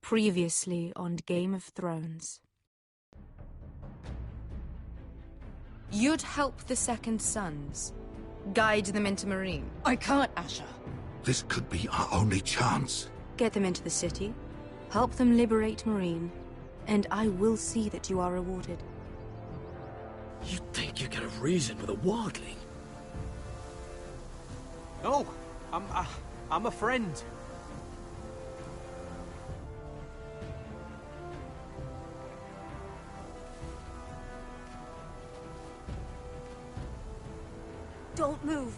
Previously on Game of Thrones. You'd help the Second Sons. Guide them into Marine. I can't, Asher. This could be our only chance. Get them into the city. Help them liberate Marine. And I will see that you are rewarded. You think you can have reason with a wardling? No, I'm a friend. Don't move.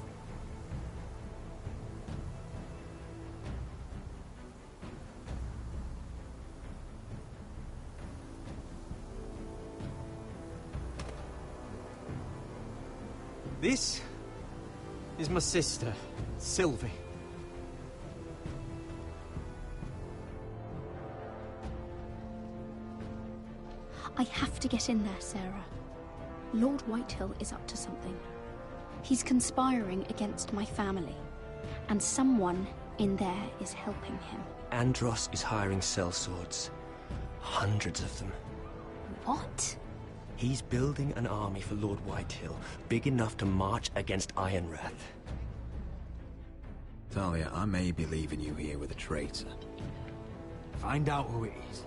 This is my sister, Sylvie. I have to get in there, Sarah. Lord Whitehill is up to something. He's conspiring against my family, and someone in there is helping him. Andros is hiring sellswords. Hundreds of them. What? He's building an army for Lord Whitehill, big enough to march against Ironrath. Talia, I may be leaving you here with a traitor. Find out who it is.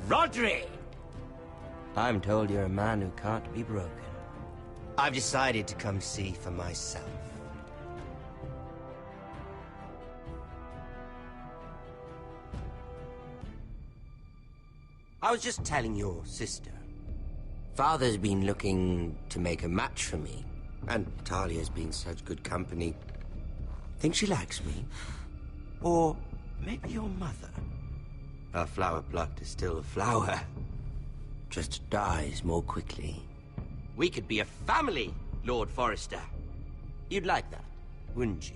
Rodri! I'm told you're a man who can't be broken. I've decided to come see for myself. I was just telling your sister. Father's been looking to make a match for me, and Talia's been such good company. Think she likes me? Or maybe your mother? A flower plucked is still a flower. Just dies more quickly. We could be a family, Lord Forrester. You'd like that, wouldn't you?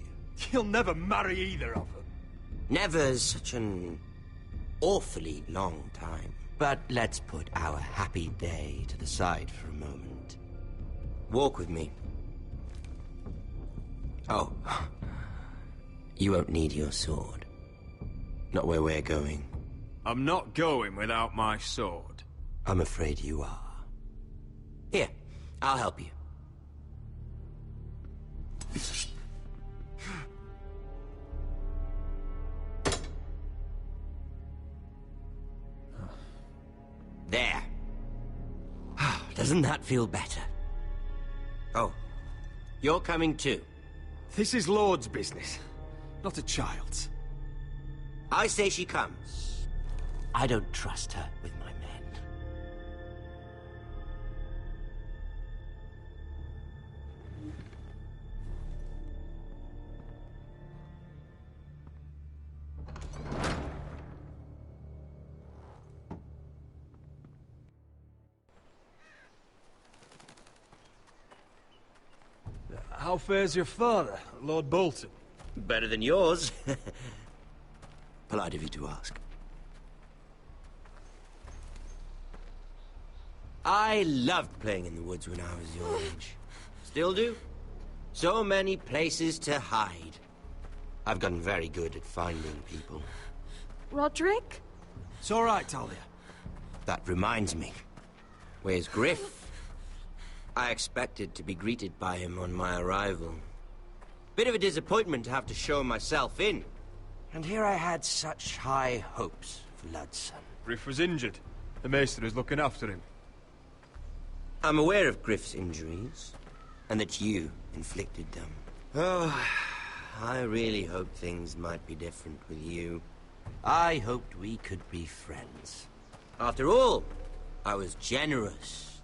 You'll never marry either of them. Never's such an awfully long time. But let's put our happy day to the side for a moment. Walk with me. Oh, you won't need your sword. Not where we're going. I'm not going without my sword. I'm afraid you are. Here, I'll help you. There. Doesn't that feel better? Oh, you're coming too. This is Lord's business, not a child's. I say she comes. I don't trust her with my men. How fares your father, Lord Bolton? Better than yours. Polite of you to ask. I loved playing in the woods when I was your age. Still do. So many places to hide. I've gotten very good at finding people. Roderick? It's all right, Talia. That reminds me. Where's Griff? I expected to be greeted by him on my arrival. Bit of a disappointment to have to show myself in. And here I had such high hopes for Ludson. Griff was injured. The maester is looking after him. I'm aware of Griff's injuries, and that you inflicted them. Oh, I really hoped things might be different with you. I hoped we could be friends. After all, I was generous.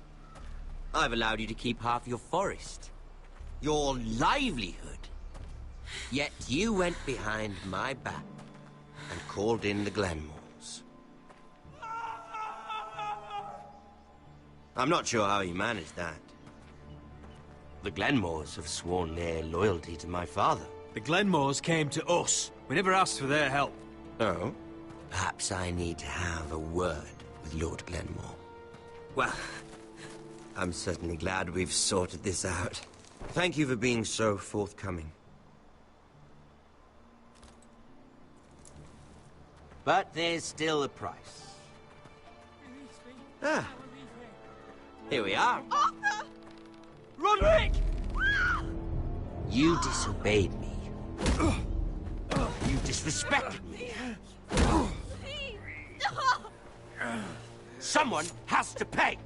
I've allowed you to keep half your forest. Your livelihood. Yet you went behind my back and called in the Glenmores. I'm not sure how you managed that. The Glenmores have sworn their loyalty to my father. The Glenmores came to us. We never asked for their help. Oh? Perhaps I need to have a word with Lord Glenmore. Well, I'm certainly glad we've sorted this out. Thank you for being so forthcoming. But there's still a price. Ah. Here we are. Arthur! Roderick! You disobeyed me. You disrespected me. Someone has to pay!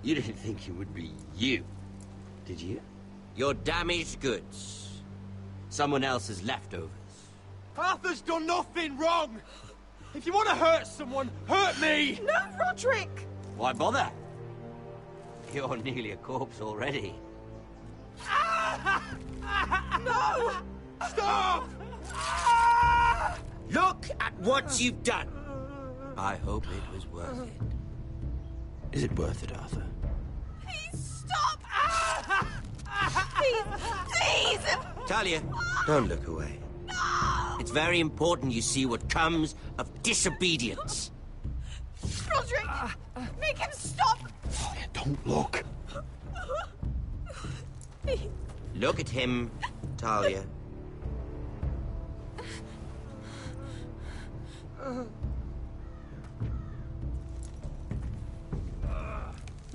You didn't think it would be you, did you? Your damaged goods. Someone else's leftovers. Arthur's done nothing wrong! If you want to hurt someone, hurt me! No, Roderick! Why bother? You're nearly a corpse already. No! Stop! Look at what you've done! I hope it was worth it. Is it worth it, Arthur? Please stop! Please! Please! Talia, don't look away. No! It's very important you see what comes of disobedience. Roderick! Make him stop! Talia, don't look. Please. Look at him, Talia.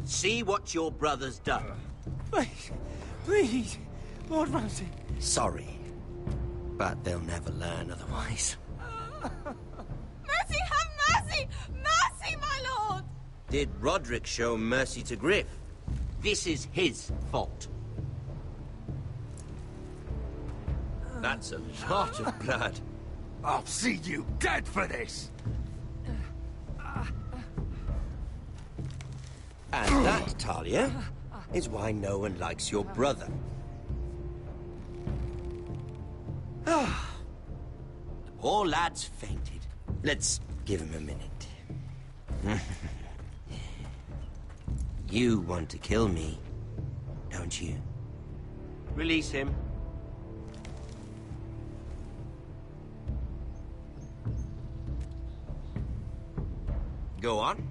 See what your brother's done. Please, please, Lord Ramsay. Sorry, but they'll never learn otherwise. Mercy, have mercy! Mercy, my lord! Did Roderick show mercy to Griff? This is his fault. That's a lot of blood. I'll see you dead for this! And that, Talia, is why no one likes your brother. The poor lad's fainted. Let's give him a minute. You want to kill me, don't you? Release him. Go on.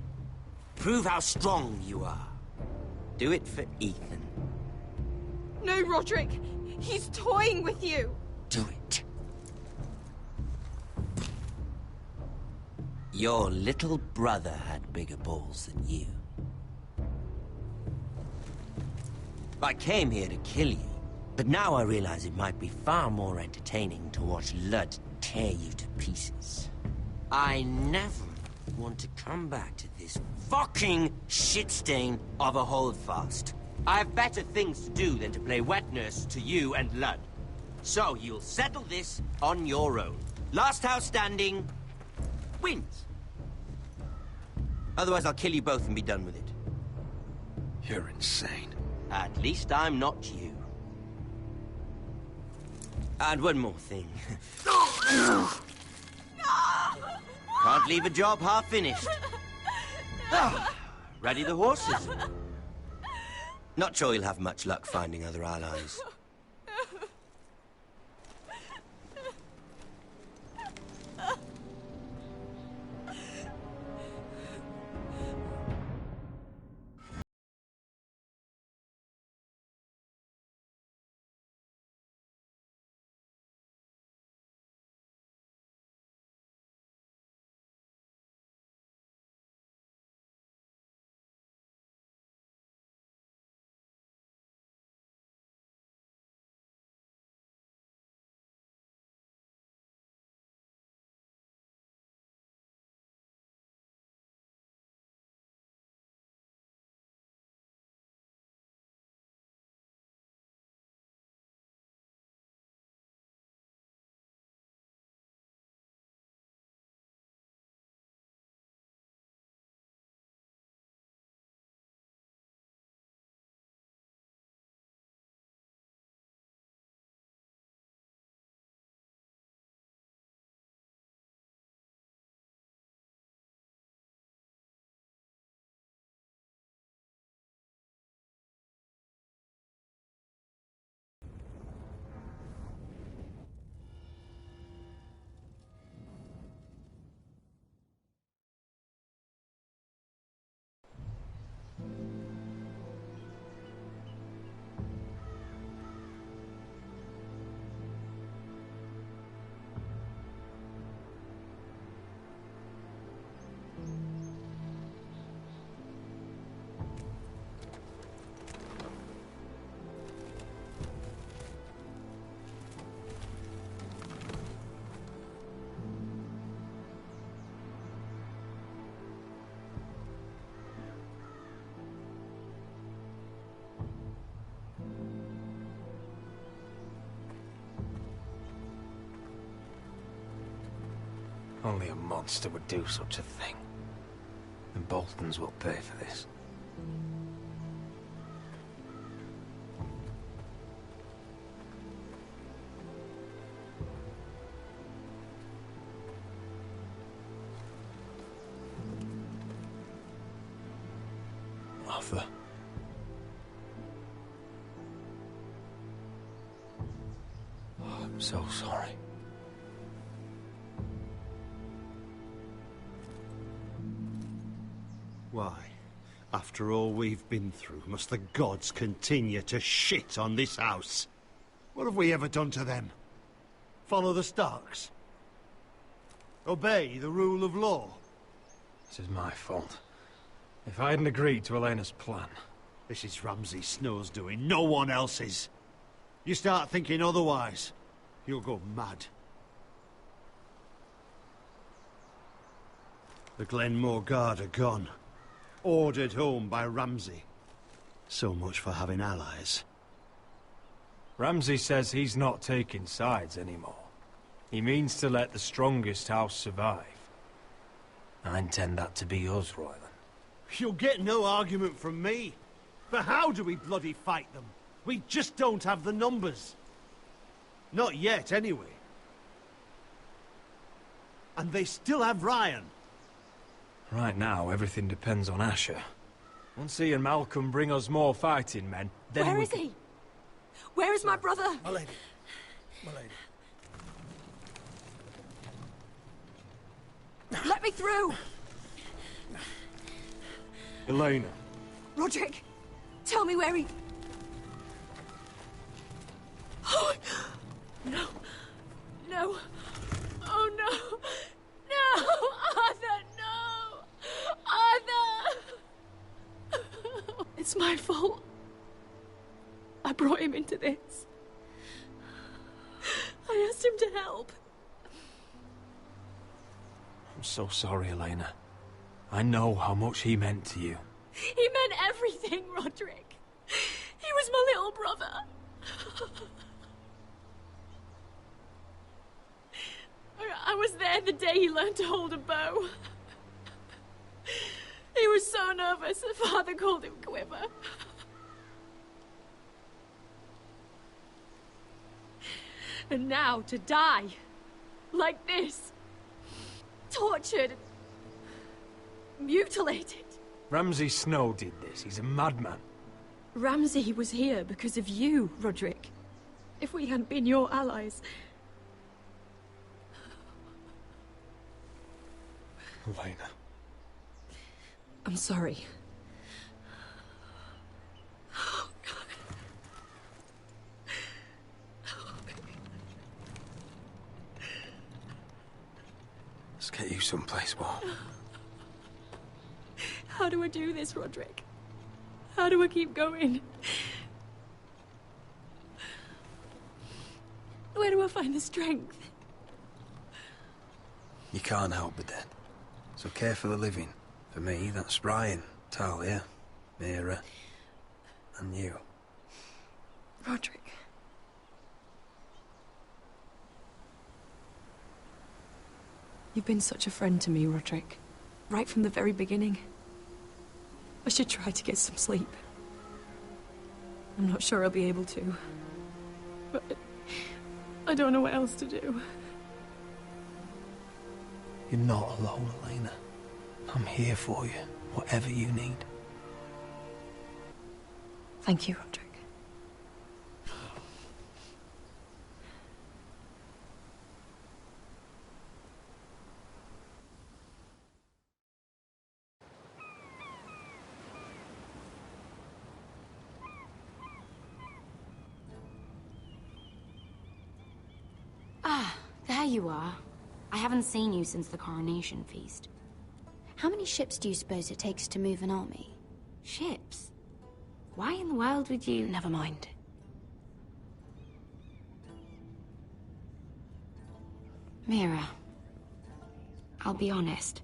Prove how strong you are. Do it for Ethan. No, Roderick! He's toying with you! Do it. Your little brother had bigger balls than you. I came here to kill you, but now I realize it might be far more entertaining to watch Lud tear you to pieces. I never want to come back to this fucking shit stain of a holdfast. I have better things to do than to play wet nurse to you and Lud. So you'll settle this on your own. Last house standing wins. Otherwise I'll kill you both and be done with it. You're insane. At least I'm not you. And one more thing. Can't leave a job half finished. Ready the horses? Not sure you'll have much luck finding other allies. Only a monster would do such a thing. The Boltons will pay for this. Arthur. I'm so sorry. Why, after all we've been through, must the gods continue to shit on this house? What have we ever done to them? Follow the Starks? Obey the rule of law? This is my fault. If I hadn't agreed to Elena's plan... This is Ramsay Snow's doing, no one else's. You start thinking otherwise, you'll go mad. The Glenmore Guard are gone. Ordered home by Ramsay. So much for having allies. Ramsay says he's not taking sides anymore. He means to let the strongest house survive. I intend that to be us, Royland. You'll get no argument from me. But how do we bloody fight them? We just don't have the numbers. Not yet, anyway. And they still have Ryan. Right now, everything depends on Asher. Once he and Malcolm bring us more fighting men, then Where is he? Where is my brother? My lady. My lady. Let me through! Elena. Roderick, tell me where he... Oh, no. No. Oh, no. No! Arthur, no! Arthur! It's my fault. I brought him into this. I asked him to help. I'm so sorry, Elena. I know how much he meant to you. He meant everything, Roderick. He was my little brother. I was there the day he learned to hold a bow. He was so nervous that Father called him Quiver. And now to die, like this, tortured, mutilated. Ramsay Snow did this. He's a madman. Ramsay was here because of you, Roderick. If we hadn't been your allies... Elena. I'm sorry. Oh, God. Oh, baby. Let's get you someplace warm. How do I do this, Roderick? How do I keep going? Where do I find the strength? You can't help the dead. So care for the living. For me, that's Ryan, Talia, Mira, and you. Roderick. You've been such a friend to me, Roderick. Right from the very beginning. I should try to get some sleep. I'm not sure I'll be able to. But I don't know what else to do. You're not alone, Elena. I'm here for you, whatever you need. Thank you, Roderick. Ah, there you are. I haven't seen you since the coronation feast. How many ships do you suppose it takes to move an army? Ships? Why in the world would you... Never mind. Mira, I'll be honest.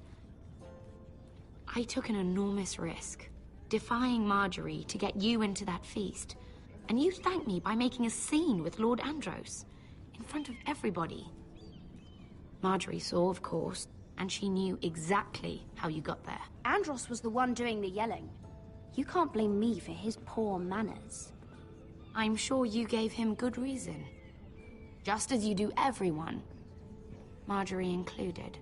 I took an enormous risk, defying Marjorie to get you into that feast. And you thanked me by making a scene with Lord Andros, in front of everybody. Marjorie saw, of course, and she knew exactly how you got there. Andros was the one doing the yelling. You can't blame me for his poor manners. I'm sure you gave him good reason. Just as you do everyone. Marjorie included.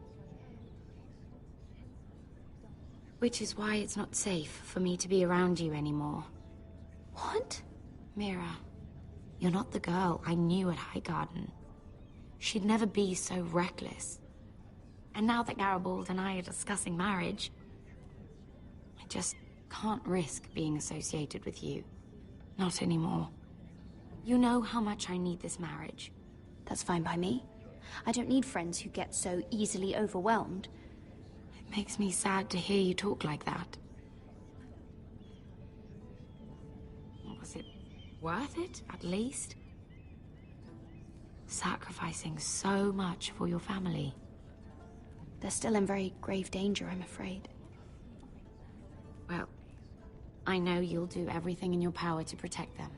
Which is why it's not safe for me to be around you anymore. What? Mira, you're not the girl I knew at Highgarden. She'd never be so reckless. And now that Garibald and I are discussing marriage, I just can't risk being associated with you. Not anymore. You know how much I need this marriage. That's fine by me. I don't need friends who get so easily overwhelmed. It makes me sad to hear you talk like that. Was it worth it, at least? Sacrificing so much for your family. They're still in very grave danger, I'm afraid. Well, I know you'll do everything in your power to protect them.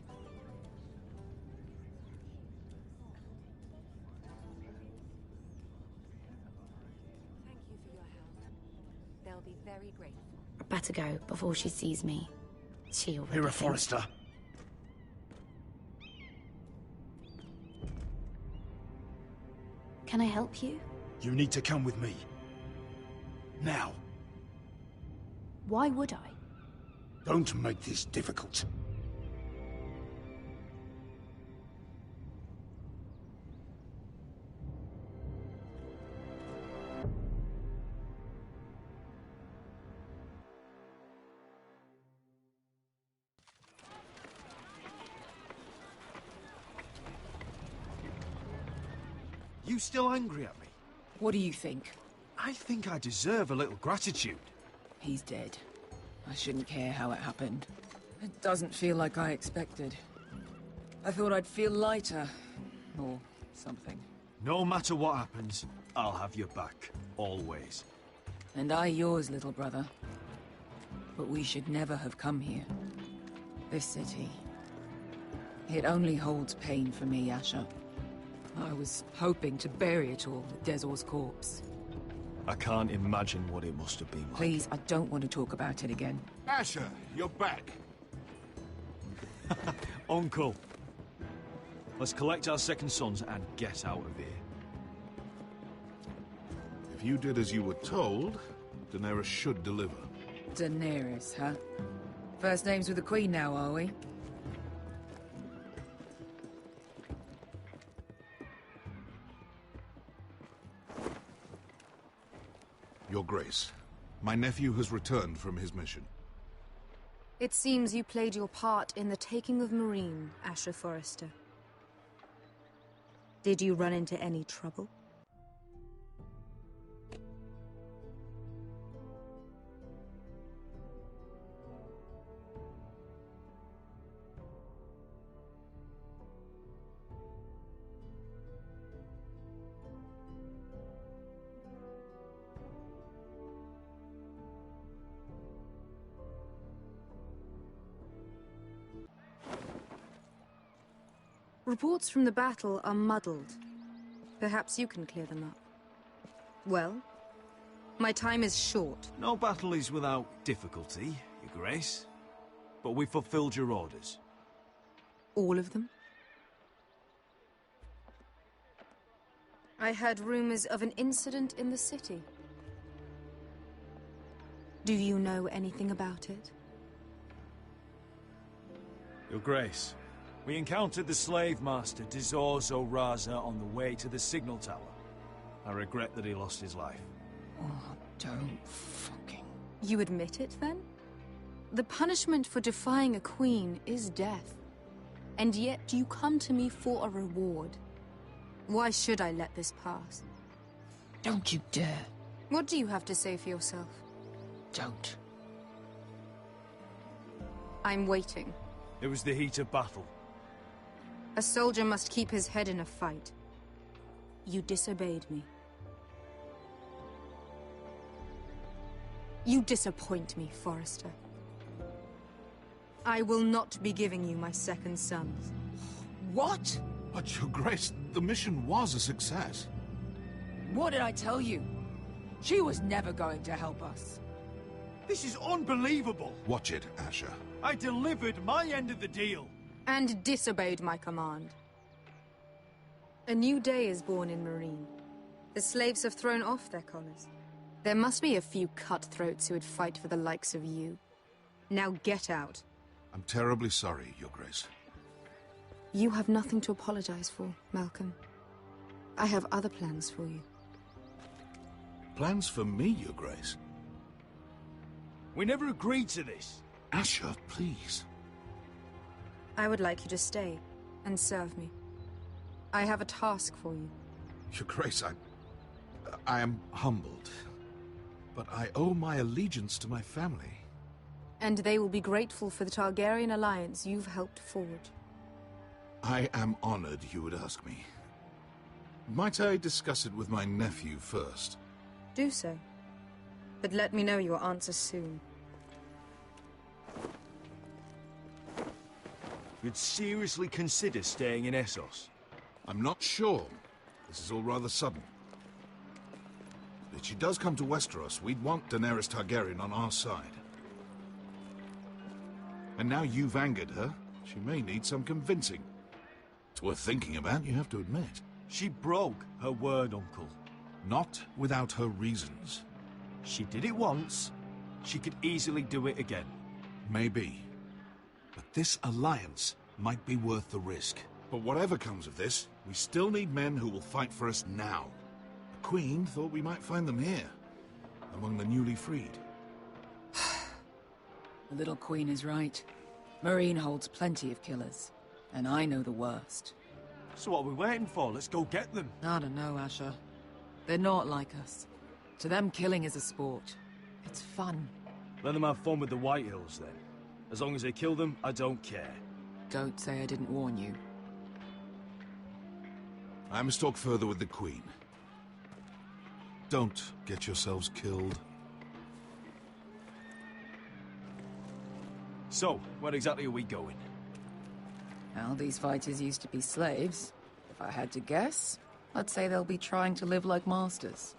Thank you for your help. They'll be very grateful. I'd better go before she sees me. She already Mira thinks- Forrester. Can I help you? You need to come with me. Now. Why would I? Don't make this difficult. You still angry at me? What do you think? I think I deserve a little gratitude. He's dead. I shouldn't care how it happened. It doesn't feel like I expected. I thought I'd feel lighter. Or something. No matter what happens, I'll have your back. Always. And I yours, little brother. But we should never have come here. This city. It only holds pain for me, Asher. I was hoping to bury it all with Dezor's corpse. I can't imagine what it must have been like. Please, I don't want to talk about it again. Asher, you're back. Uncle. Let's collect our second sons and get out of here. If you did as you were told, Daenerys should deliver. Daenerys, huh? First names with the Queen now, are we? Your Grace, my nephew has returned from his mission. It seems you played your part in the taking of Marine, Asher Forrester. Did you run into any trouble? Reports from the battle are muddled. Perhaps you can clear them up. Well, my time is short. No battle is without difficulty, Your Grace. But we fulfilled your orders. All of them? I heard rumors of an incident in the city. Do you know anything about it? Your Grace, we encountered the slave master Dezor Zoraza on the way to the signal tower. I regret that he lost his life. Oh, don't fucking... You admit it, then? The punishment for defying a queen is death. And yet you come to me for a reward. Why should I let this pass? Don't you dare. What do you have to say for yourself? Don't. I'm waiting. It was the heat of battle. A soldier must keep his head in a fight. You disobeyed me. You disappoint me, Forrester. I will not be giving you my second sons. What? But, Your Grace, the mission was a success. What did I tell you? She was never going to help us. This is unbelievable! Watch it, Asher. I delivered my end of the deal! And disobeyed my command. A new day is born in Marine. The slaves have thrown off their collars. There must be a few cutthroats who would fight for the likes of you. Now get out. I'm terribly sorry, Your Grace. You have nothing to apologize for, Malcolm. I have other plans for you. Plans for me, Your Grace? We never agreed to this. Asher, please. I would like you to stay and serve me. I have a task for you. Your Grace, I am humbled. But I owe my allegiance to my family. And they will be grateful for the Targaryen alliance you've helped forge. I am honored you would ask me. Might I discuss it with my nephew first? Do so. But let me know your answer soon. You'd seriously consider staying in Essos? I'm not sure. This is all rather sudden. If she does come to Westeros, we'd want Daenerys Targaryen on our side. And now you've angered her, she may need some convincing. It's worth thinking about, you have to admit. She broke her word, Uncle. Not without her reasons. She did it once. She could easily do it again. Maybe. But this alliance might be worth the risk. But whatever comes of this, we still need men who will fight for us now. The Queen thought we might find them here, among the newly freed. The little queen is right. Marine holds plenty of killers, and I know the worst. So what are we waiting for? Let's go get them. I don't know, Asher. They're not like us. To them, killing is a sport. It's fun. Let them have fun with the White Hills, then. As long as they kill them, I don't care. Don't say I didn't warn you. I must talk further with the Queen. Don't get yourselves killed. So, where exactly are we going? Well, these fighters used to be slaves. If I had to guess, I'd say they'll be trying to live like masters.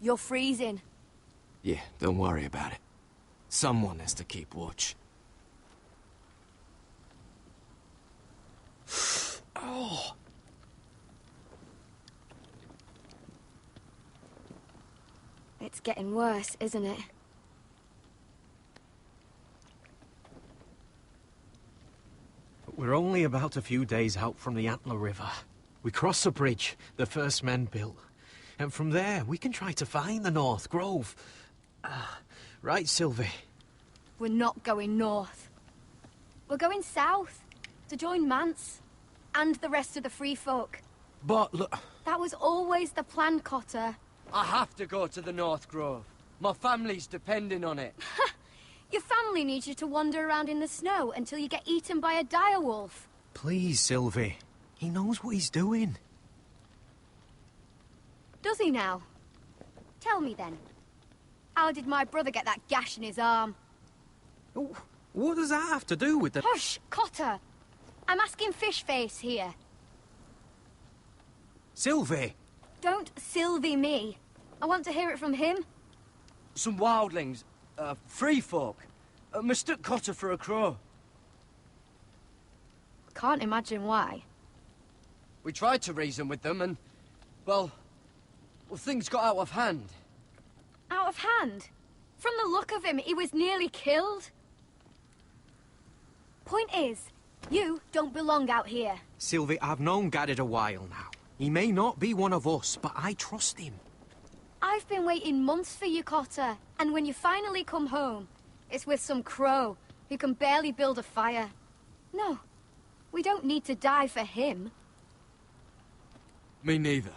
You're freezing. Yeah, don't worry about it. Someone has to keep watch. Oh! It's getting worse, isn't it? We're only about a few days out from the Antler River. We cross the bridge the first men built. And from there, we can try to find the North Grove. Right, Sylvie? We're not going north. We're going south, to join Mance, and the rest of the Free Folk. But look... That was always the plan, Cotter. I have to go to the North Grove. My family's depending on it. Your family needs you to wander around in the snow until you get eaten by a direwolf. Please, Sylvie. He knows what he's doing. Does he now? Tell me then. How did my brother get that gash in his arm? What does that have to do with the... Hush, Cotter! I'm asking Fishface here. Sylvie! Don't Sylvie me. I want to hear it from him. Some wildlings, free folk, mistook Cotter for a crow. Can't imagine why. We tried to reason with them and, well, things got out of hand. Out of hand? From the look of him, he was nearly killed. Point is, you don't belong out here. Sylvie, I've known Gaddard a while now. He may not be one of us, but I trust him. I've been waiting months for you, Cotter. And when you finally come home, it's with some crow who can barely build a fire. No, We don't need to die for him. Me neither.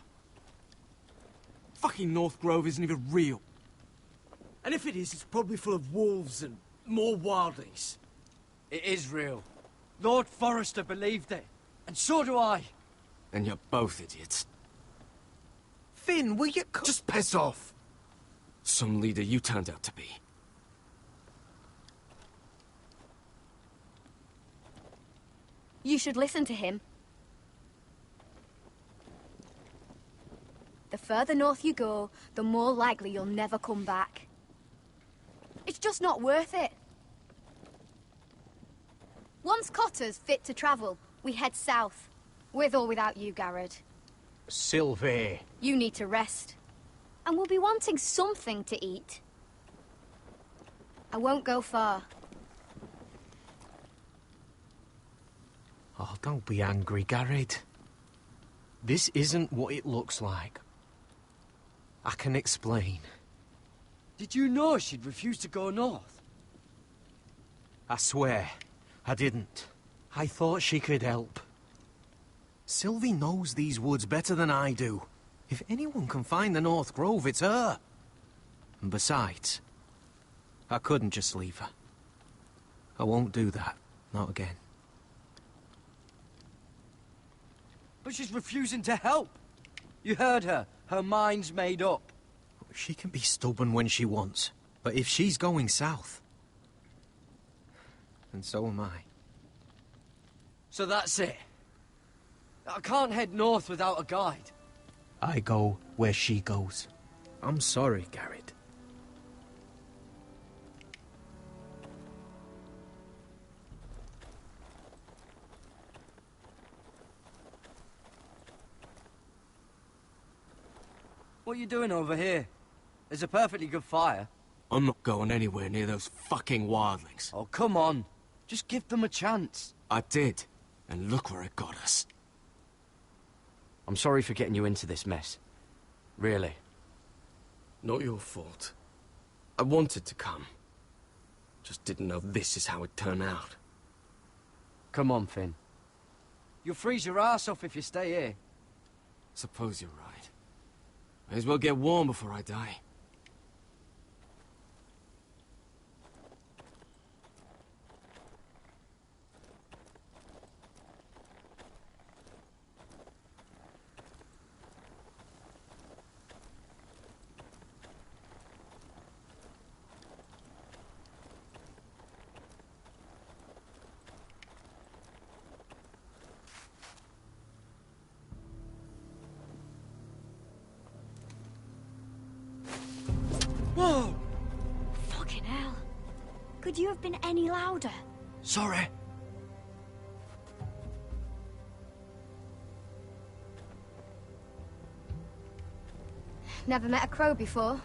Fucking North Grove isn't even real. And if it is, it's probably full of wolves and more wildlings. It is real. Lord Forrester believed it. And so do I. And you're both idiots. Finn, will you Just piss off! Some leader you turned out to be. You should listen to him. The further north you go, the more likely you'll never come back. It's just not worth it. Once Cotter's fit to travel, we head south. With or without you, Garrett. Sylvie. You need to rest. And we'll be wanting something to eat. I won't go far. Oh, don't be angry, Garrett. This isn't what it looks like. I can explain. Did you know she'd refused to go north? I swear, I didn't. I thought she could help. Sylvie knows these woods better than I do. If anyone can find the North Grove, it's her. And besides, I couldn't just leave her. I won't do that. Not again. But she's refusing to help. You heard her. Her mind's made up. She can be stubborn when she wants. But if she's going south, then so am I. So that's it. I can't head north without a guide. I go where she goes. I'm sorry, Garrett. What are you doing over here? There's a perfectly good fire. I'm not going anywhere near those fucking wildlings. Oh, come on. Just give them a chance. I did. And look where it got us. I'm sorry for getting you into this mess. Really. Not your fault. I wanted to come. Just didn't know this is how it'd turn out. Come on, Finn. You'll freeze your ass off if you stay here. Suppose you're right. May as well get warm before I die. Whoa! Fucking hell. Could you have been any louder? Sorry. Never met a crow before.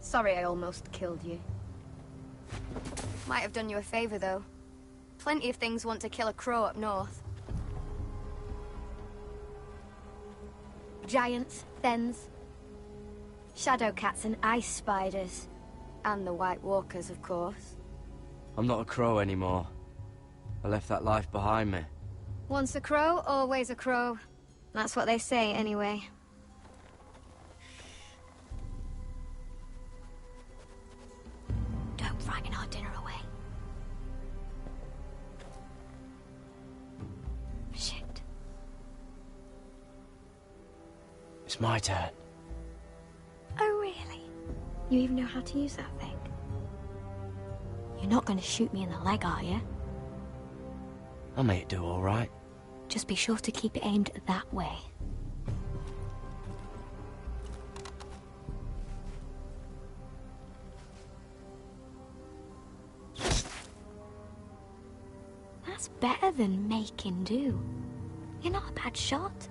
Sorry I almost killed you. Might have done you a favor, though. Plenty of things want to kill a crow up north. Giants, thens, shadow cats and ice spiders. And the White Walkers, of course. I'm not a crow anymore. I left that life behind me. Once a crow, always a crow. That's what they say, anyway. Don't frighten our dinner away. Shit. It's my turn. Oh, really? You even know how to use that thing? You're not going to shoot me in the leg, are you? I may do all right. Just be sure to keep it aimed that way. That's better than making do. You're not a bad shot.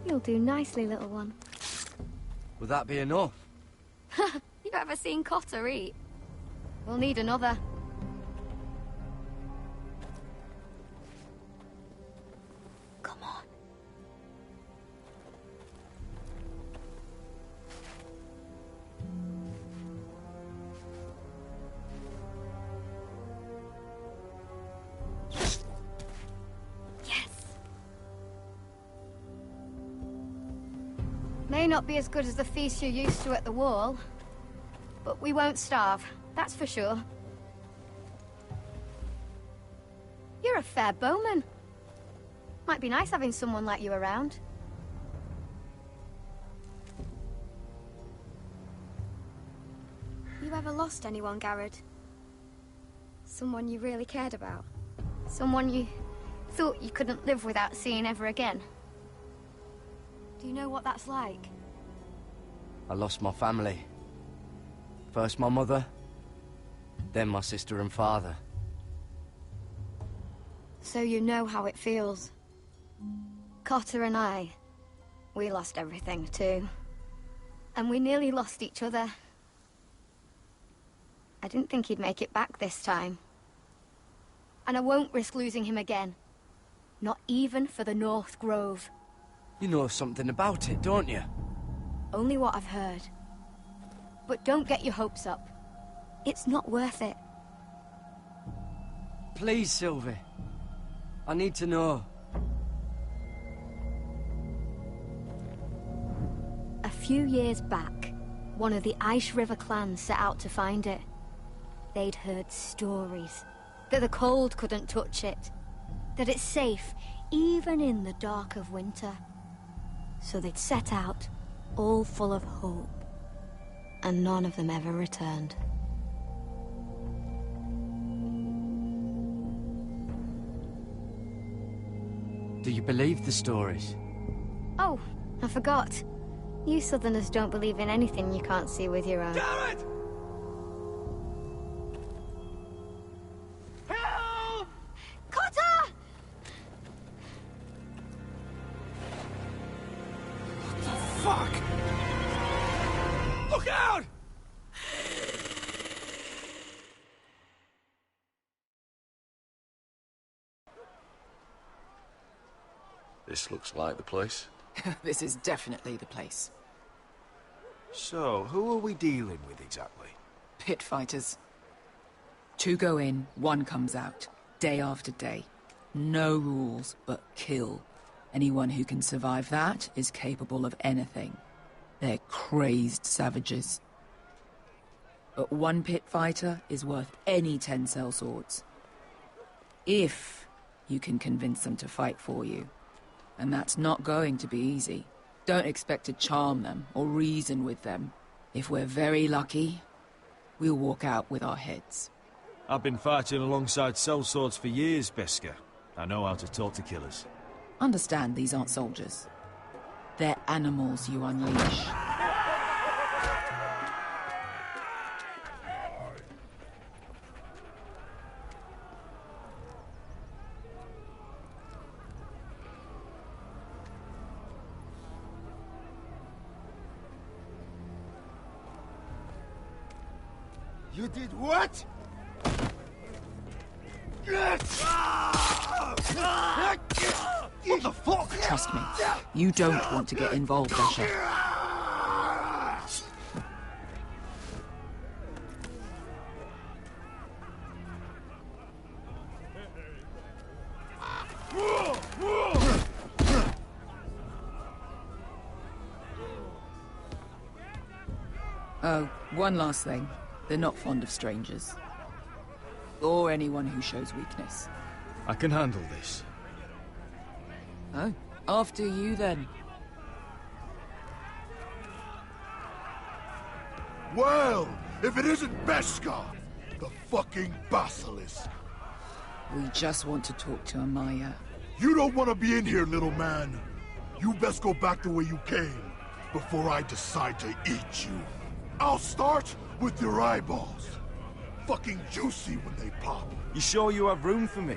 You'll do nicely, little one. Would that be enough? You ever seen Cotter eat? We'll need another. Come on. May not be as good as the feast you're used to at the wall, but we won't starve, that's for sure. You're a fair bowman. Might be nice having someone like you around. You ever lost anyone, Garrett? Someone you really cared about? Someone you thought you couldn't live without seeing ever again? Do you know what that's like? I lost my family. First my mother, then my sister and father. So you know how it feels. Cotter and I, we lost everything too. And we nearly lost each other. I didn't think he'd make it back this time. And I won't risk losing him again. Not even for the North Grove. You know something about it, don't you? Only what I've heard. But don't get your hopes up. It's not worth it. Please, Sylvie. I need to know. A few years back, one of the Ice River clans set out to find it. They'd heard stories. That the cold couldn't touch it. That it's safe, even in the dark of winter. So they'd set out, all full of hope. And none of them ever returned. Do you believe the stories? Oh, I forgot. You Southerners don't believe in anything you can't see with your own. Garrett! Help! Cotter! What the fuck? Look out! This looks like the place. This is definitely the place. So, who are we dealing with exactly? Pit fighters. 2 go in, 1 comes out. Day after day. No rules, but kill. Anyone who can survive that is capable of anything. They're crazed savages. But 1 pit fighter is worth any 10 sellswords. If you can convince them to fight for you. And that's not going to be easy. Don't expect to charm them or reason with them. If we're very lucky, we'll walk out with our heads. I've been fighting alongside sellswords for years, Beskar. I know how to talk to killers. Understand these aren't soldiers. They're animals you unleash. You did what? What the fuck? Trust me, you don't want to get involved, Asher. Oh, one last thing. They're not fond of strangers. Or anyone who shows weakness. I can handle this. Oh, after you then. Well, if it isn't Beskar, the fucking basilisk. We just want to talk to Amaya. You don't want to be in here, little man. You best go back the way you came, before I decide to eat you. I'll start with your eyeballs. Fucking juicy when they pop. You sure you have room for me?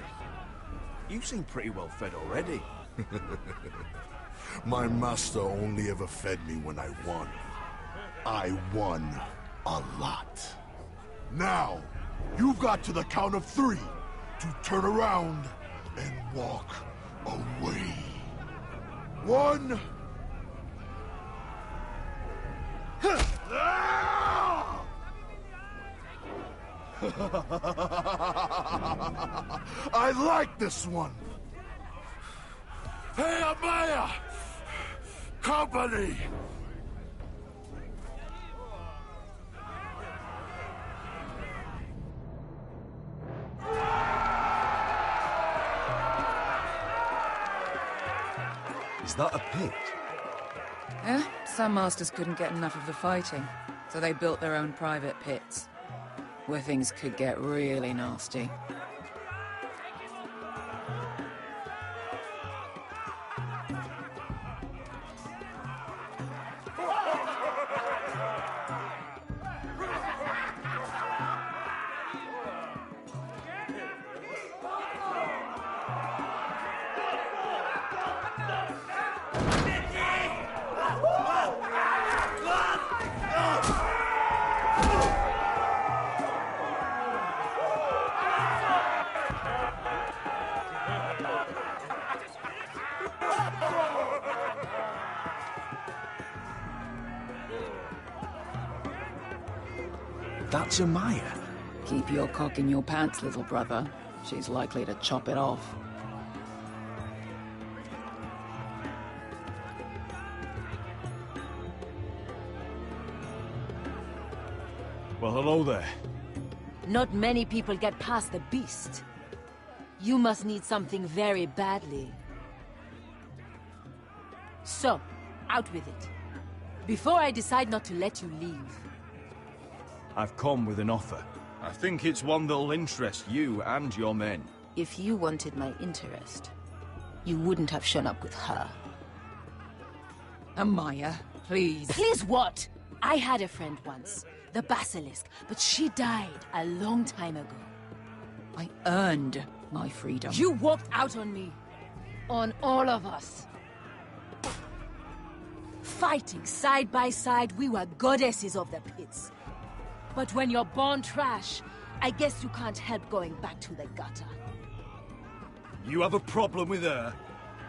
You seem pretty well fed already. My master only ever fed me when I won. I won a lot. Now, you've got to the count of 3 to turn around and walk away. 1... I like this one. Hey, Amaya! Company! Is that a pit? Yeah, some masters couldn't get enough of the fighting, so they built their own private pits, where things could get really nasty. That's Amaya. Keep your cock in your pants, little brother. She's likely to chop it off. Well, hello there. Not many people get past the beast. You must need something very badly. So, out with it. Before I decide not to let you leave. I've come with an offer. I think it's one that'll interest you and your men. If you wanted my interest, you wouldn't have shown up with her. Amaya, please. Please what? I had a friend once, the Basilisk, but she died a long time ago. I earned my freedom. You walked out on me. On all of us. Fighting side by side, we were goddesses of the pits. But when you're born trash, I guess you can't help going back to the gutter. You have a problem with her?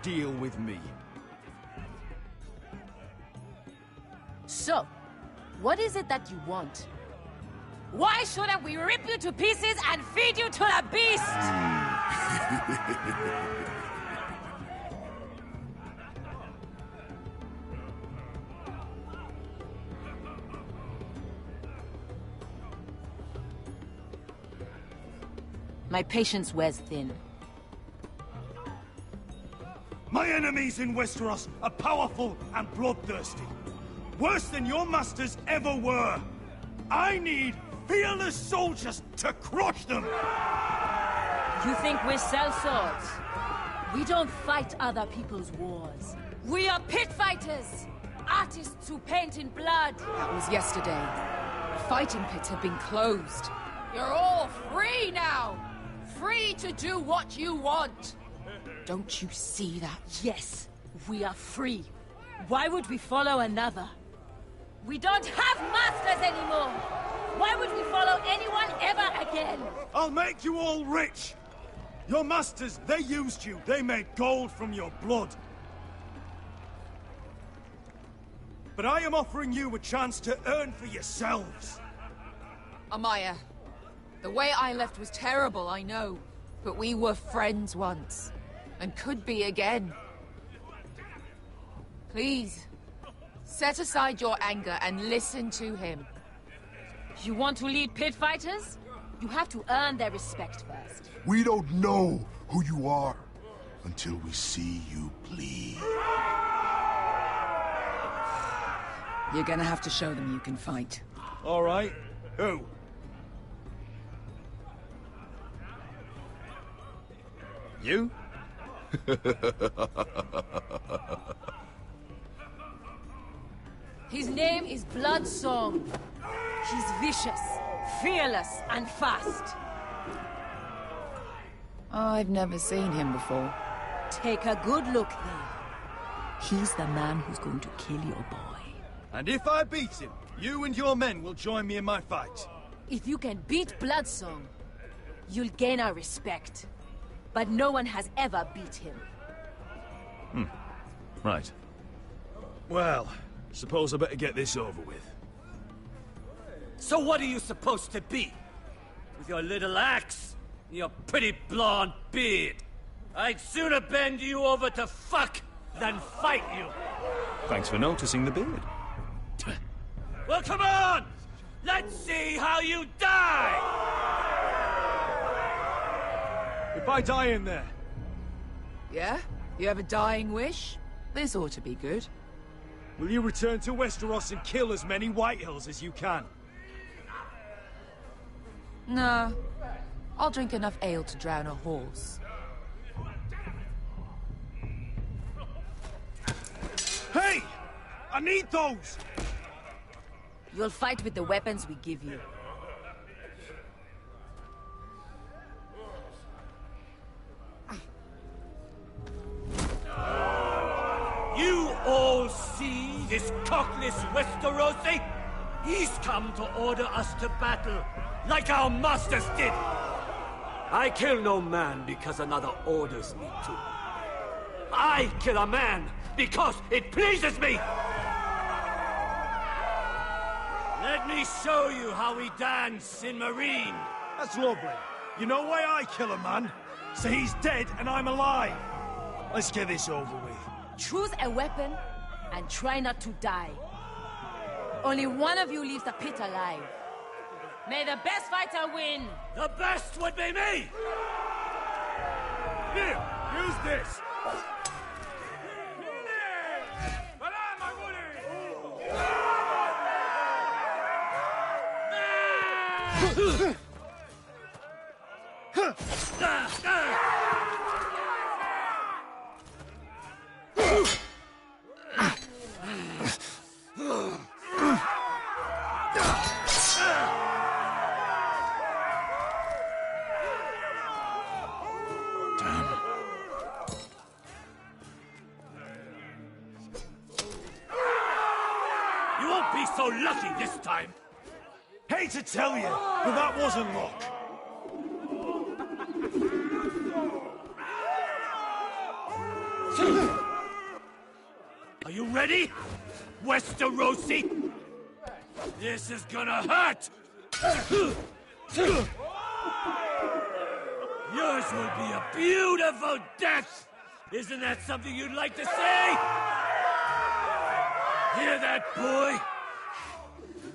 Deal with me. So, what is it that you want? Why shouldn't we rip you to pieces and feed you to the beast? My patience wears thin. My enemies in Westeros are powerful and bloodthirsty. Worse than your masters ever were. I need fearless soldiers to crush them! You think we sell swords? We don't fight other people's wars. We are pit fighters! Artists who paint in blood! That was yesterday. Fighting pits have been closed. You're all free now! Free to do what you want! Don't you see that? Yes, we are free. Why would we follow another? We don't have masters anymore! Why would we follow anyone ever again? I'll make you all rich! Your masters, they used you. They made gold from your blood. But I am offering you a chance to earn for yourselves. Amaya, the way I left was terrible, I know. But we were friends once. And could be again. Please, set aside your anger and listen to him. You want to lead pit fighters? You have to earn their respect first. We don't know who you are until we see you bleed. You're gonna have to show them you can fight. All right. Who? You? His name is Bloodsong. He's vicious, fearless, and fast. I've never seen him before. Take a good look then. He's the man who's going to kill your boy. And if I beat him, you and your men will join me in my fight. If you can beat Bloodsong, you'll gain our respect. But no one has ever beat him. Right. Well, suppose I better get this over with. So what are you supposed to be? With your little axe and your pretty blonde beard? I'd sooner bend you over to fuck than fight you. Thanks for noticing the beard. Well, come on! Let's see how you die! If I die in there... Yeah? You have a dying wish? This ought to be good. Will you return to Westeros and kill as many Whitehills as you can? No. I'll drink enough ale to drown a horse. Hey! I need those! You'll fight with the weapons we give you. You all see this cockless Westerosi? He's come to order us to battle, like our masters did. I kill no man because another orders me to. I kill a man because it pleases me! Let me show you how we dance in Marine. That's lovely. You know why I kill a man? So he's dead and I'm alive. Let's get this over with. Choose a weapon and try not to die. Only one of you leaves the pit alive. May the best fighter win! The best would be me! Here, use this. You won't be so lucky this time! Hate to tell you, but that wasn't luck. Are you ready, Westerosi? This is gonna hurt! Yours will be a beautiful death! Isn't that something you'd like to say? Hear that, boy?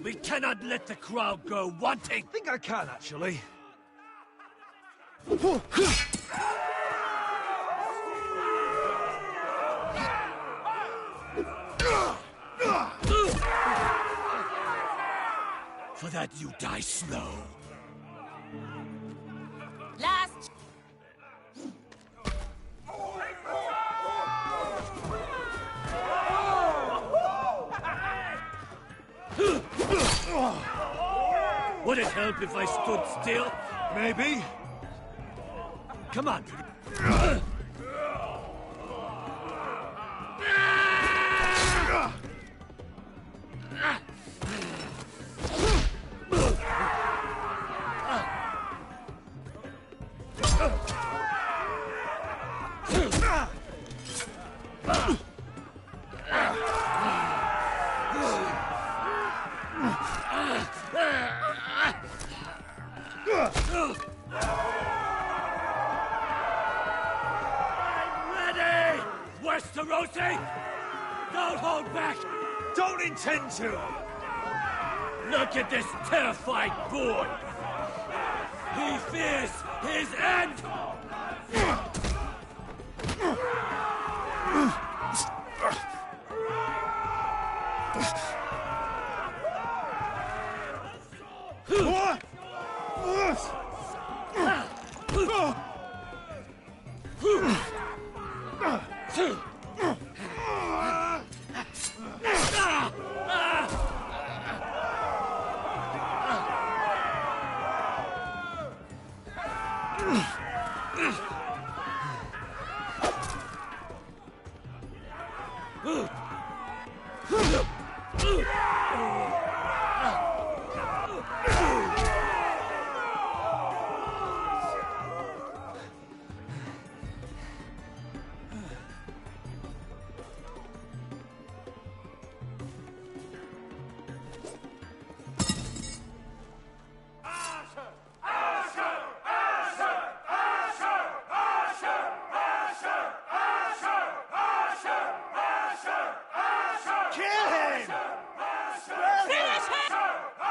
We cannot let the crowd go wanting! I think I can, actually. For that you die slow. Last! Would it help if I stood still? Maybe. Come on. Westerosi! Don't hold back! Don't intend to! Look at this terrified boy! He fears his end! What?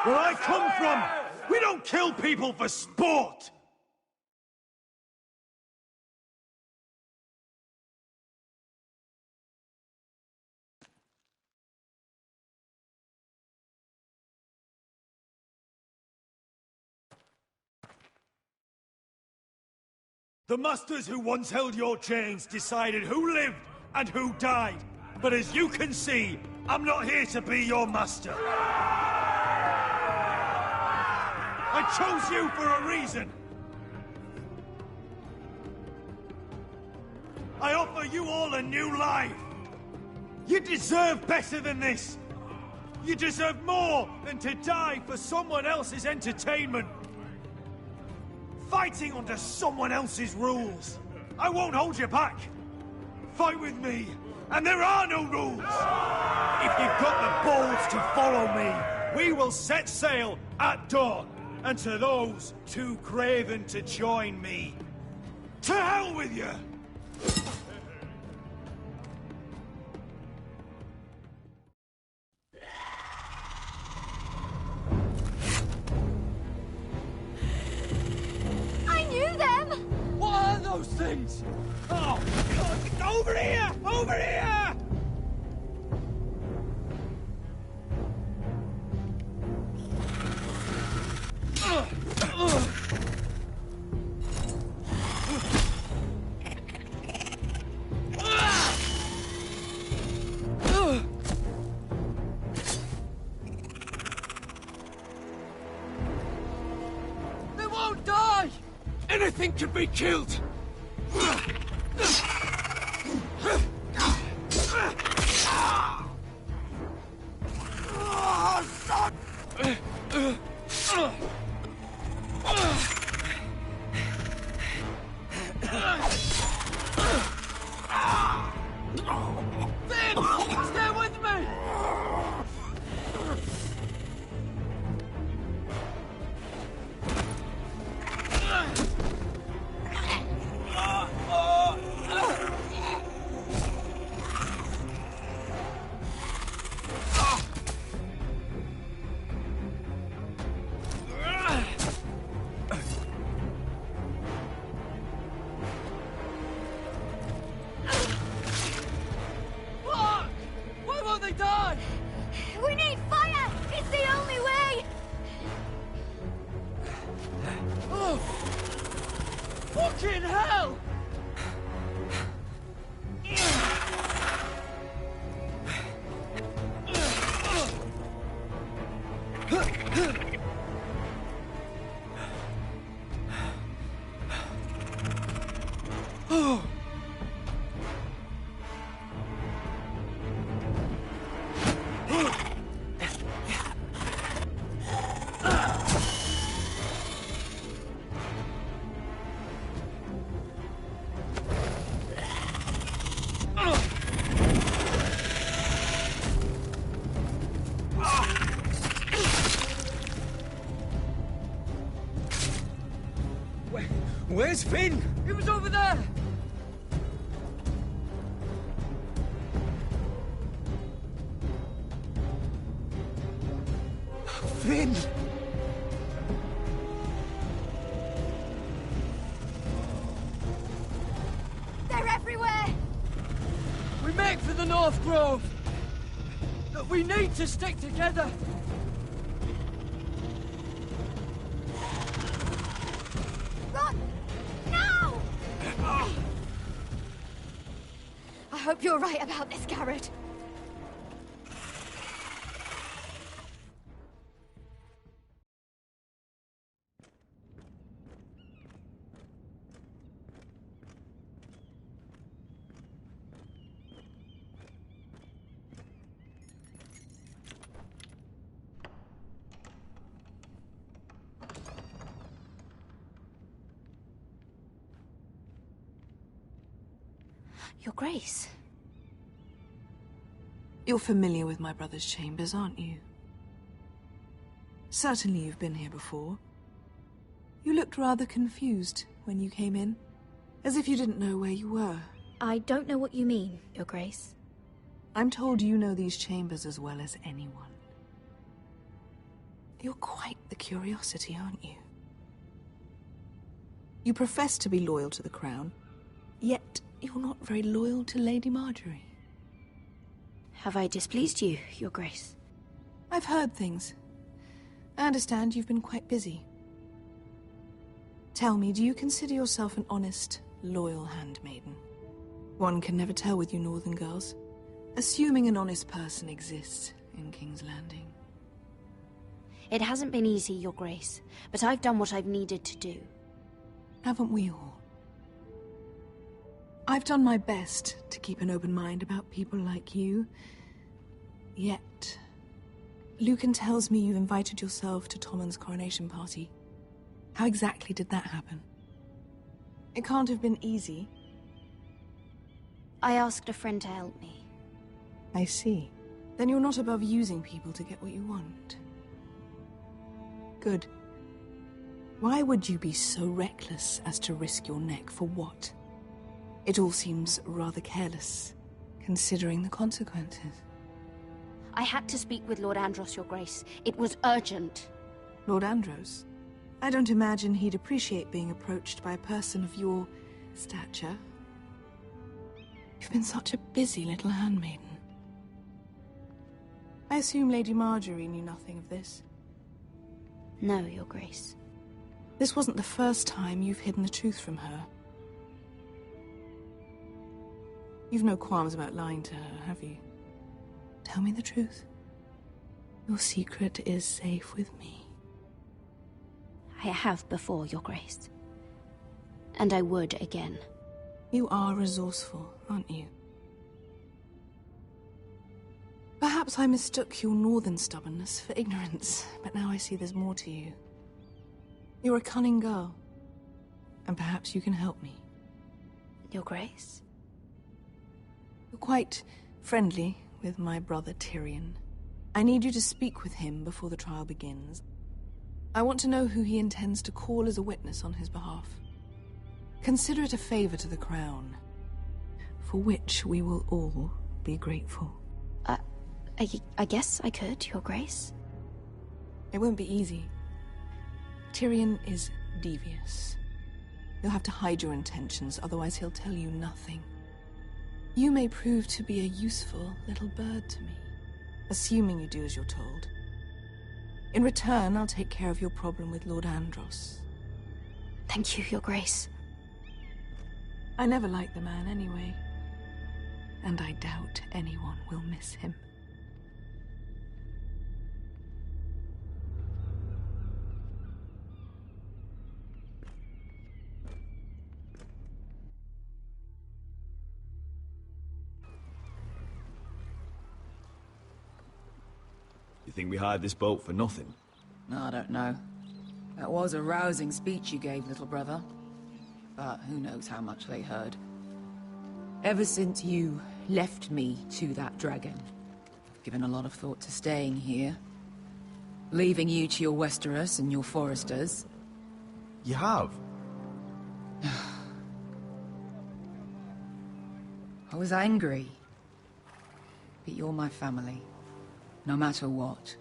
Where I come from, we don't kill people for sport! The masters who once held your chains decided who lived and who died. But as you can see, I'm not here to be your master. I chose you for a reason. I offer you all a new life. You deserve better than this. You deserve more than to die for someone else's entertainment. Fighting under someone else's rules. I won't hold you back. Fight with me, and there are no rules. If you've got the balls to follow me, we will set sail at dawn. And to those too craven to join me, to hell with you! I knew them! What are those things? Oh, God! Over here! Over here! They won't die! Anything can be killed! Stay with me! Fuck! Why won't they die? We need fire! It's the only way! Oh! Fucking hell! Oh! Where's Finn? He was over there! Finn! They're everywhere! We make for the North Grove! But we need to stick together! Run! Now! I hope you're right about this, Garrett. Your Grace. You're familiar with my brother's chambers, aren't you? Certainly you've been here before. You looked rather confused when you came in, as if you didn't know where you were. I don't know what you mean, Your Grace. I'm told you know these chambers as well as anyone. You're quite the curiosity, aren't you? You profess to be loyal to the crown, yet you're not very loyal to Lady Marjorie. Have I displeased you, Your Grace? I've heard things. I understand you've been quite busy. Tell me, do you consider yourself an honest, loyal handmaiden? One can never tell with you northern girls. Assuming an honest person exists in King's Landing. It hasn't been easy, Your Grace, but I've done what I've needed to do. Haven't we all? I've done my best to keep an open mind about people like you. Yet, Lucan tells me you've invited yourself to Tommen's coronation party. How exactly did that happen? It can't have been easy. I asked a friend to help me. I see. Then you're not above using people to get what you want. Good. Why would you be so reckless as to risk your neck for what? It all seems rather careless, considering the consequences. I had to speak with Lord Andros, Your Grace. It was urgent. Lord Andros? I don't imagine he'd appreciate being approached by a person of your stature. You've been such a busy little handmaiden. I assume Lady Marjorie knew nothing of this. No, Your Grace. This wasn't the first time you've hidden the truth from her. You've no qualms about lying to her, have you? Tell me the truth. Your secret is safe with me. I have before, Your Grace. And I would again. You are resourceful, aren't you? Perhaps I mistook your northern stubbornness for ignorance, but now I see there's more to you. You're a cunning girl, and perhaps you can help me. Your Grace? You're quite friendly with my brother Tyrion. I need you to speak with him before the trial begins. I want to know who he intends to call as a witness on his behalf. Consider it a favor to the crown, for which we will all be grateful. I guess I could, Your Grace. It won't be easy. Tyrion is devious. You'll have to hide your intentions, otherwise he'll tell you nothing. You may prove to be a useful little bird to me, assuming you do as you're told. In return, I'll take care of your problem with Lord Andros. Thank you, Your Grace. I never liked the man anyway, and I doubt anyone will miss him. You think we hired this boat for nothing? I don't know. That was a rousing speech you gave, little brother. But who knows how much they heard. Ever since you left me to that dragon, I've given a lot of thought to staying here. Leaving you to your Westeros and your Foresters. You have? I was angry. But you're my family. No matter what.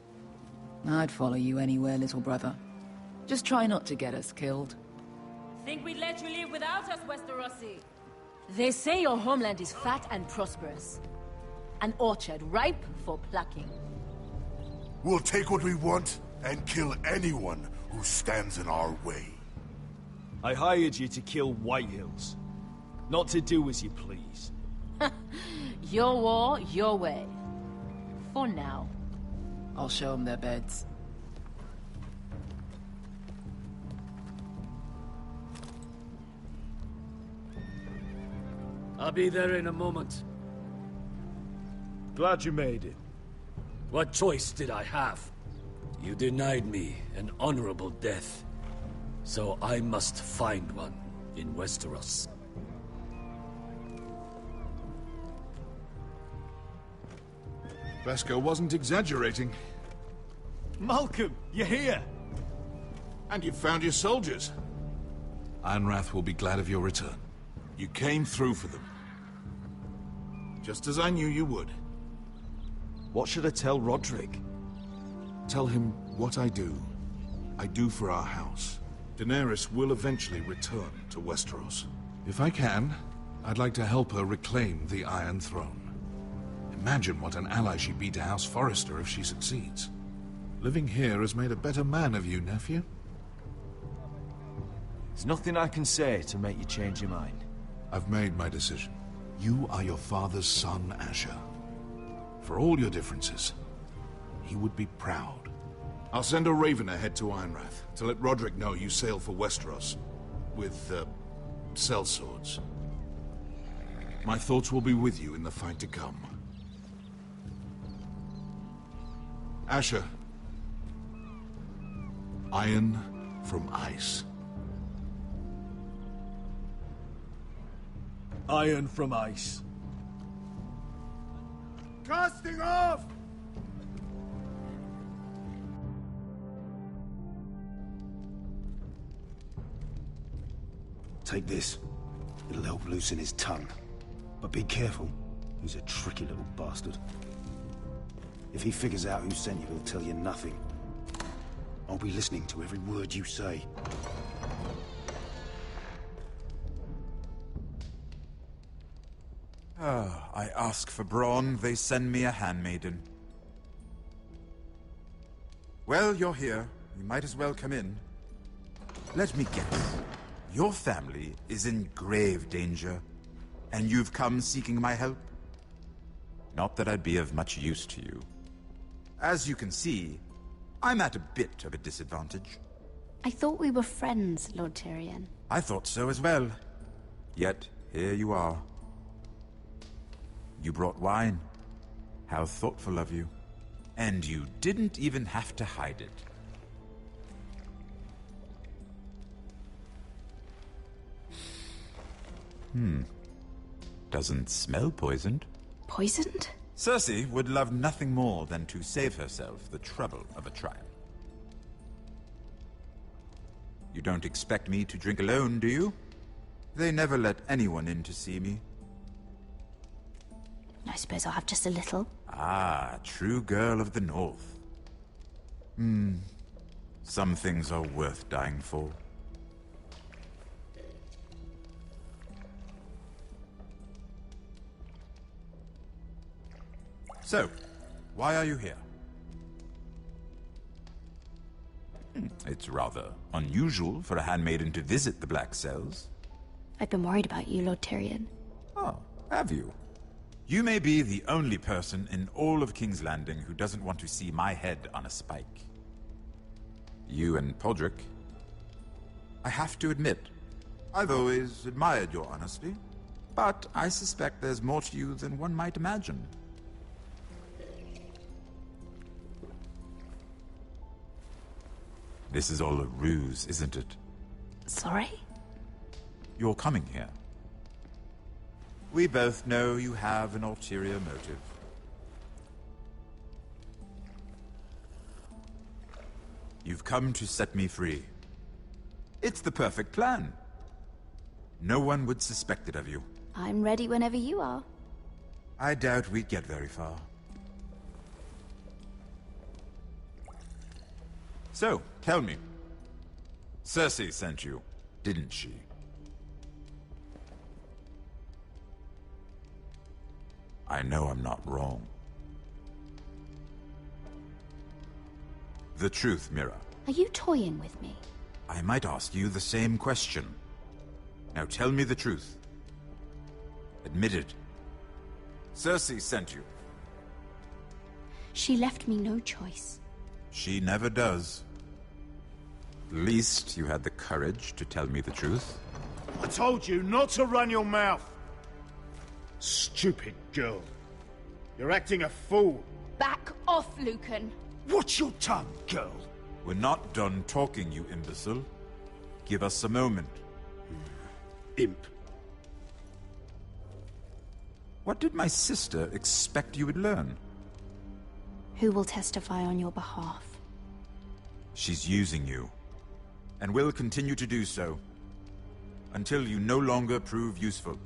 I'd follow you anywhere, little brother. Just try not to get us killed. Think we'd let you live without us, Westerosi? They say your homeland is fat and prosperous. An orchard ripe for plucking. We'll take what we want and kill anyone who stands in our way. I hired you to kill Whitehills, not to do as you please. Your war, your way. For now. I'll show them their beds. I'll be there in a moment. Glad you made it. What choice did I have? You denied me an honorable death. So I must find one in Westeros. Beskar wasn't exaggerating. Malcolm, you're here! And you've found your soldiers. Ironrath will be glad of your return. You came through for them. Just as I knew you would. What should I tell Roderick? Tell him what I do for our house. Daenerys will eventually return to Westeros. If I can, I'd like to help her reclaim the Iron Throne. Imagine what an ally she'd be to House Forrester if she succeeds. Living here has made a better man of you, nephew. There's nothing I can say to make you change your mind. I've made my decision. You are your father's son, Asher. For all your differences, he would be proud. I'll send a raven ahead to Ironrath to let Roderick know you sail for Westeros with, sellswords. My thoughts will be with you in the fight to come. Asher. Iron from ice. Iron from ice. Casting off! Take this. It'll help loosen his tongue. But be careful. He's a tricky little bastard. If he figures out who sent you, he'll tell you nothing. I'll be listening to every word you say. I ask for brawn, they send me a handmaiden. Well, you're here. You might as well come in. Let me guess. Your family is in grave danger, and you've come seeking my help? Not that I'd be of much use to you. As you can see, I'm at a bit of a disadvantage. I thought we were friends, Lord Tyrion. I thought so as well. Yet, here you are. You brought wine. How thoughtful of you. And you didn't even have to hide it. Doesn't smell poisoned. Poisoned? Cersei would love nothing more than to save herself the trouble of a trial. You don't expect me to drink alone, do you? They never let anyone in to see me. I suppose I'll have just a little. Ah, true girl of the North. Some things are worth dying for. So, why are you here? It's rather unusual for a handmaiden to visit the Black Cells. I've been worried about you, Lord Tyrion. Oh, have you? You may be the only person in all of King's Landing who doesn't want to see my head on a spike. You and Podrick. I have to admit, I've always admired your honesty, but I suspect there's more to you than one might imagine. This is all a ruse, isn't it? Sorry? You're coming here. We both know you have an ulterior motive. You've come to set me free. It's the perfect plan. No one would suspect it of you. I'm ready whenever you are. I doubt we'd get very far. So, tell me. Cersei sent you, didn't she? I know I'm not wrong. The truth, Mira. Are you toying with me? I might ask you the same question. Now tell me the truth. Admit it. Cersei sent you. She left me no choice. She never does. At least you had the courage to tell me the truth. I told you not to run your mouth. Stupid girl. You're acting a fool. Back off, Lucan. Watch your tongue, girl. We're not done talking, you imbecile. Give us a moment. Imp. What did my sister expect you would learn? Who will testify on your behalf? She's using you, and will continue to do so, until you no longer prove useful.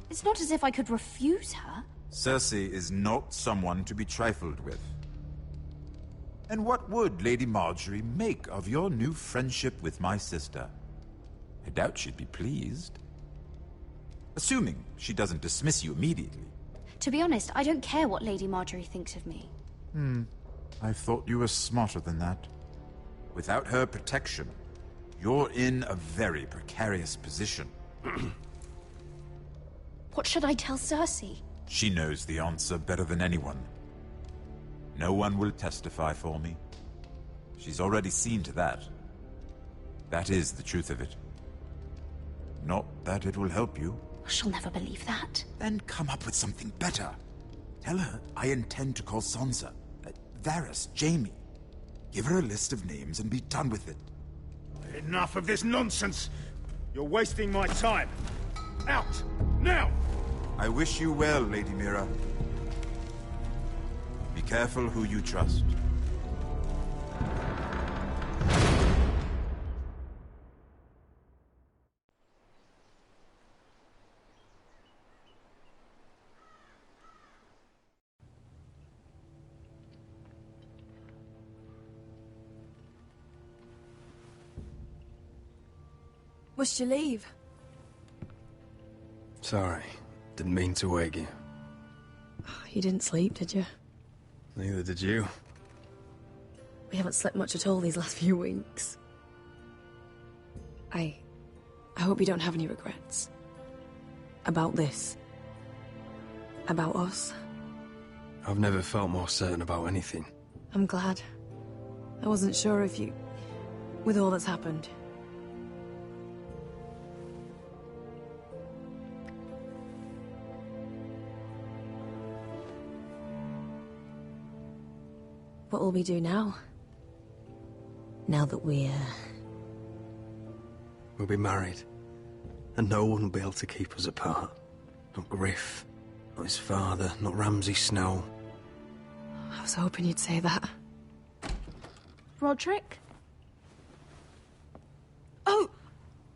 It's not as if I could refuse her. Cersei is not someone to be trifled with. And what would Lady Marjorie make of your new friendship with my sister? I doubt she'd be pleased. Assuming she doesn't dismiss you immediately. To be honest, I don't care what Lady Marjorie thinks of me. I thought you were smarter than that. Without her protection, You're in a very precarious position. What should I tell Cersei? She knows the answer better than anyone. No one will testify for me. She's already seen to that. That is the truth of it. Not that it will help you. She'll never believe that. Then come up with something better. Tell her I intend to call Sansa, Varys, Jaime. Give her a list of names and be done with it. Enough of this nonsense! You're wasting my time! Out! Now! I wish you well, Lady Mira. Be careful who you trust. Must you leave? Sorry, didn't mean to wake you. You didn't sleep, did you? Neither did you. We haven't slept much at all these last few weeks. I hope you don't have any regrets. About this. About us. I've never felt more certain about anything. I'm glad. I wasn't sure if you... with all that's happened. What will we do now? Now that we'll be married. And no one will be able to keep us apart. Not Griff, not his father, not Ramsay Snow. I was hoping you'd say that. Roderick? Oh,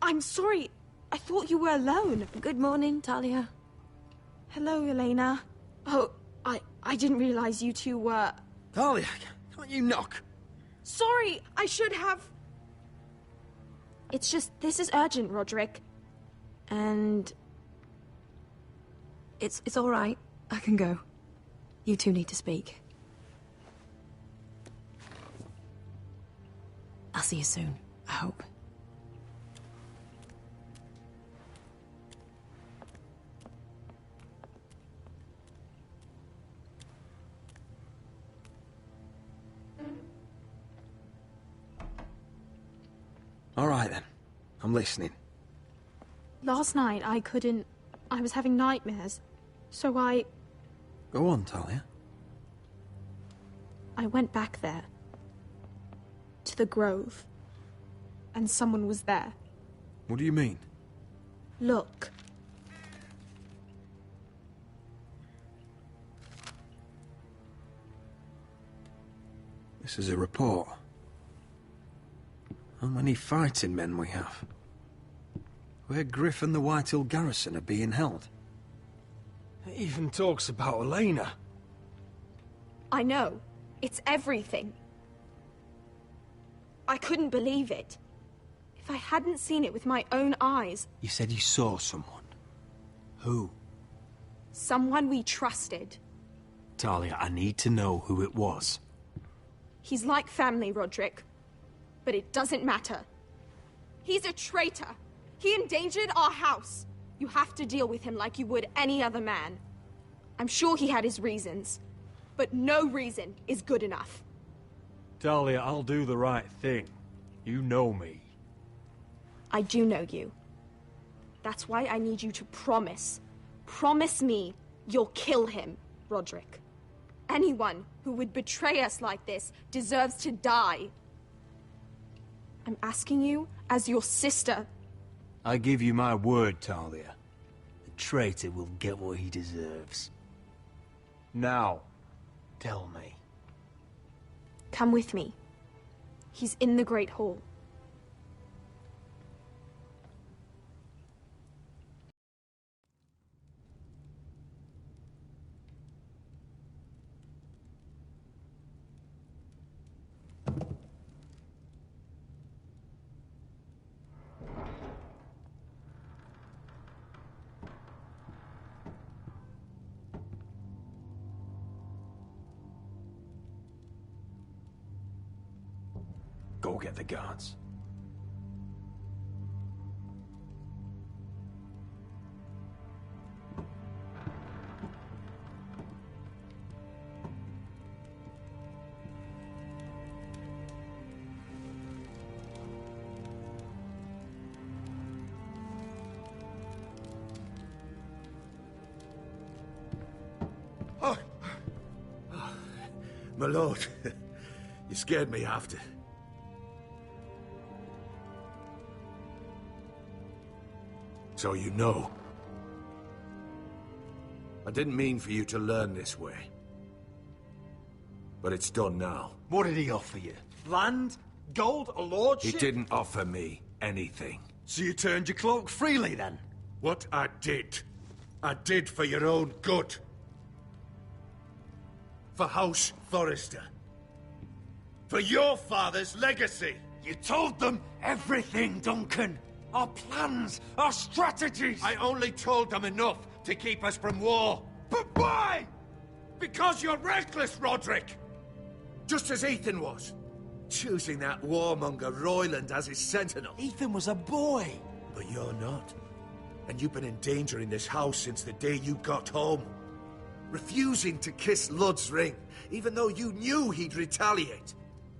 I'm sorry. I thought you were alone. Good morning, Talia. Hello, Elena. Oh, I didn't realize you two were... Talia, can't you knock? Sorry, I should have... It's just, this is urgent, Roderick. And... It's all right. I can go. You two need to speak. I'll see you soon, I hope. All right, then. I'm listening. Last night, I was having nightmares. So Go on, Talia. I went back there. To the Grove. And someone was there. What do you mean? Look. This is a report. How many fighting men we have? Where Griff and the Whitehill garrison are being held. It even talks about Elena. I know. It's everything. I couldn't believe it. If I hadn't seen it with my own eyes... You said you saw someone. Who? Someone we trusted. Talia, I need to know who it was. He's like family, Roderick. But it doesn't matter. He's a traitor. He endangered our house. You have to deal with him like you would any other man. I'm sure he had his reasons. But no reason is good enough. Talia, I'll do the right thing. You know me. I do know you. That's why I need you to promise. Promise me you'll kill him, Roderick. Anyone who would betray us like this deserves to die. I'm asking you as your sister. I give you my word, Talia. The traitor will get what he deserves. Now, tell me. Come with me. He's in the Great Hall. Go get the guards. My lord, you scared me after. So you know. I didn't mean for you to learn this way. But it's done now. What did he offer you? Land? Gold? A lordship? He didn't offer me anything. So you turned your cloak freely, then? What I did for your own good. For House Forrester. For your father's legacy. You told them everything, Duncan. Our plans, our strategies. I only told them enough to keep us from war. But why? Because you're reckless, Roderick! Just as Ethan was. Choosing that warmonger Royland as his sentinel. Ethan was a boy. But you're not. And you've been in danger in this house since the day you got home. Refusing to kiss Lud's ring, even though you knew he'd retaliate.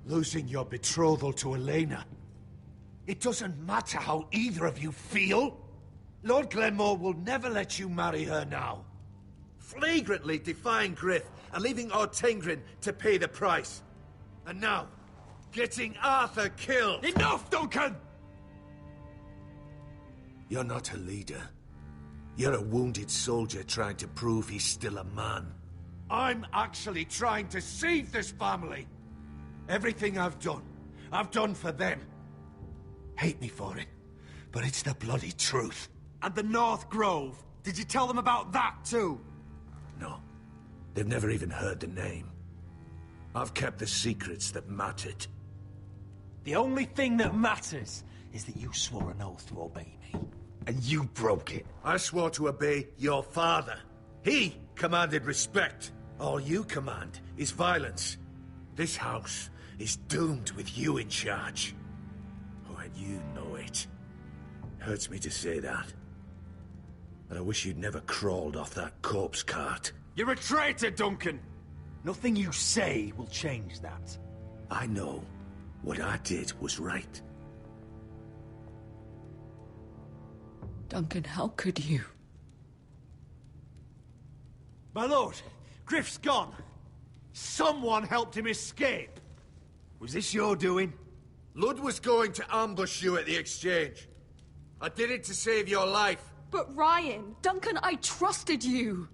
Losing your betrothal to Elena. It doesn't matter how either of you feel. Lord Glenmore will never let you marry her now. Flagrantly defying Griff and leaving Ortengrin to pay the price. And now, getting Arthur killed. Enough, Duncan! You're not a leader. You're a wounded soldier trying to prove he's still a man. I'm actually trying to save this family. Everything I've done for them. Hate me for it, but it's the bloody truth. And the North Grove? Did you tell them about that too? No. They've never even heard the name. I've kept the secrets that mattered. The only thing that matters is that you swore an oath to obey me. And you broke it. I swore to obey your father. He commanded respect. All you command is violence. This house is doomed with you in charge. Oh, and you know it. Hurts me to say that. And I wish you'd never crawled off that corpse cart. You're a traitor, Duncan! Nothing you say will change that. I know what I did was right. Duncan, how could you? My lord, Griff's gone. Someone helped him escape. Was this your doing? Lud was going to ambush you at the exchange. I did it to save your life. But Ryan... Duncan, I trusted you!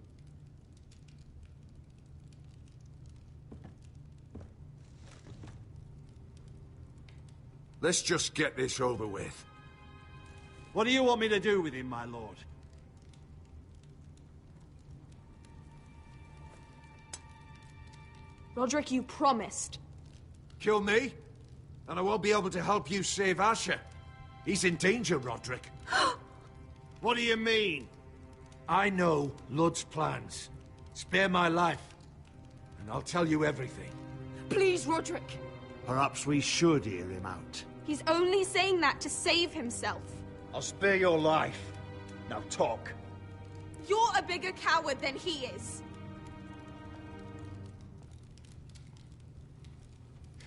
Let's just get this over with. What do you want me to do with him, my lord? Roderick, you promised. Kill me, and I won't be able to help you save Asher. He's in danger, Roderick. What do you mean? I know Lud's plans. Spare my life, and I'll tell you everything. Please, Roderick. Perhaps we should hear him out. He's only saying that to save himself. I'll spare your life. Now talk. You're a bigger coward than he is.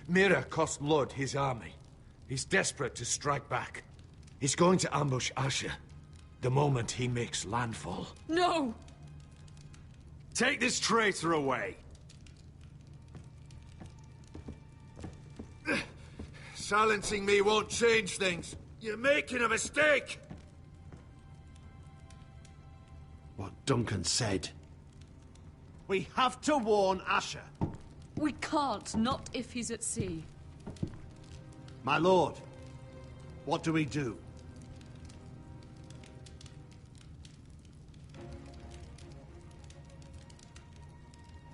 Mira cost Lud his army. He's desperate to strike back. He's going to ambush Asher the moment he makes landfall. No! Take this traitor away. Silencing me won't change things. You're making a mistake! What Duncan said. We have to warn Asher. We can't, not if he's at sea. My lord, what do we do?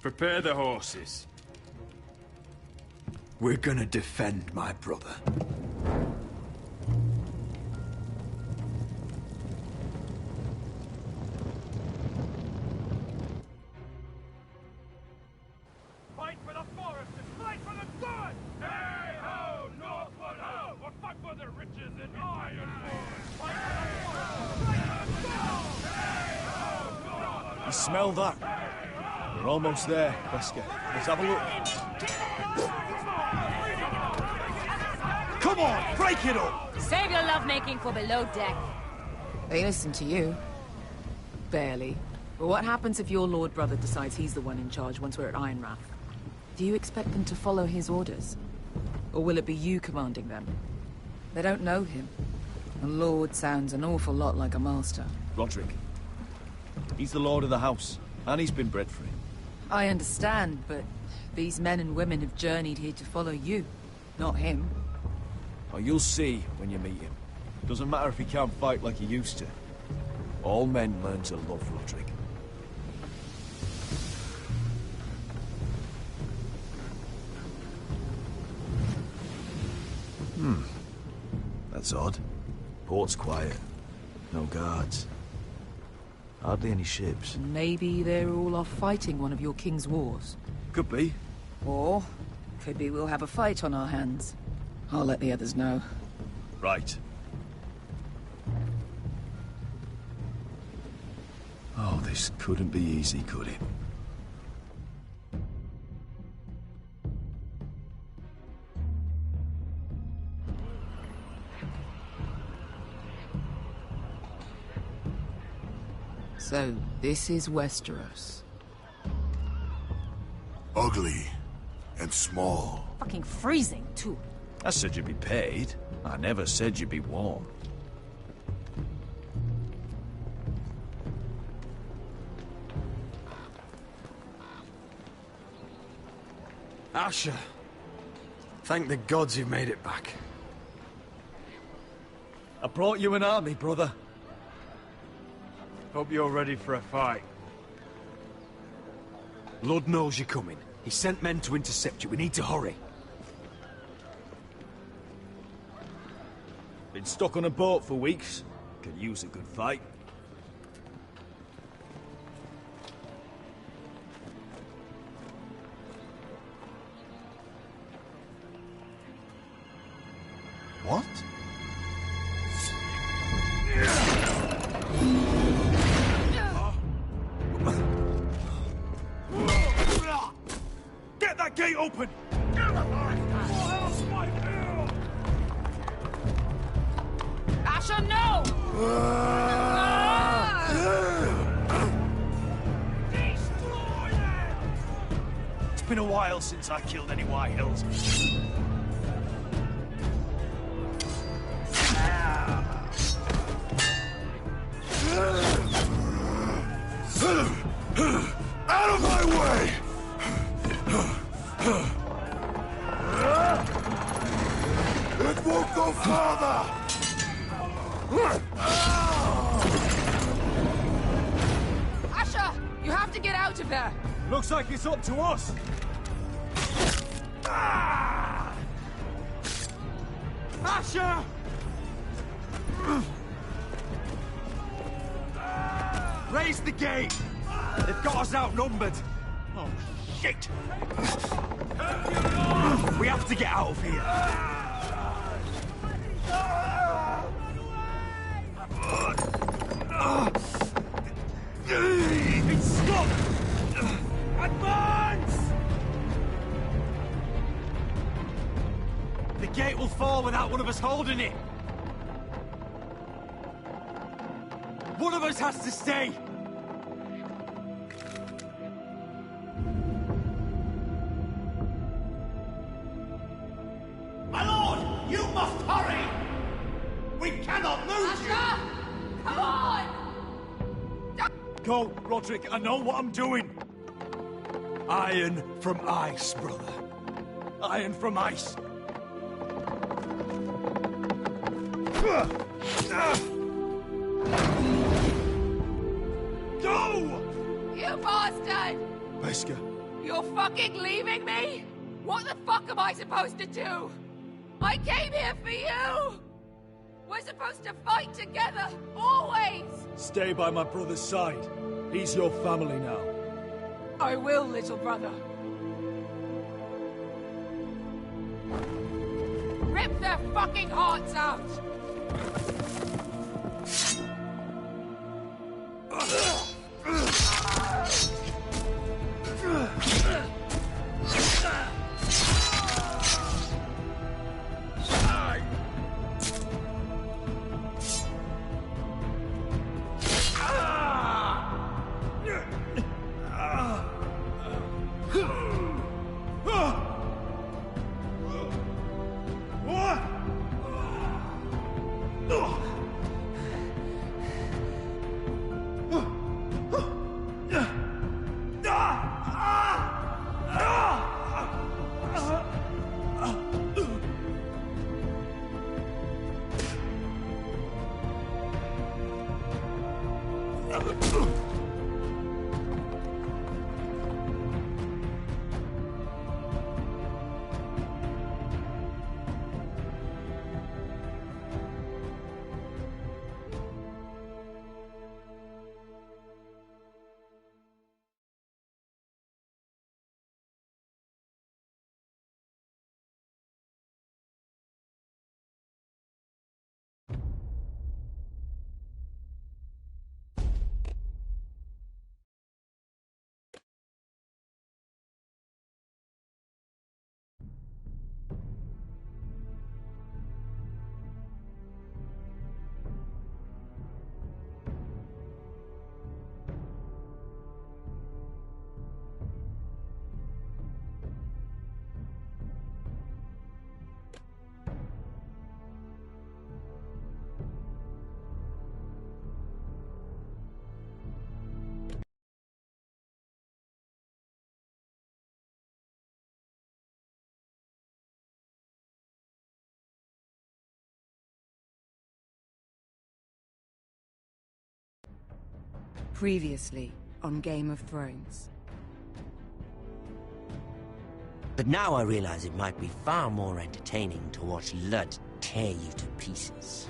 Prepare the horses. We're gonna defend my brother. Fight for the foresters! Fight for the good! Hey ho, Northwood ho! We'll fight for the riches in Ironwood! Fight for the foresters! Fight for the gold! Hey ho, Northwood! You smell that? We're almost there, Wesker. Let's have a look. Come on, break it up! Save your lovemaking for below deck. They listen to you. Barely. But what happens if your lord brother decides he's the one in charge once we're at Ironrath? Do you expect them to follow his orders? Or will it be you commanding them? They don't know him. A lord sounds an awful lot like a master. Roderick. He's the lord of the house, and he's been bred for it. I understand, but these men and women have journeyed here to follow you, not him. Oh, you'll see when you meet him. Doesn't matter if he can't fight like he used to. All men learn to love Roderick. That's odd. Port's quiet. No guards. Hardly any ships. Maybe they're all off fighting one of your king's wars. Could be. Or, could be we'll have a fight on our hands. I'll let the others know. Right. Oh, this couldn't be easy, could it? So, this is Westeros. Ugly and small. Fucking freezing, too. I said you'd be paid. I never said you'd be warm. Asher. Thank the gods you've made it back. I brought you an army, brother. Hope you're ready for a fight. Lord knows you're coming. He sent men to intercept you. We need to hurry. Been stuck on a boat for weeks. Could use a good fight. What? Get that gate open! Asher, no! It's been a while since I killed any White Hills. Out of my way! It won't go farther! Asher! You have to get out of there! Looks like it's up to us! Asher! Raise the gate! They've got us outnumbered! Oh, shit! We have to get out of here! It's stuck! Advance! The gate will fall without one of us holding it! One of us has to stay! My lord, you must hurry! We cannot lose you! Come on! Go, Roderick, I know what I'm doing! Iron from ice, brother. Iron from ice. Go! You bastard! Beskha. You're fucking leaving me? What the fuck am I supposed to do? I came here for you! We're supposed to fight together, always! Stay by my brother's side. He's your family now. I will, little brother. Rip their fucking hearts out! Previously on Game of Thrones. But now I realize it might be far more entertaining to watch Ludd tear you to pieces.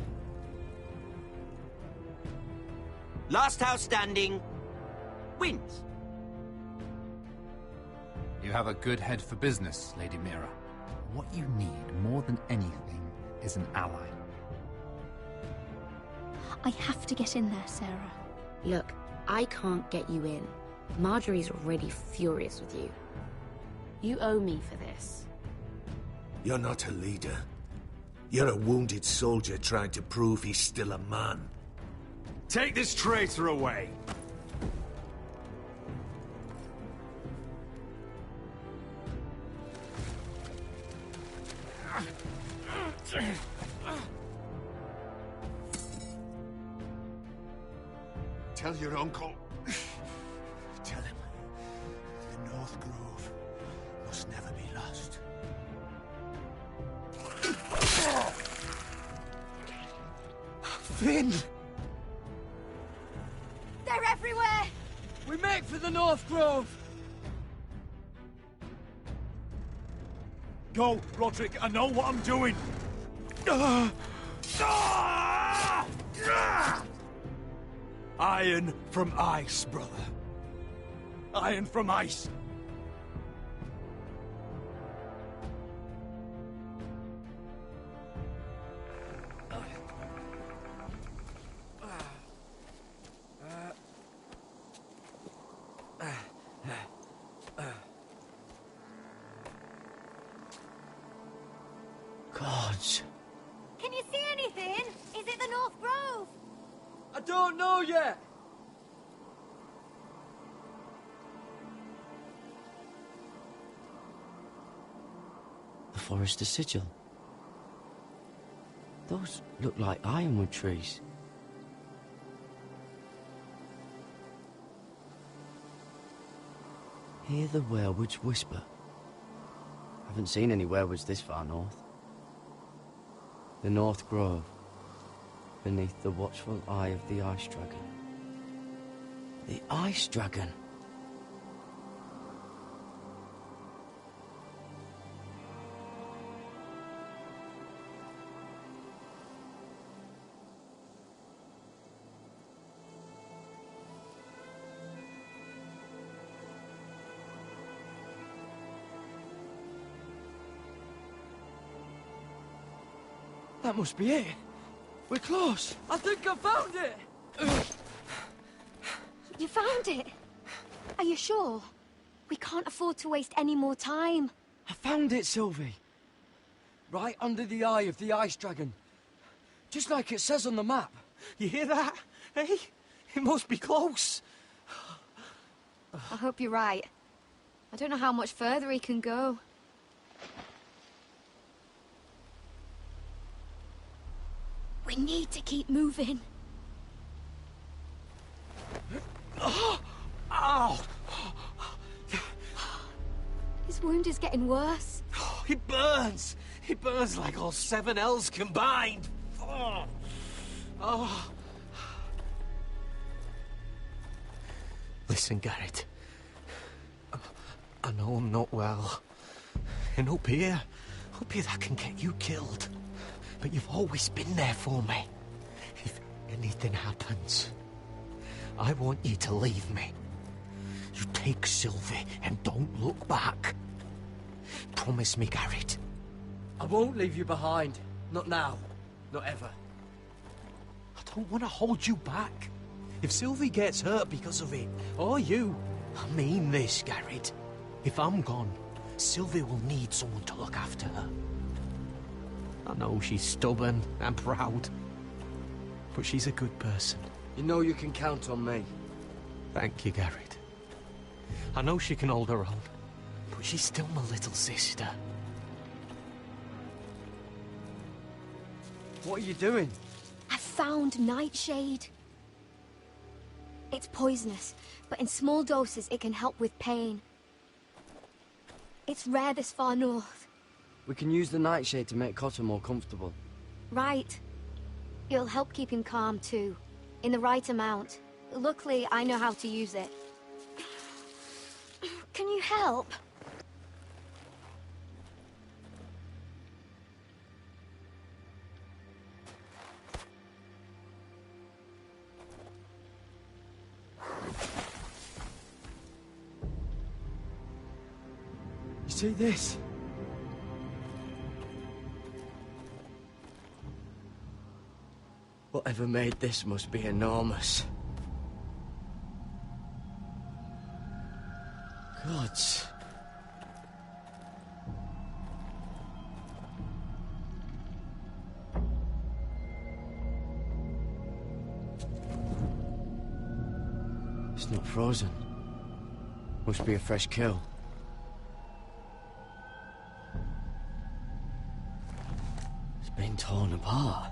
Last house standing wins. You have a good head for business, Lady Mira. What you need more than anything is an ally. I have to get in there, Sarah. Look, I can't get you in. Marjorie's already furious with you. You owe me for this. You're not a leader. You're a wounded soldier trying to prove he's still a man. Take this traitor away! Tell your uncle. Tell him the North Grove must never be lost. Finn! They're everywhere! We make for the North Grove! Go, Roderick, I know what I'm doing! Iron from ice, brother. Iron from ice. Gods. Can you see anything? Is it the North Grove? I don't know yet! The Forester Sigil. Those look like ironwood trees. Hear the werewoods whisper. Haven't seen any werewoods this far north. The North Grove, beneath the watchful eye of the Ice Dragon. The Ice Dragon? That must be it. We're close. I think I found it! You found it? Are you sure? We can't afford to waste any more time. I found it, Sylvie. Right under the eye of the Ice Dragon. Just like it says on the map. You hear that? Hey? It must be close. I hope you're right. I don't know how much further he can go. We need to keep moving. Ow! His wound is getting worse. It burns! It burns like all 7 L's combined! Oh. Listen, Garrett. I know I'm not well. And up here that can get you killed. But you've always been there for me. If anything happens, I want you to leave me. You take Sylvie and don't look back. Promise me, Garrett. I won't leave you behind. Not now. Not ever. I don't want to hold you back. If Sylvie gets hurt because of it, or you, I mean this, Garrett. If I'm gone, Sylvie will need someone to look after her. I know she's stubborn and proud, but she's a good person. You know you can count on me. Thank you, Garrett. I know she can hold her own, but she's still my little sister. What are you doing? I found Nightshade. It's poisonous, but in small doses it can help with pain. It's rare this far north. We can use the nightshade to make Cotter more comfortable. Right. It'll help keep him calm too, in the right amount. Luckily, I know how to use it. Can you help? You see this? Whatever made this must be enormous. Gods. It's not frozen. Must be a fresh kill. It's been torn apart.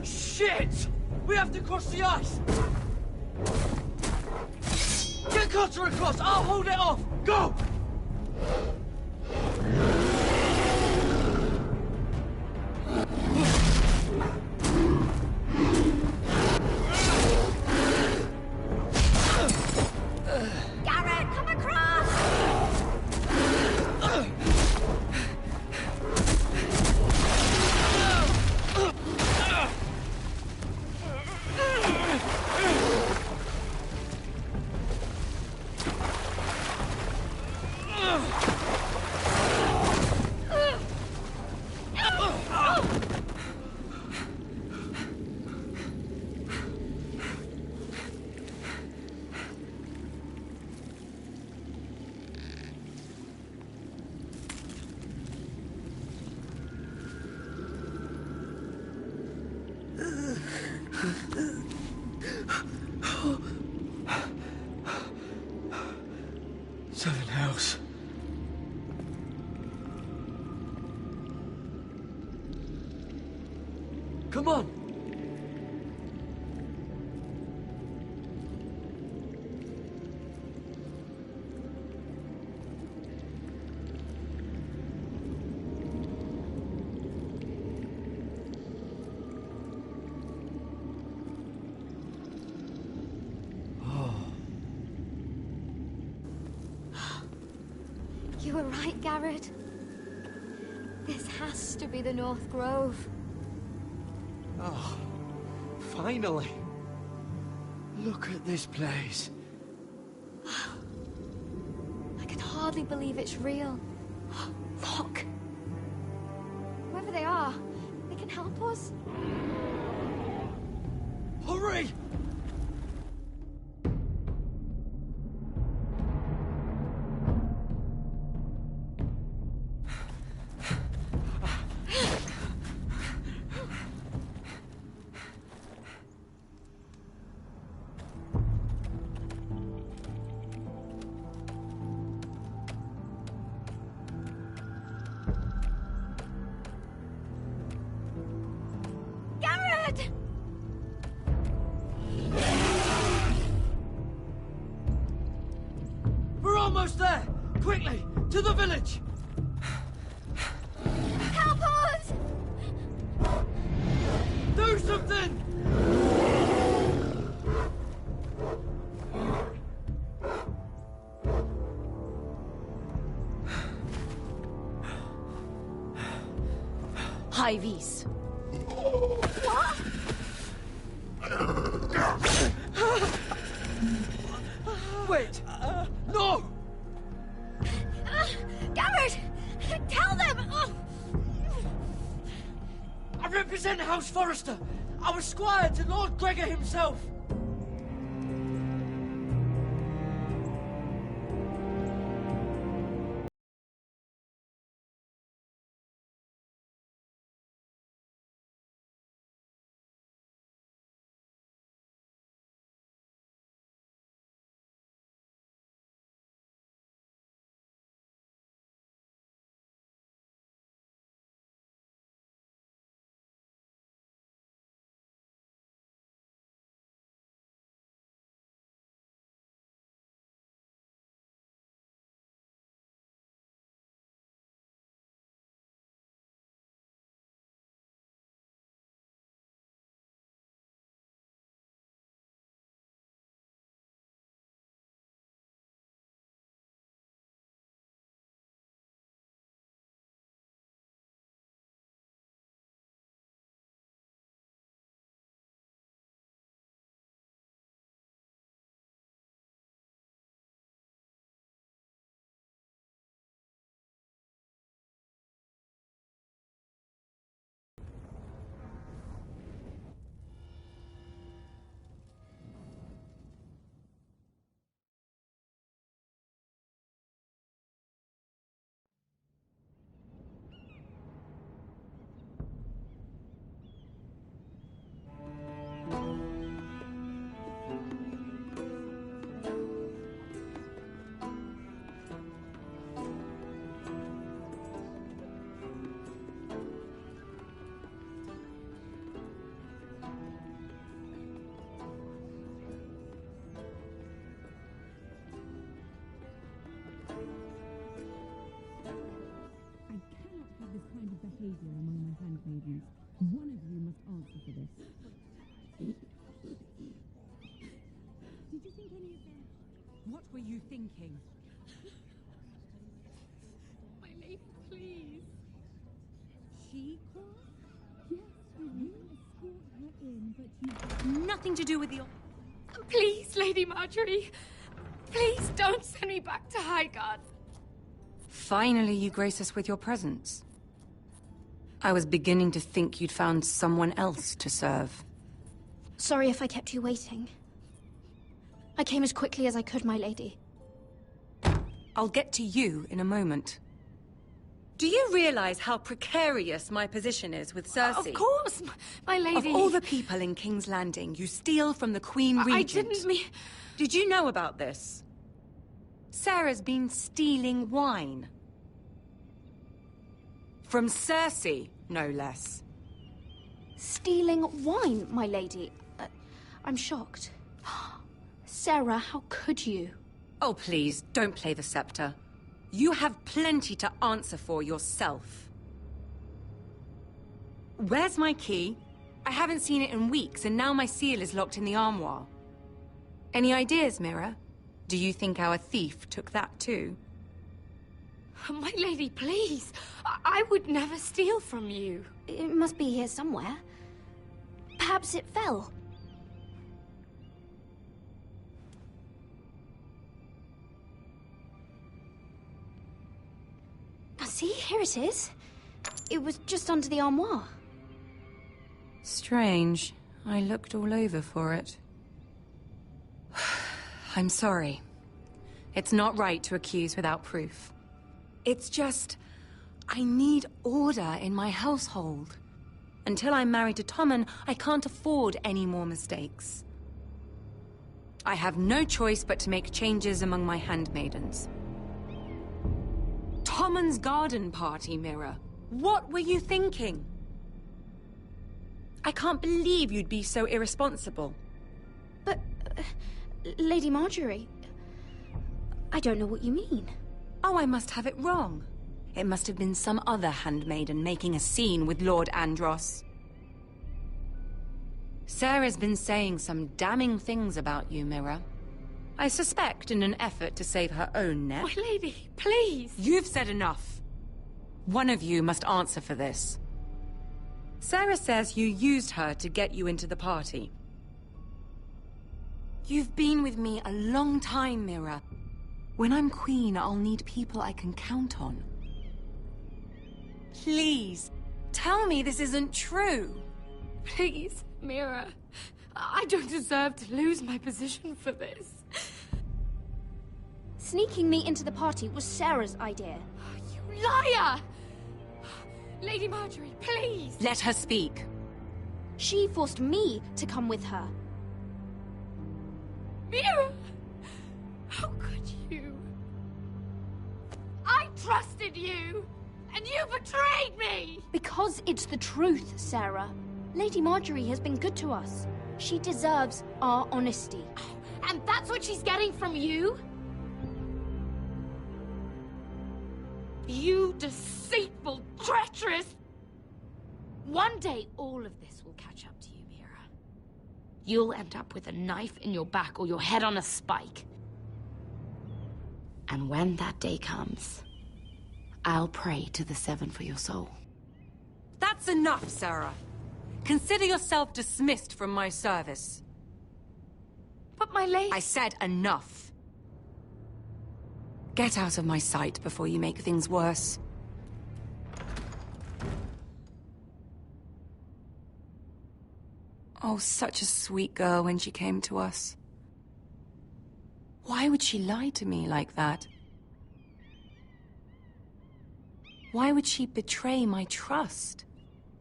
Shit! We have to cross the ice! Get Cotter across! I'll hold it off! Go! Garrett, come across! Seven hells. Come on! You were right, Garrett. This has to be the North Grove. Oh, finally. Look at this place. I can hardly believe it's real. Look. Whoever they are, they can help us. Hurry! almost there! Quickly, to the village! Help us! Do something! High vis. Wait! No! Garrett! Tell them! I represent House Forrester. I was squire to Lord Gregor himself. behavior among my handmaidens. One of you must answer for this. Did you think any of them... What were you thinking? My lady, please. She called? Yes, you escort her in, but you... Nothing to do with the... Please, Lady Marjorie. Please don't send me back to Highgarden. Finally, you grace us with your presence. I was beginning to think you'd found someone else to serve. Sorry if I kept you waiting. I came as quickly as I could, my lady. I'll get to you in a moment. Do you realize how precarious my position is with Cersei? Of course, my lady. Of all the people in King's Landing, you steal from the Queen Regent. I didn't mean... Did you know about this? Sarah's been stealing wine. From Cersei, no less. Stealing wine, my lady? I'm shocked. Sarah, how could you? Oh, please, don't play the scepter. You have plenty to answer for yourself. Where's my key? I haven't seen it in weeks, and now my seal is locked in the armoire. Any ideas, Mira? Do you think our thief took that too? My lady, please. I would never steal from you. It must be here somewhere. Perhaps it fell. See, here it is. It was just under the armoire. Strange. I looked all over for it. I'm sorry. It's not right to accuse without proof. It's just... I need order in my household. Until I'm married to Tommen, I can't afford any more mistakes. I have no choice but to make changes among my handmaidens. Tommen's garden party, Mira. What were you thinking? I can't believe you'd be so irresponsible. But, Lady Marjorie, I don't know what you mean. Oh, I must have it wrong. It must have been some other handmaiden making a scene with Lord Andros. Sarah's been saying some damning things about you, Mira. I suspect in an effort to save her own neck. My lady, please! You've said enough. One of you must answer for this. Sarah says you used her to get you into the party. You've been with me a long time, Mira. When I'm queen, I'll need people I can count on. Please, tell me this isn't true. Please, Mira. I don't deserve to lose my position for this. Sneaking me into the party was Sarah's idea. You liar! Lady Marjorie, please! Let her speak. She forced me to come with her. Mira! How could you? I trusted you! And you betrayed me! Because it's the truth, Sarah. Lady Marjorie has been good to us. She deserves our honesty. And that's what she's getting from you? You deceitful, treacherous... One day, all of this will catch up to you, Mira. You'll end up with a knife in your back or your head on a spike. And when that day comes, I'll pray to the Seven for your soul. That's enough, Sarah. Consider yourself dismissed from my service. But my lady... I said enough. Get out of my sight before you make things worse. Oh, such a sweet girl when she came to us. Why would she lie to me like that? Why would she betray my trust?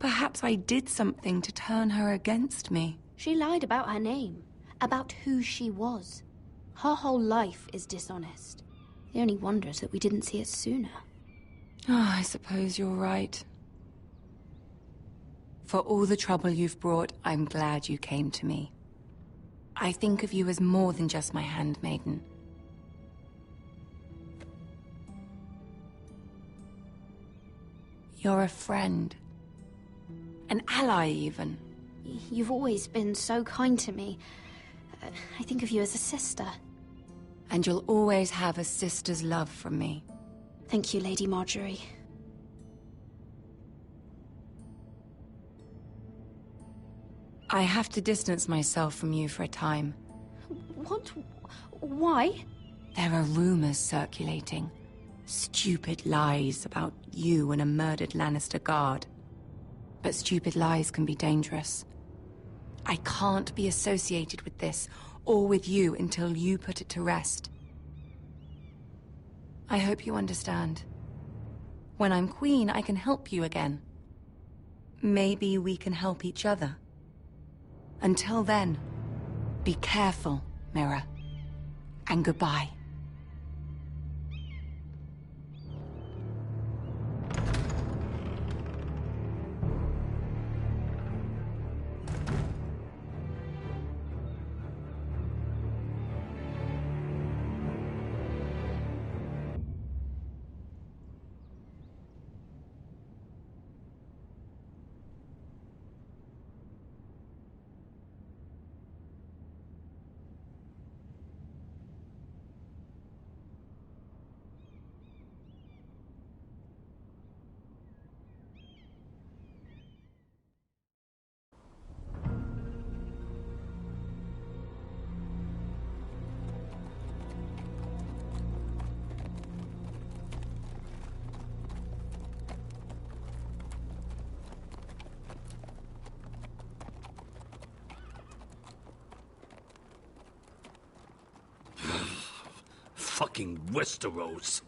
Perhaps I did something to turn her against me. She lied about her name, about who she was. Her whole life is dishonest. The only wonder is that we didn't see it sooner. Oh, I suppose you're right. For all the trouble you've brought, I'm glad you came to me. I think of you as more than just my handmaiden. You're a friend. An ally, even. You've always been so kind to me. I think of you as a sister. And you'll always have a sister's love from me. Thank you, Lady Marjorie. I have to distance myself from you for a time. What? Why? There are rumors circulating. Stupid lies about you and a murdered Lannister guard. But stupid lies can be dangerous. I can't be associated with this, or with you, until you put it to rest. I hope you understand. When I'm queen, I can help you again. Maybe we can help each other. Until then, be careful, Mira. And goodbye. Fucking Westeros.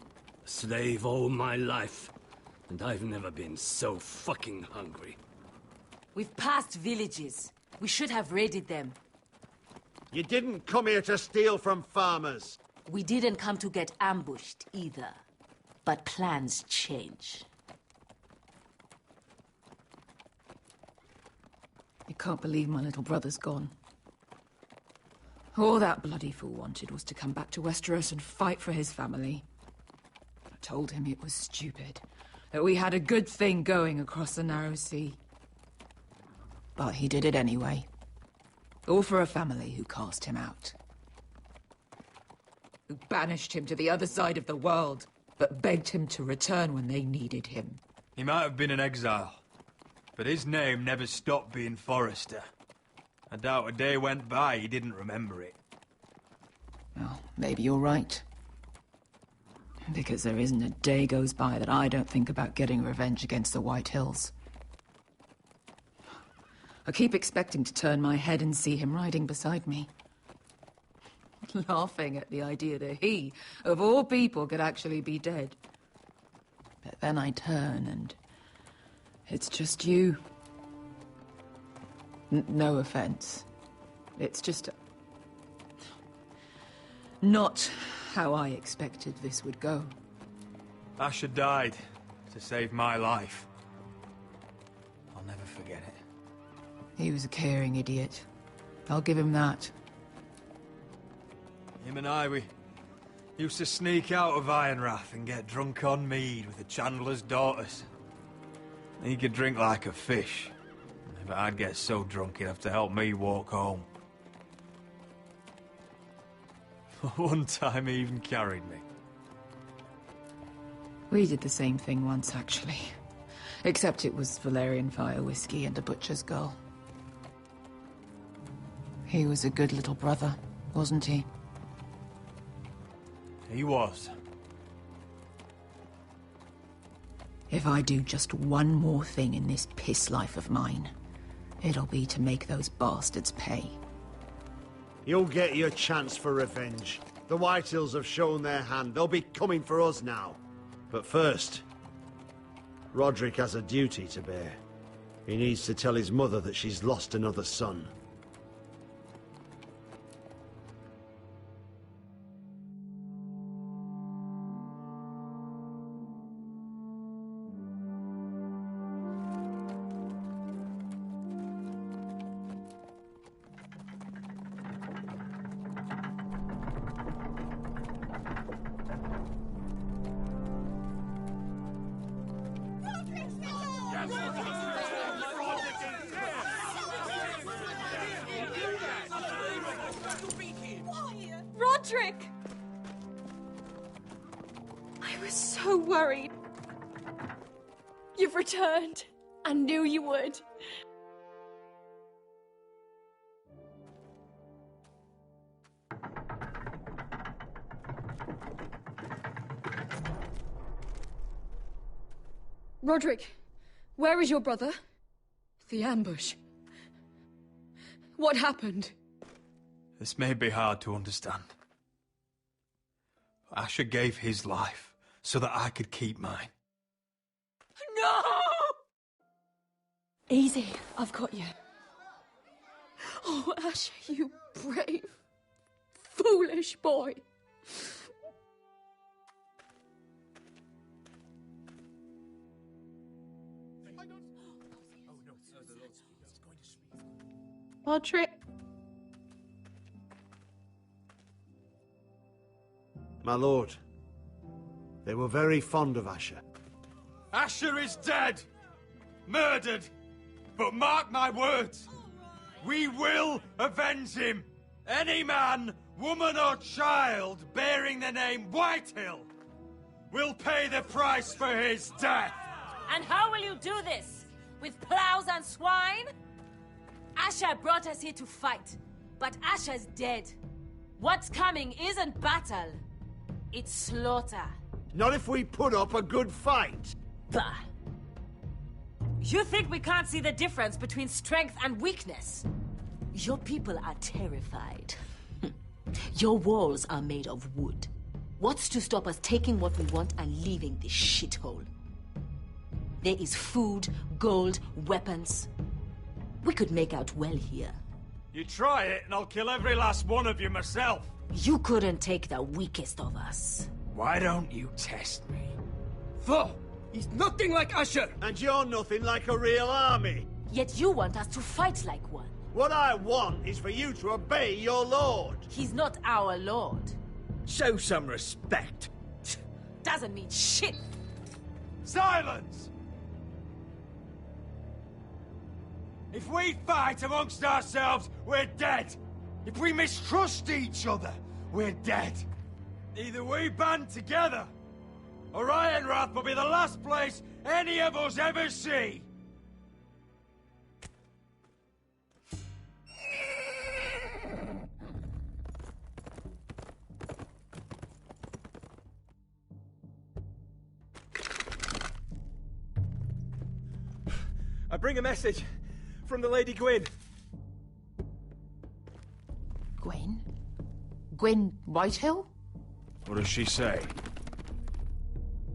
Slave all my life. And I've never been so fucking hungry. We've passed villages. We should have raided them. You didn't come here to steal from farmers. We didn't come to get ambushed either. But plans change. I can't believe my little brother's gone. All that bloody fool wanted was to come back to Westeros and fight for his family. I told him it was stupid, that we had a good thing going across the narrow sea. But he did it anyway. All for a family who cast him out. Who banished him to the other side of the world, but begged him to return when they needed him. He might have been in exile, but his name never stopped being Forrester. I doubt a day went by he didn't remember it. Well, maybe you're right. Because there isn't a day goes by that I don't think about getting revenge against the White Hills. I keep expecting to turn my head and see him riding beside me. Laughing at the idea that he, of all people, could actually be dead. But then I turn and it's just you. No offense. It's just not how I expected this would go. Asher died to save my life. I'll never forget it. He was a caring idiot. I'll give him that. Him and I, we used to sneak out of Ironrath and get drunk on mead with the Chandler's daughters. He could drink like a fish, but I'd get so drunk he'd have to help me walk home. One time he even carried me. We did the same thing once, actually. Except it was Valerian fire whiskey and a butcher's girl. He was a good little brother, wasn't he? He was. If I do just one more thing in this piss life of mine, it'll be to make those bastards pay. You'll get your chance for revenge. The Whitehills have shown their hand. They'll be coming for us now. But first, Roderick has a duty to bear. He needs to tell his mother that she's lost another son. Roderick! I was so worried. You've returned. I knew you would. Roderick, where is your brother? The ambush. What happened? This may be hard to understand. Asher gave his life so that I could keep mine. No! Easy, I've got you. Oh, Asher, you brave, foolish boy. Roderick. My lord, they were very fond of Asher. Asher is dead! Murdered! But mark my words, we will avenge him! Any man, woman or child bearing the name Whitehill will pay the price for his death! And how will you do this? With plows and swine? Asher brought us here to fight, but Asher's dead. What's coming isn't battle, it's slaughter. Not if we put up a good fight. Bah! You think we can't see the difference between strength and weakness? Your people are terrified. Your walls are made of wood. What's to stop us taking what we want and leaving this shithole? There is food, gold, weapons. We could make out well here. You try it and I'll kill every last one of you myself. You couldn't take the weakest of us. Why don't you test me? Thor, he's nothing like Asher. And you're nothing like a real army. Yet you want us to fight like one. What I want is for you to obey your lord. He's not our lord. Show some respect. Doesn't mean shit. Silence! If we fight amongst ourselves, we're dead. If we mistrust each other, we're dead. Either we band together, or Ironrath will be the last place any of us ever see. I bring a message from the Lady Gwyn. Gwyn? Gwyn Whitehill? What does she say?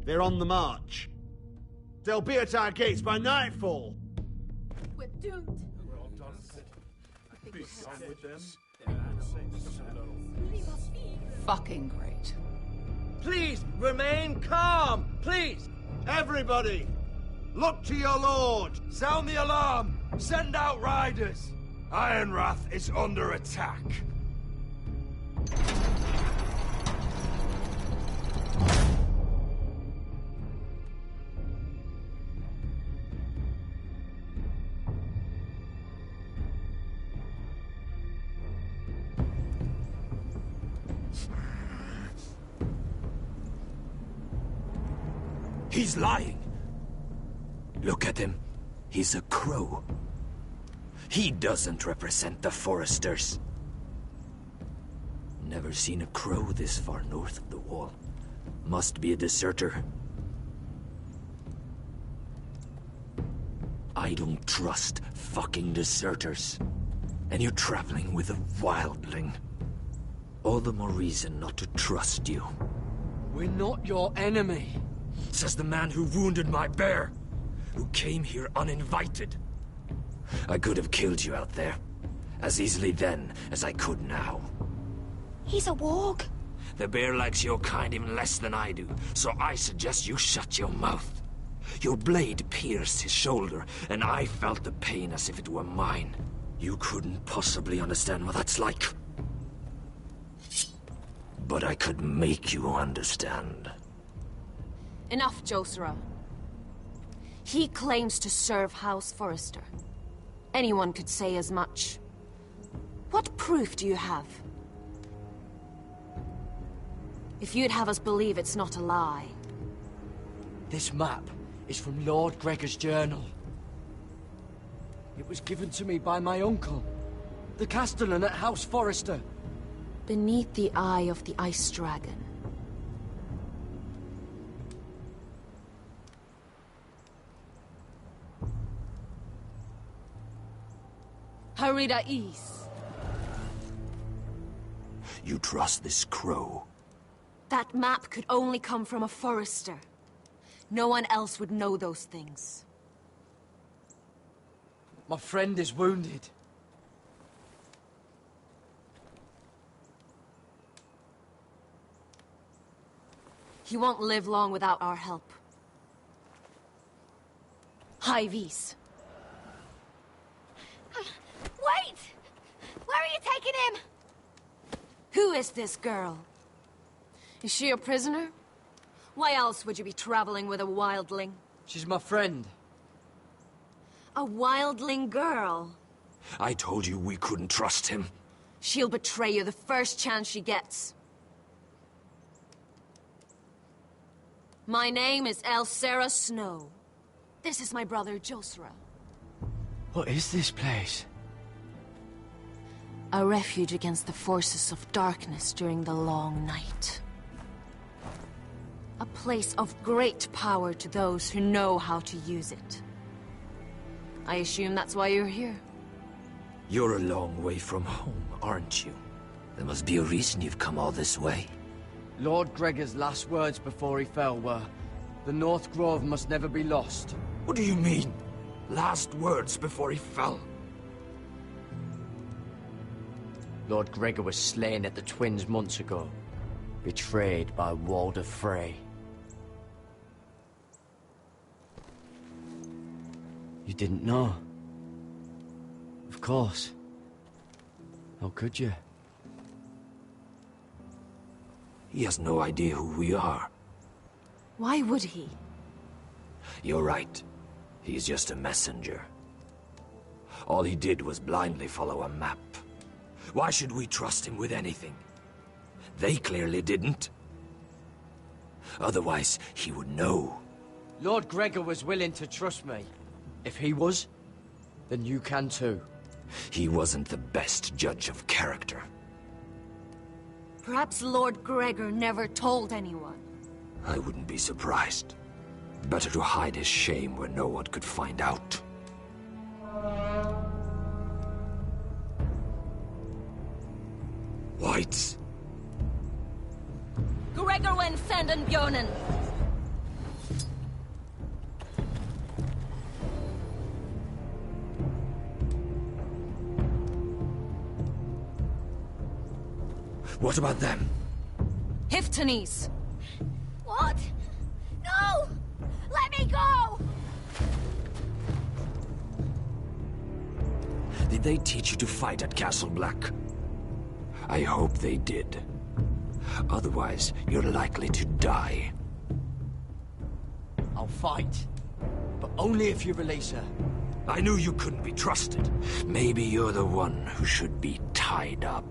They're on the march. They'll be at our gates by nightfall. We're doomed. We're all done. Be done with them. Fucking great. Please, remain calm! Please! Everybody! Look to your lord! Sound the alarm! Send out riders! Ironrath is under attack. He's lying. Look at him. He's a crow. He doesn't represent the Foresters. Never seen a crow this far north of the wall. Must be a deserter. I don't trust fucking deserters. And you're traveling with a wildling. All the more reason not to trust you. We're not your enemy. Says the man who wounded my bear. Who came here uninvited. I could have killed you out there. As easily then as I could now. He's a warg. The bear likes your kind even less than I do, so I suggest you shut your mouth. Your blade pierced his shoulder, and I felt the pain as if it were mine. You couldn't possibly understand what that's like. But I could make you understand. Enough, Josera. He claims to serve House Forrester. Anyone could say as much. What proof do you have? If you'd have us believe it's not a lie. This map is from Lord Gregor's journal. It was given to me by my uncle, the Castellan at House Forrester. Beneath the eye of the Ice Dragon. Harida East. You trust this crow? That map could only come from a Forrester. No one else would know those things. My friend is wounded. He won't live long without our help. High Vis. Wait! Where are you taking him? Who is this girl? Is she a prisoner? Why else would you be traveling with a wildling? She's my friend. A wildling girl? I told you we couldn't trust him. She'll betray you the first chance she gets. My name is Elsera Snow. This is my brother, Josera. What is this place? A refuge against the forces of darkness during the long night. A place of great power to those who know how to use it. I assume that's why you're here. You're a long way from home, aren't you? There must be a reason you've come all this way. Lord Gregor's last words before he fell were, "The North Grove must never be lost." What do you mean? Last words before he fell? Lord Gregor was slain at the Twins months ago. Betrayed by Walder Frey. You didn't know? Of course. How could you? He has no idea who we are. Why would he? You're right. He's just a messenger. All he did was blindly follow a map. Why should we trust him with anything? They clearly didn't. Otherwise, he would know. Lord Gregor was willing to trust me. If he was, then you can too. He wasn't the best judge of character. Perhaps Lord Gregor never told anyone. I wouldn't be surprised. Better to hide his shame where no one could find out. Whites. Gregor went senden Björnen. What about them? Hiftanes. What? No! Let me go! Did they teach you to fight at Castle Black? I hope they did. Otherwise, you're likely to die. I'll fight. But only if you release her. I knew you couldn't be trusted. Maybe you're the one who should be tied up.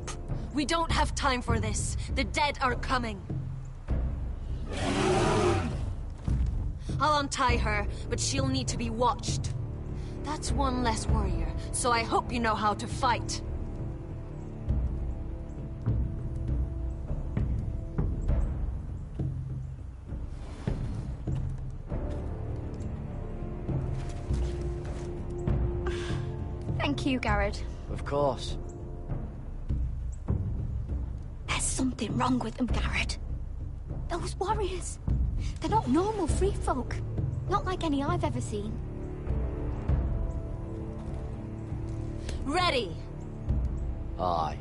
We don't have time for this. The dead are coming. I'll untie her, but she'll need to be watched. That's one less warrior, so I hope you know how to fight. Thank you, Garrett. Of course. There's something wrong with them, Garrett. Those warriors. They're not normal free folk. Not like any I've ever seen. Ready! Aye.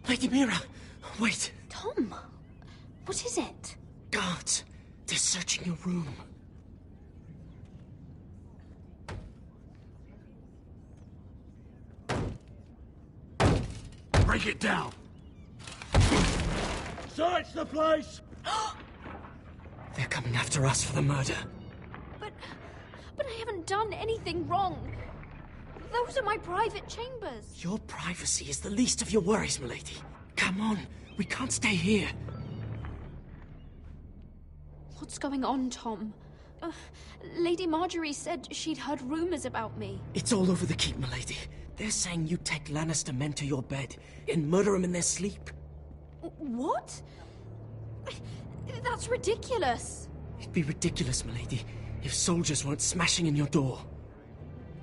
Lady Mira, wait. Tom, what is it? Guards, they're searching your room. Break it down! Search the place! They're coming after us for the murder. But I haven't done anything wrong. Those are my private chambers. Your privacy is the least of your worries, milady. Come on, we can't stay here. What's going on, Tom? Lady Marjorie said she'd heard rumors about me. It's all over the keep, milady. They're saying you take Lannister men to your bed and murder them in their sleep. What? That's ridiculous. It'd be ridiculous, milady, if soldiers weren't smashing in your door.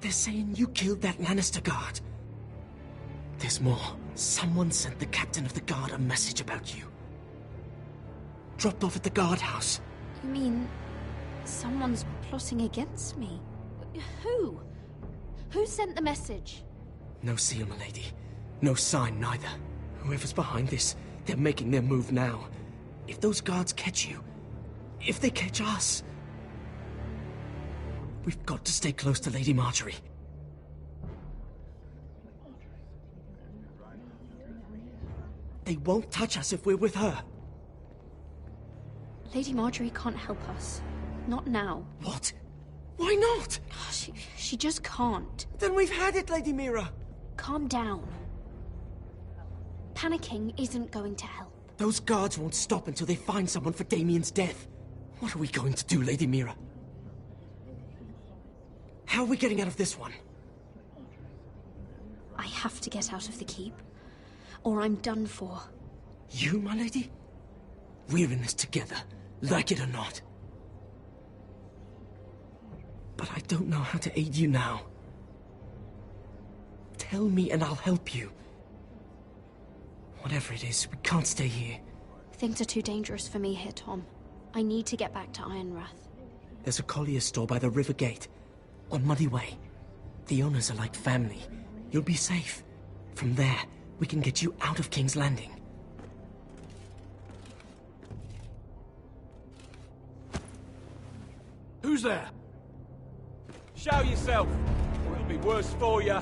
They're saying you killed that Lannister guard. There's more. Someone sent the captain of the guard a message about you. Dropped off at the guardhouse. You mean someone's plotting against me? Who? Who sent the message? No seal, milady. No sign, neither. Whoever's behind this, they're making their move now. If those guards catch you, if they catch us, we've got to stay close to Lady Marjorie. They won't touch us if we're with her. Lady Marjorie can't help us. Not now. What? Why not? She just can't. Then we've had it, Lady Mira. Calm down. Panicking isn't going to help. Those guards won't stop until they find someone for Damien's death. What are we going to do, Lady Mira? How are we getting out of this one? I have to get out of the keep, or I'm done for. You, my lady? We're in this together, like it or not. But I don't know how to aid you now. Tell me and I'll help you. Whatever it is, we can't stay here. Things are too dangerous for me here, Tom. I need to get back to Ironrath. There's a collier's store by the river gate, on Muddy Way. The owners are like family. You'll be safe. From there, we can get you out of King's Landing. Who's there? Show yourself, or it'll be worse for you.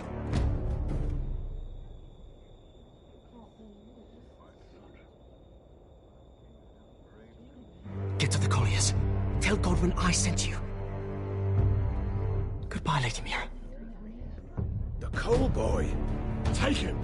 Get to the colliers. Tell Godwin I sent you. Goodbye, Lady Mira. The coal boy. Take him.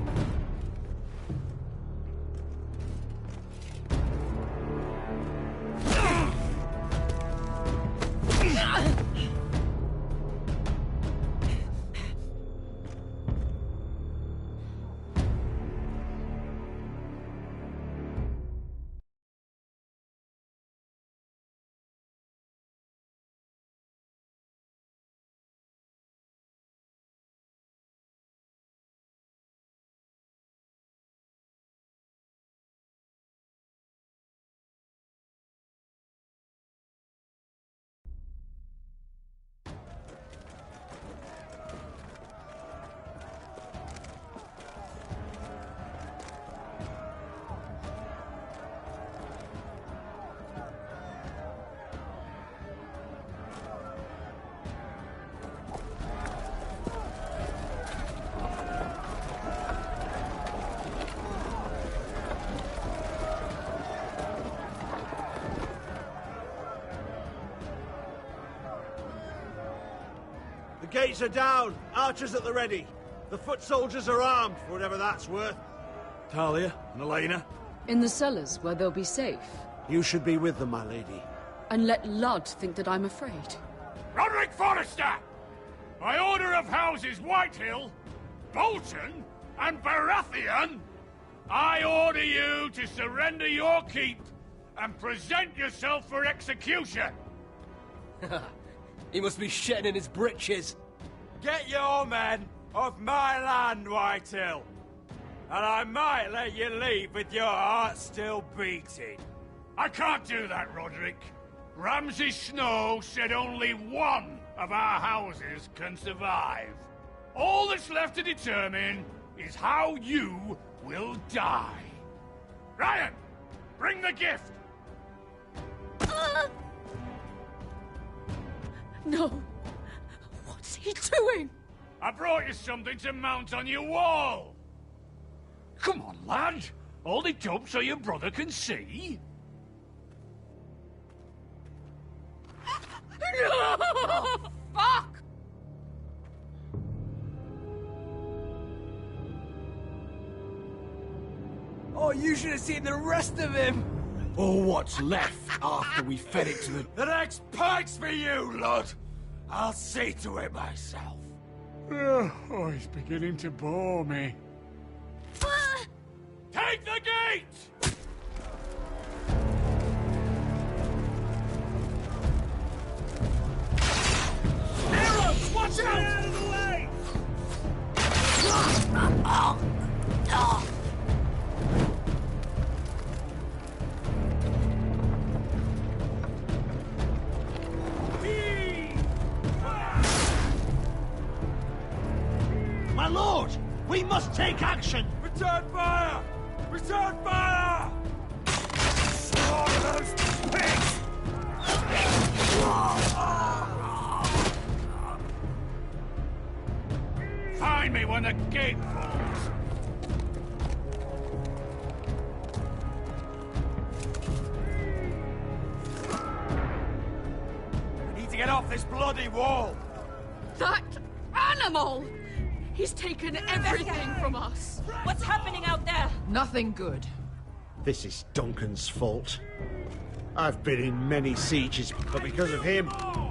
The gates are down. Archers at the ready. The foot soldiers are armed, for whatever that's worth. Talia and Elena? In the cellars, where they'll be safe. You should be with them, my lady. And let Ludd think that I'm afraid. Roderick Forrester! By order of Houses Whitehill, Bolton, and Baratheon, I order you to surrender your keep and present yourself for execution! He must be shitting in his britches. Get your men off my land, Whitehill! And I might let you leave with your heart still beating. I can't do that, Roderick. Ramsay Snow said only one of our houses can survive. All that's left to determine is how you will die. Ryan, bring the gift! No. What's he doing? I brought you something to mount on your wall. Come on, lad. Hold it up so your brother can see. No! Fuck! Oh, you should have seen the rest of him! Or what's left after we fed it to the... The next pike's for you, Lud! I'll see to it myself. Oh, he's beginning to bore me. Take the gate! Arrows! Watch out! Get out of the way! My lord! We must take action! Return fire! Return fire! Slaughter those pigs! Find me when the gate falls. We need to get off this bloody wall! That animal! He's taken everything from us. What's happening out there? Nothing good. This is Duncan's fault. I've been in many sieges, but because of him,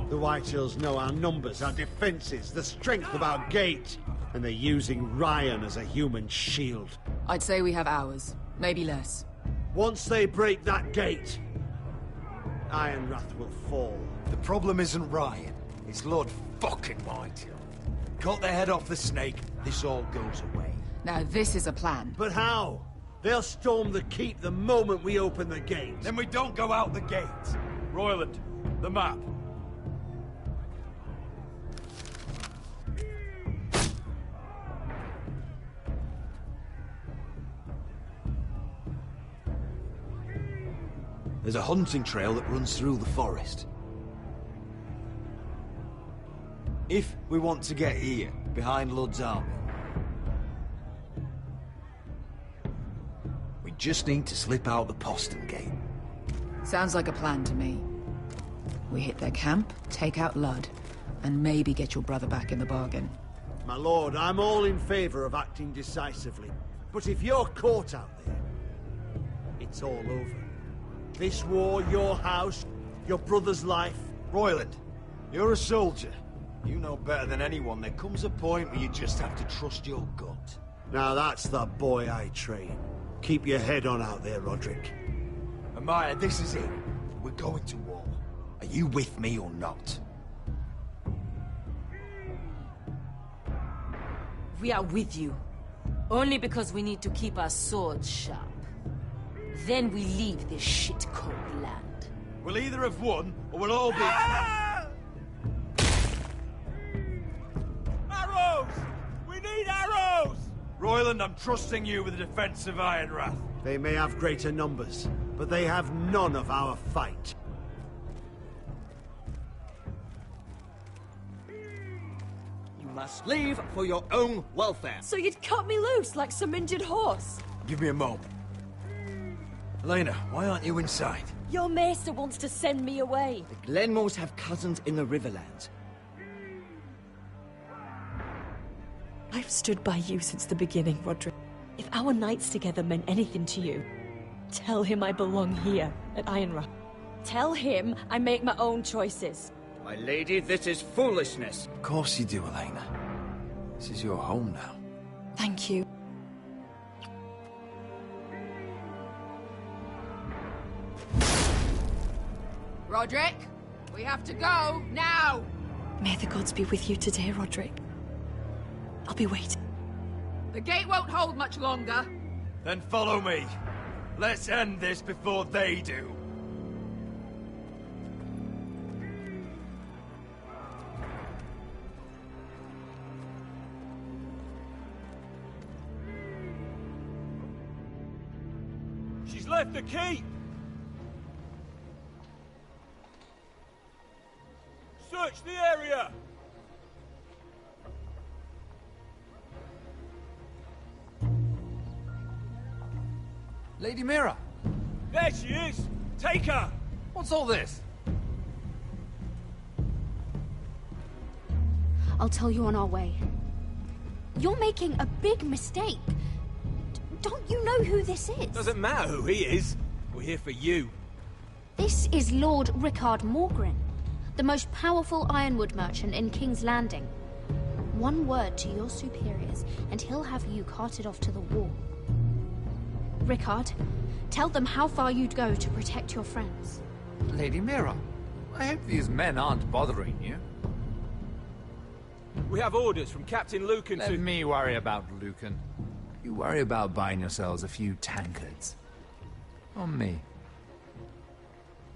the Whitehills know our numbers, our defenses, the strength of our gate, and they're using Ryan as a human shield. I'd say we have hours, maybe less. Once they break that gate, Ironrath will fall. The problem isn't Ryan, it's Lord fucking Whitehill. Cut their head off the snake, this all goes away. Now this is a plan. But how? They'll storm the keep the moment we open the gate. Then we don't go out the gate. Royland, the map. There's a hunting trail that runs through the forest. If we want to get here, behind Lud's army, we just need to slip out the postern gate. Sounds like a plan to me. We hit their camp, take out Ludd, and maybe get your brother back in the bargain. My lord, I'm all in favor of acting decisively. But if you're caught out there, it's all over. This war, your house, your brother's life. Royland, you're a soldier. You know better than anyone there comes a point where you just have to trust your gut. Now that's the boy I train. Keep your head on out there, Roderick. Amaya, this is it. We're going to war. Are you with me or not? We are with you. Only because we need to keep our swords sharp. Then we leave this shit-cold land. We'll either have won, or we'll all be... Arrows! We need arrows! Royland, I'm trusting you with the defense of Ironrath. They may have greater numbers, but they have none of our fight. You must leave for your own welfare. So you'd cut me loose like some injured horse? Give me a moment. Elena, why aren't you inside? Your maester wants to send me away. The Glenmores have cousins in the Riverlands. I've stood by you since the beginning, Roderick. If our nights together meant anything to you, tell him I belong here at Ironrath. Tell him I make my own choices. My lady, this is foolishness. Of course you do, Elena. This is your home now. Thank you. Roderick, we have to go, now! May the gods be with you today, Roderick. I'll be waiting. The gate won't hold much longer. Then follow me. Let's end this before they do. She's left the keep! Search the area! Lady Mira! There she is! Take her! What's all this? I'll tell you on our way. You're making a big mistake. Don't you know who this is? Doesn't matter who he is. We're here for you. This is Lord Rickard Morgren, the most powerful ironwood merchant in King's Landing. One word to your superiors, and he'll have you carted off to the wall. Rickard, tell them how far you'd go to protect your friends. Lady Mira, I hope these men aren't bothering you. We have orders from Captain Lucan to... Let me worry about Lucan. You worry about buying yourselves a few tankards. On me.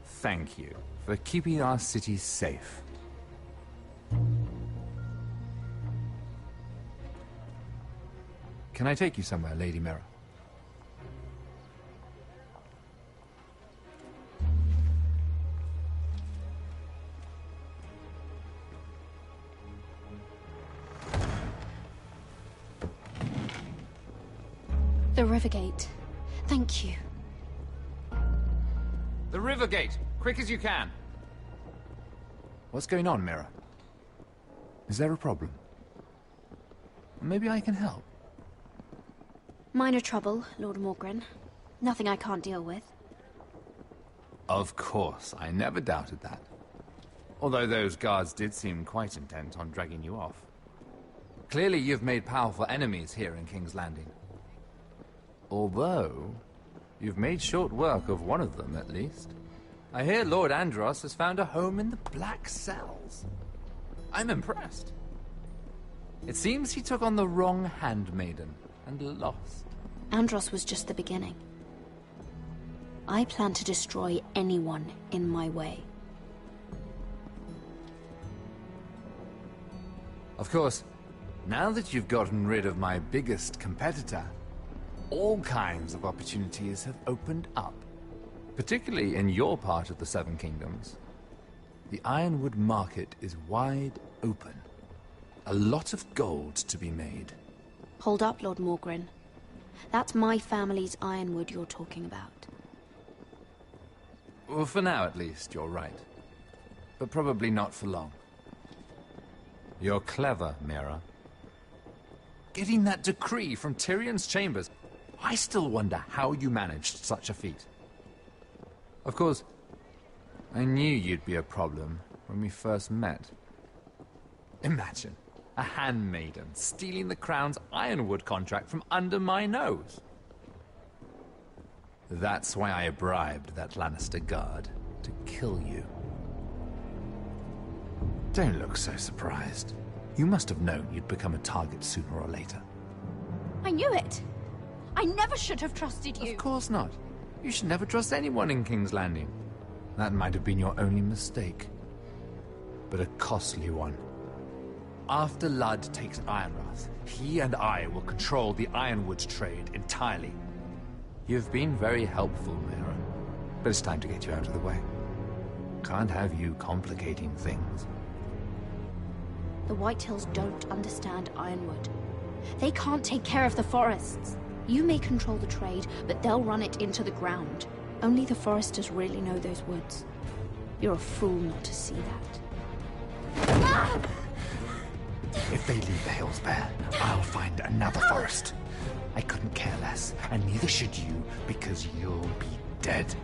Thank you for keeping our city safe. Can I take you somewhere, Lady Mira? The Rivergate. Thank you. The Rivergate! Quick as you can! What's going on, Mira? Is there a problem? Maybe I can help. Minor trouble, Lord Morgren. Nothing I can't deal with. Of course, I never doubted that. Although those guards did seem quite intent on dragging you off. Clearly you've made powerful enemies here in King's Landing. Although, you've made short work of one of them, at least. I hear Lord Andros has found a home in the Black Cells. I'm impressed. It seems he took on the wrong handmaiden and lost. Andros was just the beginning. I plan to destroy anyone in my way. Of course, now that you've gotten rid of my biggest competitor, all kinds of opportunities have opened up. Particularly in your part of the Seven Kingdoms. The Ironwood market is wide open. A lot of gold to be made. Hold up, Lord Morgren. That's my family's Ironwood you're talking about. Well, for now at least, you're right. But probably not for long. You're clever, Mira. Getting that decree from Tyrion's chambers, I still wonder how you managed such a feat. Of course, I knew you'd be a problem when we first met. Imagine a handmaiden stealing the crown's Ironwood contract from under my nose. That's why I bribed that Lannister guard to kill you. Don't look so surprised. You must have known you'd become a target sooner or later. I knew it! I never should have trusted you! Of course not. You should never trust anyone in King's Landing. That might have been your only mistake. But a costly one. After Ludd takes Ironrath, he and I will control the Ironwood trade entirely. You've been very helpful, Mira. But it's time to get you out of the way. Can't have you complicating things. The Whitehills don't understand Ironwood. They can't take care of the forests. You may control the trade, but they'll run it into the ground. Only the foresters really know those woods. You're a fool not to see that. Ah! If they leave the hills bare, I'll find another forest. I couldn't care less, and neither should you, because you'll be dead.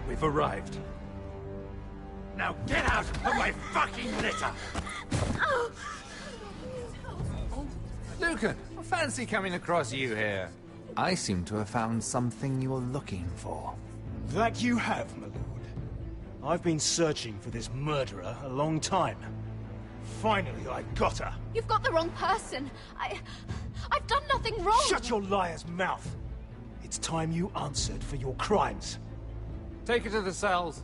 We've arrived. Now get out of my fucking litter! Lucan, I fancy coming across you here. I seem to have found something you're looking for. That you have, my lord. I've been searching for this murderer a long time. Finally, I got her. You've got the wrong person. I've done nothing wrong. Shut your liar's mouth. It's time you answered for your crimes. Take her to the cells.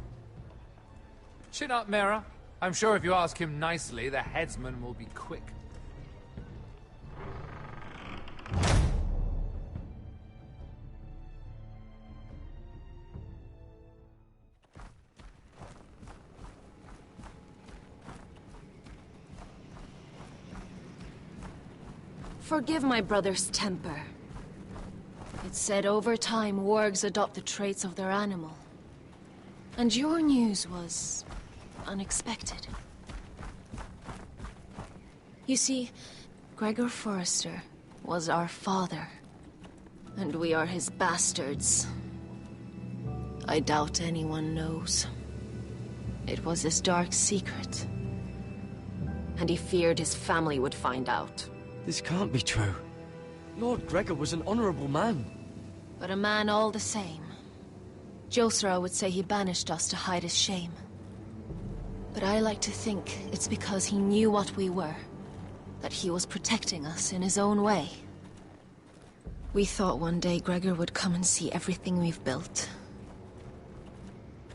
Chin up, Mira. I'm sure if you ask him nicely, the headsman will be quick. Forgive my brother's temper. It's said over time wargs adopt the traits of their animal. And your news was unexpected. You see, Gregor Forrester was our father, and we are his bastards. I doubt anyone knows. It was his dark secret, and he feared his family would find out. This can't be true. Lord Gregor was an honorable man. But a man all the same. Josra would say he banished us to hide his shame. But I like to think it's because he knew what we were. That he was protecting us in his own way. We thought one day Gregor would come and see everything we've built.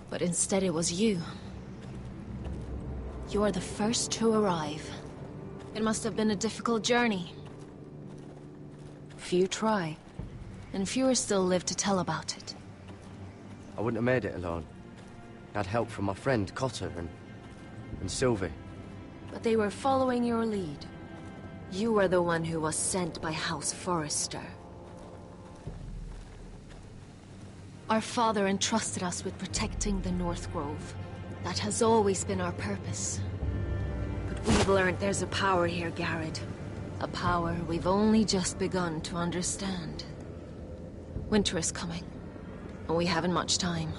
But instead it was you. You are the first to arrive. It must have been a difficult journey. Few try, and fewer still live to tell about it. I wouldn't have made it alone. I had help from my friend Cotter and Sylvie. But they were following your lead. You were the one who was sent by House Forrester. Our father entrusted us with protecting the North Grove. That has always been our purpose. But we've learned there's a power here, Garrett. A power we've only just begun to understand. Winter is coming, and we haven't much time.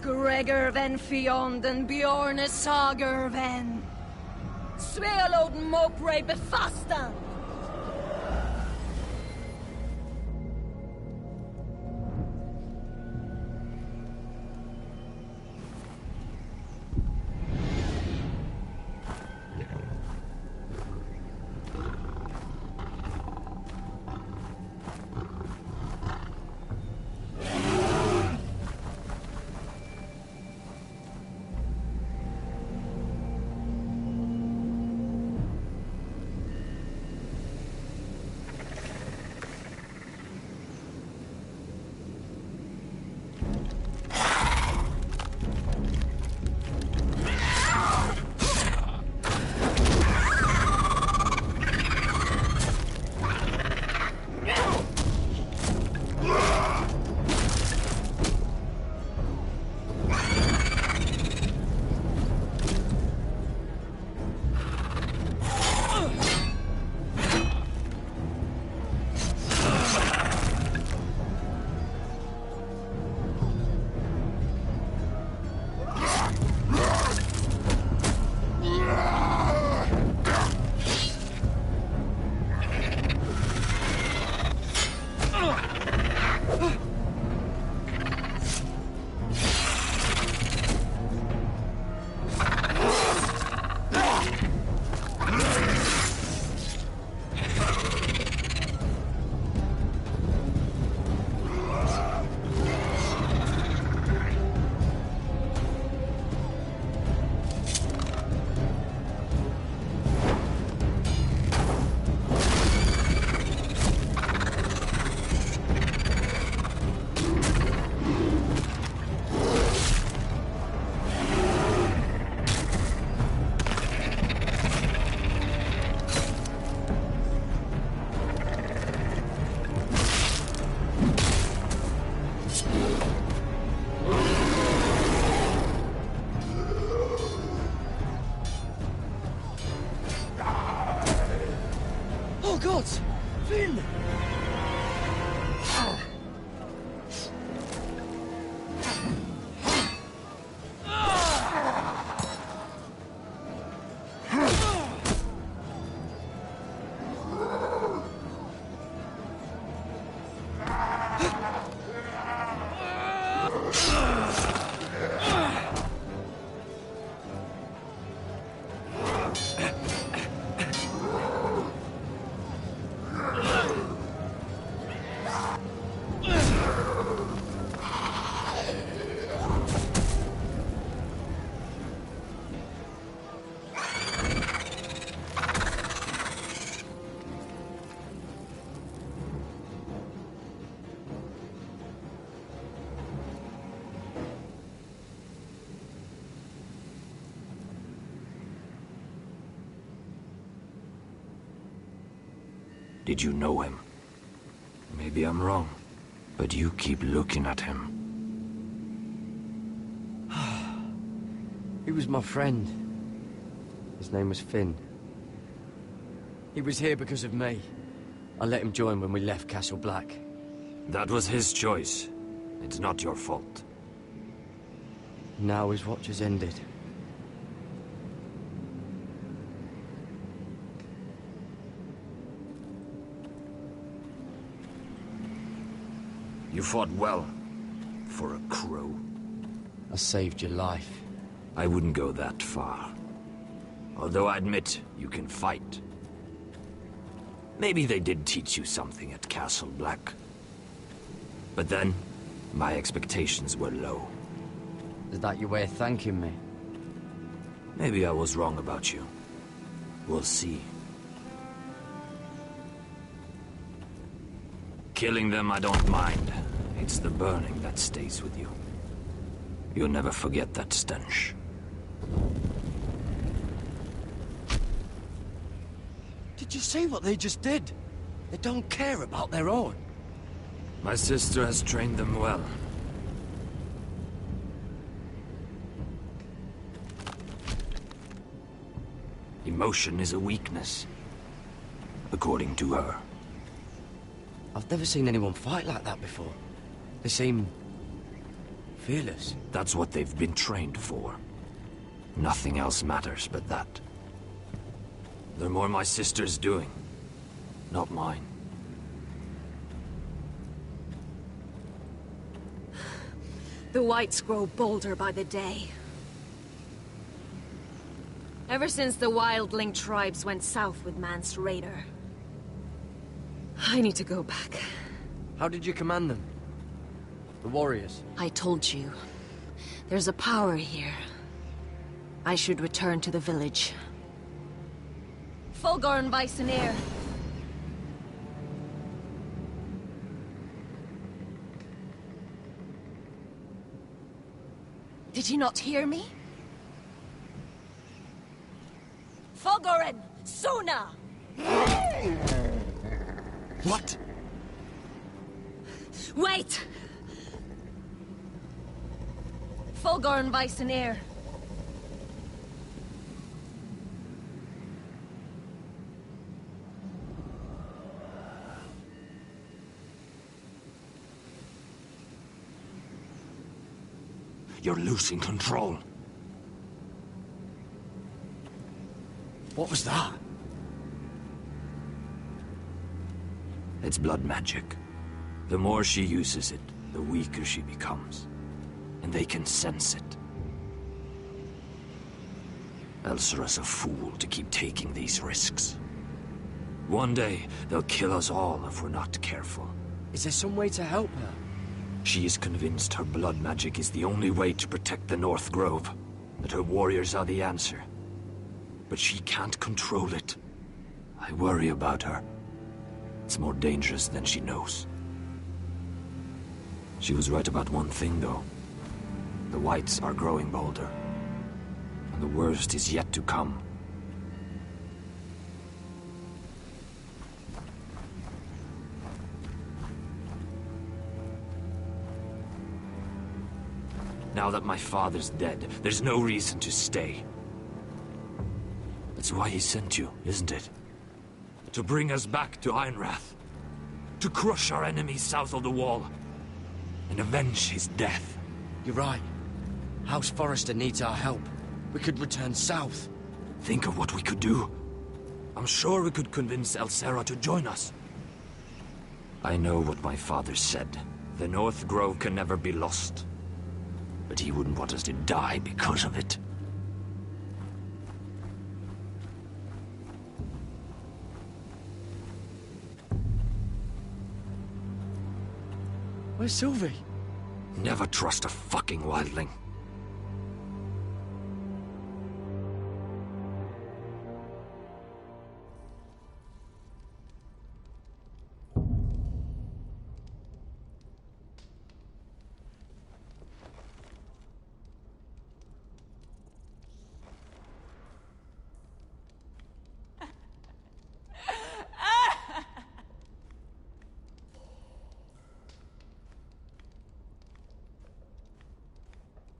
Gregor ven Fionden Bjorne Sager ven Svealoden Mopre Befastan. gods! Finn! Did you know him? Maybe I'm wrong, but you keep looking at him. He was my friend. His name was Finn. He was here because of me. I let him join when we left Castle Black. That was his choice. It's not your fault. Now his watch has ended. You fought well, for a crow. I saved your life. I wouldn't go that far. Although I admit, you can fight. Maybe they did teach you something at Castle Black. But then, my expectations were low. Is that your way of thanking me? Maybe I was wrong about you. We'll see. Killing them I don't mind. It's the burning that stays with you. You'll never forget that stench. Did you see what they just did? They don't care about their own. My sister has trained them well. Emotion is a weakness, according to her. I've never seen anyone fight like that before. They seem fearless. That's what they've been trained for. Nothing else matters but that. They're more my sister's doing, not mine. The Whites grow bolder by the day. Ever since the Wildling tribes went south with Mance Raider. I need to go back. How did you command them? The warriors? I told you. There's a power here. I should return to the village. Fulgor and Vysoneer. Did you not hear me? Fulgoren! Suna! What? Wait! Fulgor and Vysoneer. You're losing control. What was that? It's blood magic. The more she uses it, the weaker she becomes. And they can sense it. Elsera's a fool to keep taking these risks. One day, they'll kill us all if we're not careful. Is there some way to help her? She is convinced her blood magic is the only way to protect the North Grove. That her warriors are the answer. But she can't control it. I worry about her. It's more dangerous than she knows. She was right about one thing, though. The Whites are growing bolder. And the worst is yet to come. Now that my father's dead, there's no reason to stay. That's why he sent you, isn't it? To bring us back to Einrath. To crush our enemies south of the wall. And avenge his death. You're right. House Forrester needs our help. We could return south. Think of what we could do. I'm sure we could convince Elsera to join us. I know what my father said. The North Grove can never be lost. But he wouldn't want us to die because of it. Where's Sylvie? Never trust a fucking wildling.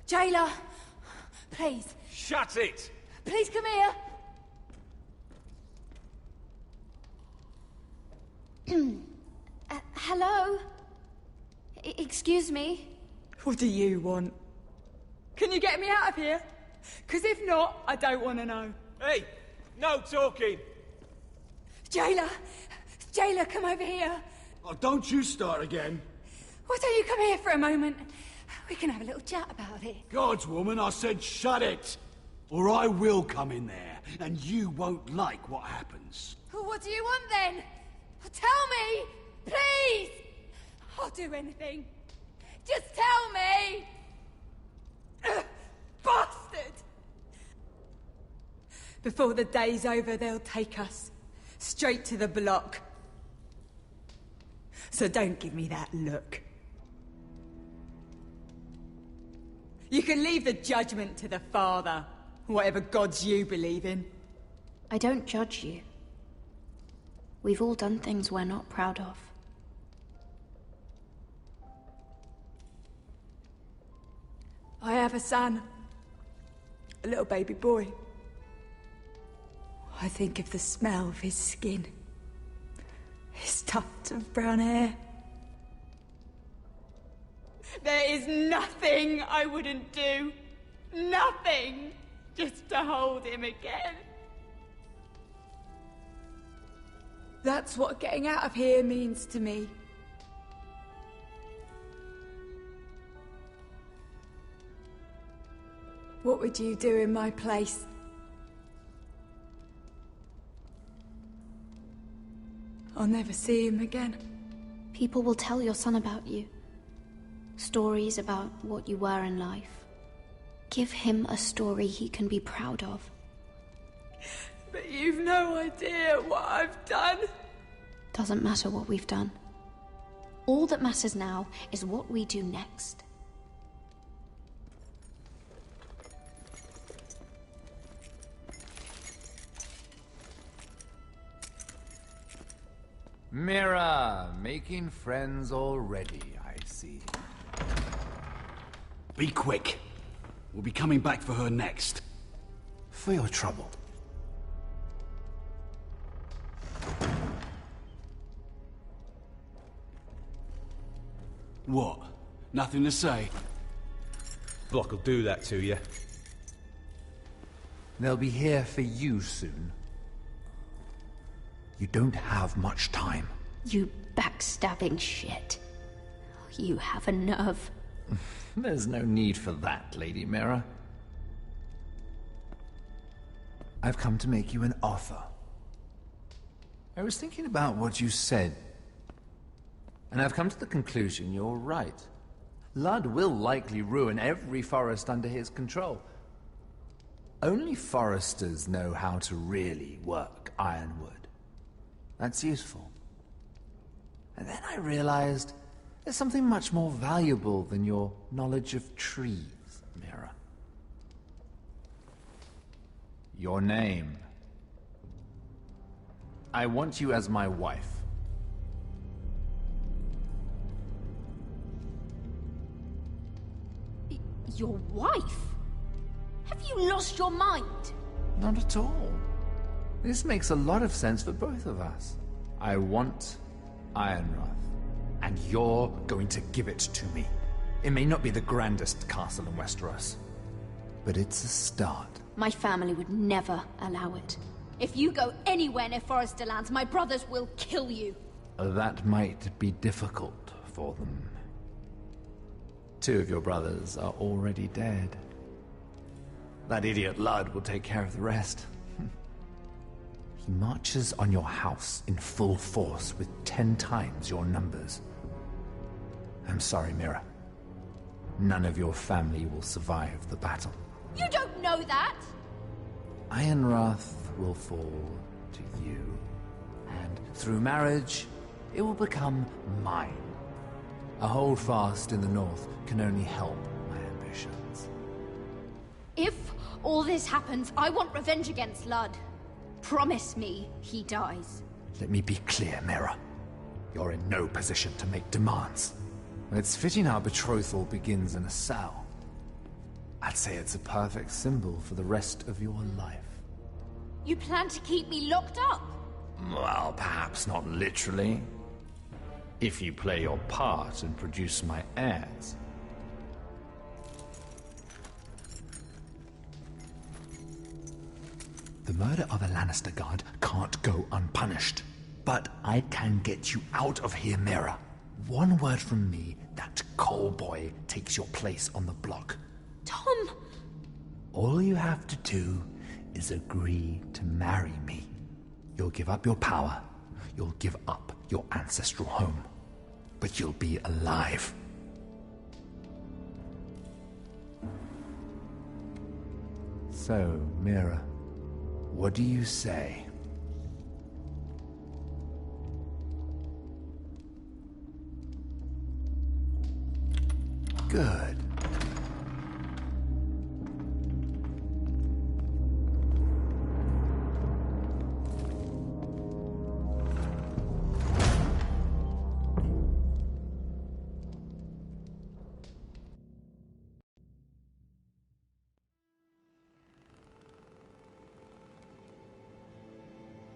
Jailer, please. Shut it! Please come here. Hello? Excuse me? What do you want? Can you get me out of here? Because if not, I don't want to know. Hey, no talking. Jailer! Jailer, come over here. Oh, don't you start again. Why don't you come here for a moment? We can have a little chat about it. Gods, woman, I said shut it! Or I will come in there, and you won't like what happens. What do you want then? Tell me! Please! I'll do anything. Just tell me! Bastard! Before the day's over, they'll take us. Straight to the block. So don't give me that look. You can leave the judgment to the Father, whatever gods you believe in. I don't judge you. We've all done things we're not proud of. I have a son. A little baby boy. I think of the smell of his skin. His tufts of brown hair. There is nothing I wouldn't do. Nothing! Just to hold him again. That's what getting out of here means to me. What would you do in my place? I'll never see him again. People will tell your son about you. Stories about what you were in life. Give him a story he can be proud of. But you've no idea what I've done. Doesn't matter what we've done. All that matters now is what we do next. Mira, making friends already, I see. Be quick. We'll be coming back for her next. For your trouble. What? Nothing to say? Block will do that to you. They'll be here for you soon. You don't have much time. You backstabbing shit. You have a nerve. There's no need for that, Lady Mira. I've come to make you an offer. I was thinking about what you said, and I've come to the conclusion you're right. Ludd will likely ruin every forest under his control. Only foresters know how to really work ironwood. That's useful. And then I realized there's something much more valuable than your knowledge of trees, Mira. Your name. I want you as my wife. Your wife? Have you lost your mind? Not at all. This makes a lot of sense for both of us. I want Ironrath. And you're going to give it to me. It may not be the grandest castle in Westeros, but it's a start. My family would never allow it. If you go anywhere near Forester lands, my brothers will kill you. That might be difficult for them. 2 of your brothers are already dead. That idiot Ludd will take care of the rest. He marches on your house in full force with 10 times your numbers. I'm sorry, Mira. None of your family will survive the battle. You don't know that! Ironrath will fall to you, and through marriage, it will become mine. A holdfast in the north can only help my ambitions. If all this happens, I want revenge against Ludd. Promise me he dies. Let me be clear, Mira. You're in no position to make demands. It's fitting our betrothal begins in a cell. I'd say it's a perfect symbol for the rest of your life. You plan to keep me locked up? Well, perhaps not literally. If you play your part and produce my heirs. The murder of a Lannister guard can't go unpunished. But I can get you out of here, Mira. One word from me, that coal boy takes your place on the block. Tom! All you have to do is agree to marry me. You'll give up your power. You'll give up your ancestral home. But you'll be alive. So, Mira, what do you say? Good.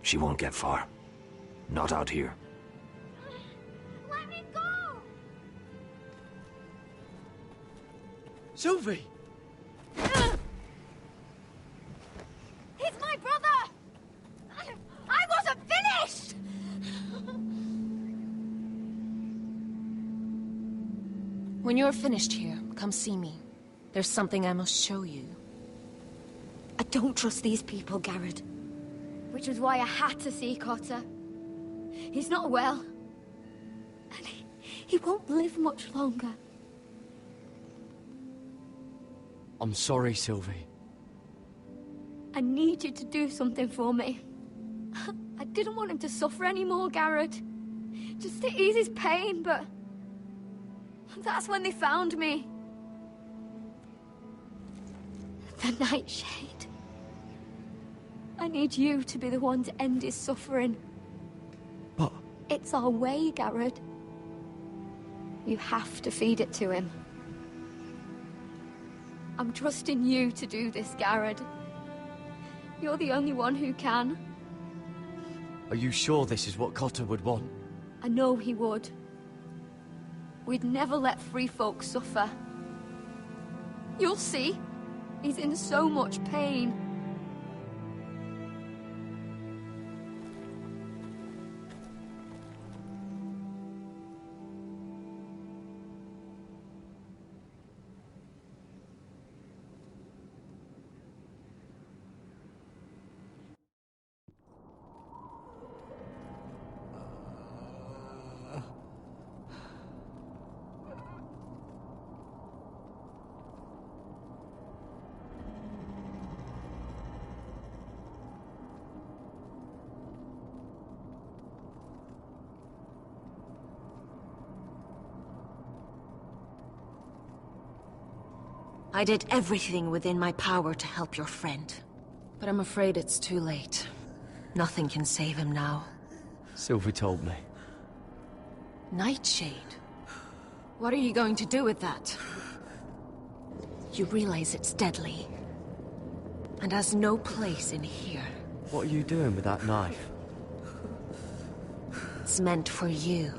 She won't get far. Not out here. Let me go! Sylvie! He's my brother! I wasn't finished! When you're finished here, come see me. There's something I must show you. I don't trust these people, Garrett. Which was why I had to see Cotter. He's not well. And he won't live much longer. I'm sorry, Sylvie. I need you to do something for me. I didn't want him to suffer anymore, Garrett. Just to ease his pain, but... that's when they found me. The Nightshade. I need you to be the one to end his suffering. But... it's our way, Garrett. You have to feed it to him. I'm trusting you to do this, Garrett. You're the only one who can. Are you sure this is what Cotter would want? I know he would. We'd never let free folk suffer. You'll see. He's in so much pain. I did everything within my power to help your friend. But I'm afraid it's too late. Nothing can save him now. Sylvie told me. Nightshade? What are you going to do with that? You realize it's deadly. And has no place in here. What are you doing with that knife? It's meant for you.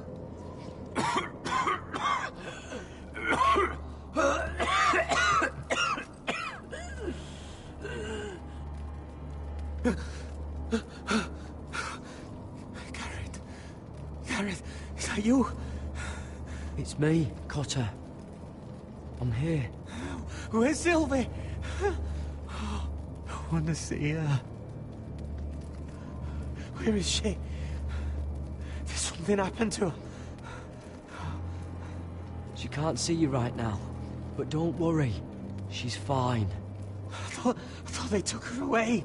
Gareth, is that you? It's me, Cotter. I'm here. Where's Sylvie? I want to see her. Where is she? Did something happen to her? She can't see you right now, but don't worry. She's fine. I thought they took her away.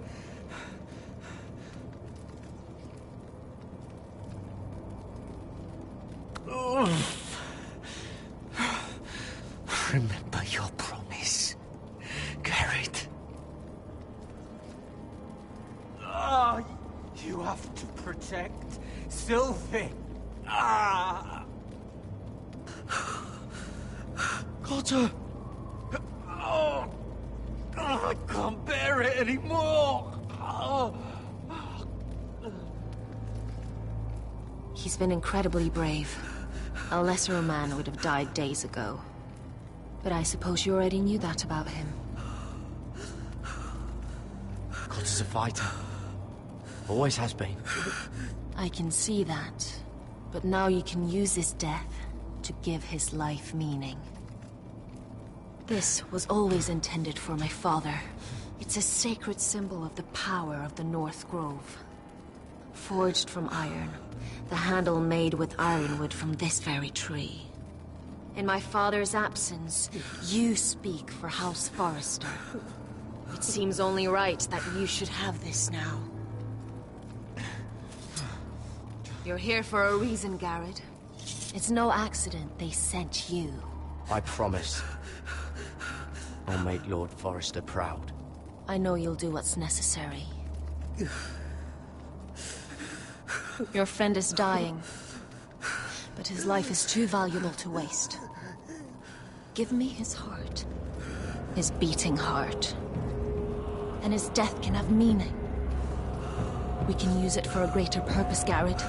Remember your promise, Garrett. You have to protect Sylvie. Cotter! I can't bear it anymore. He's been incredibly brave. A lesser man would have died days ago. But I suppose you already knew that about him. Cotter's a fighter. Always has been. I can see that. But now you can use his death to give his life meaning. This was always intended for my father. It's a sacred symbol of the power of the North Grove. Forged from iron, the handle made with ironwood from this very tree. In my father's absence, you speak for House Forrester. It seems only right that you should have this now. You're here for a reason, Garrett. It's no accident they sent you. I promise. I'll make Lord Forrester proud. I know you'll do what's necessary. Your friend is dying, but his life is too valuable to waste. Give me his heart. His beating heart. And his death can have meaning. We can use it for a greater purpose, Garrett.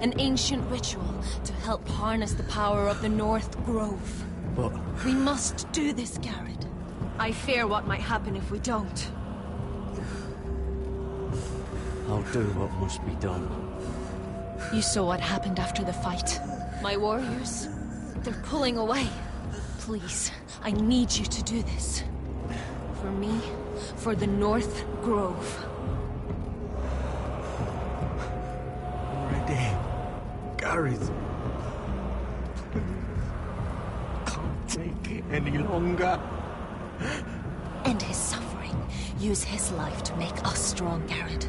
An ancient ritual to help harness the power of the North Grove. But we must do this, Garrett. I fear what might happen if we don't. I'll do what must be done. You saw what happened after the fight. My warriors, they're pulling away. Please, I need you to do this. For me, for the North Grove. Ready. Gareth. Can't take it any longer. End his suffering. Use his life to make us strong, Garrett.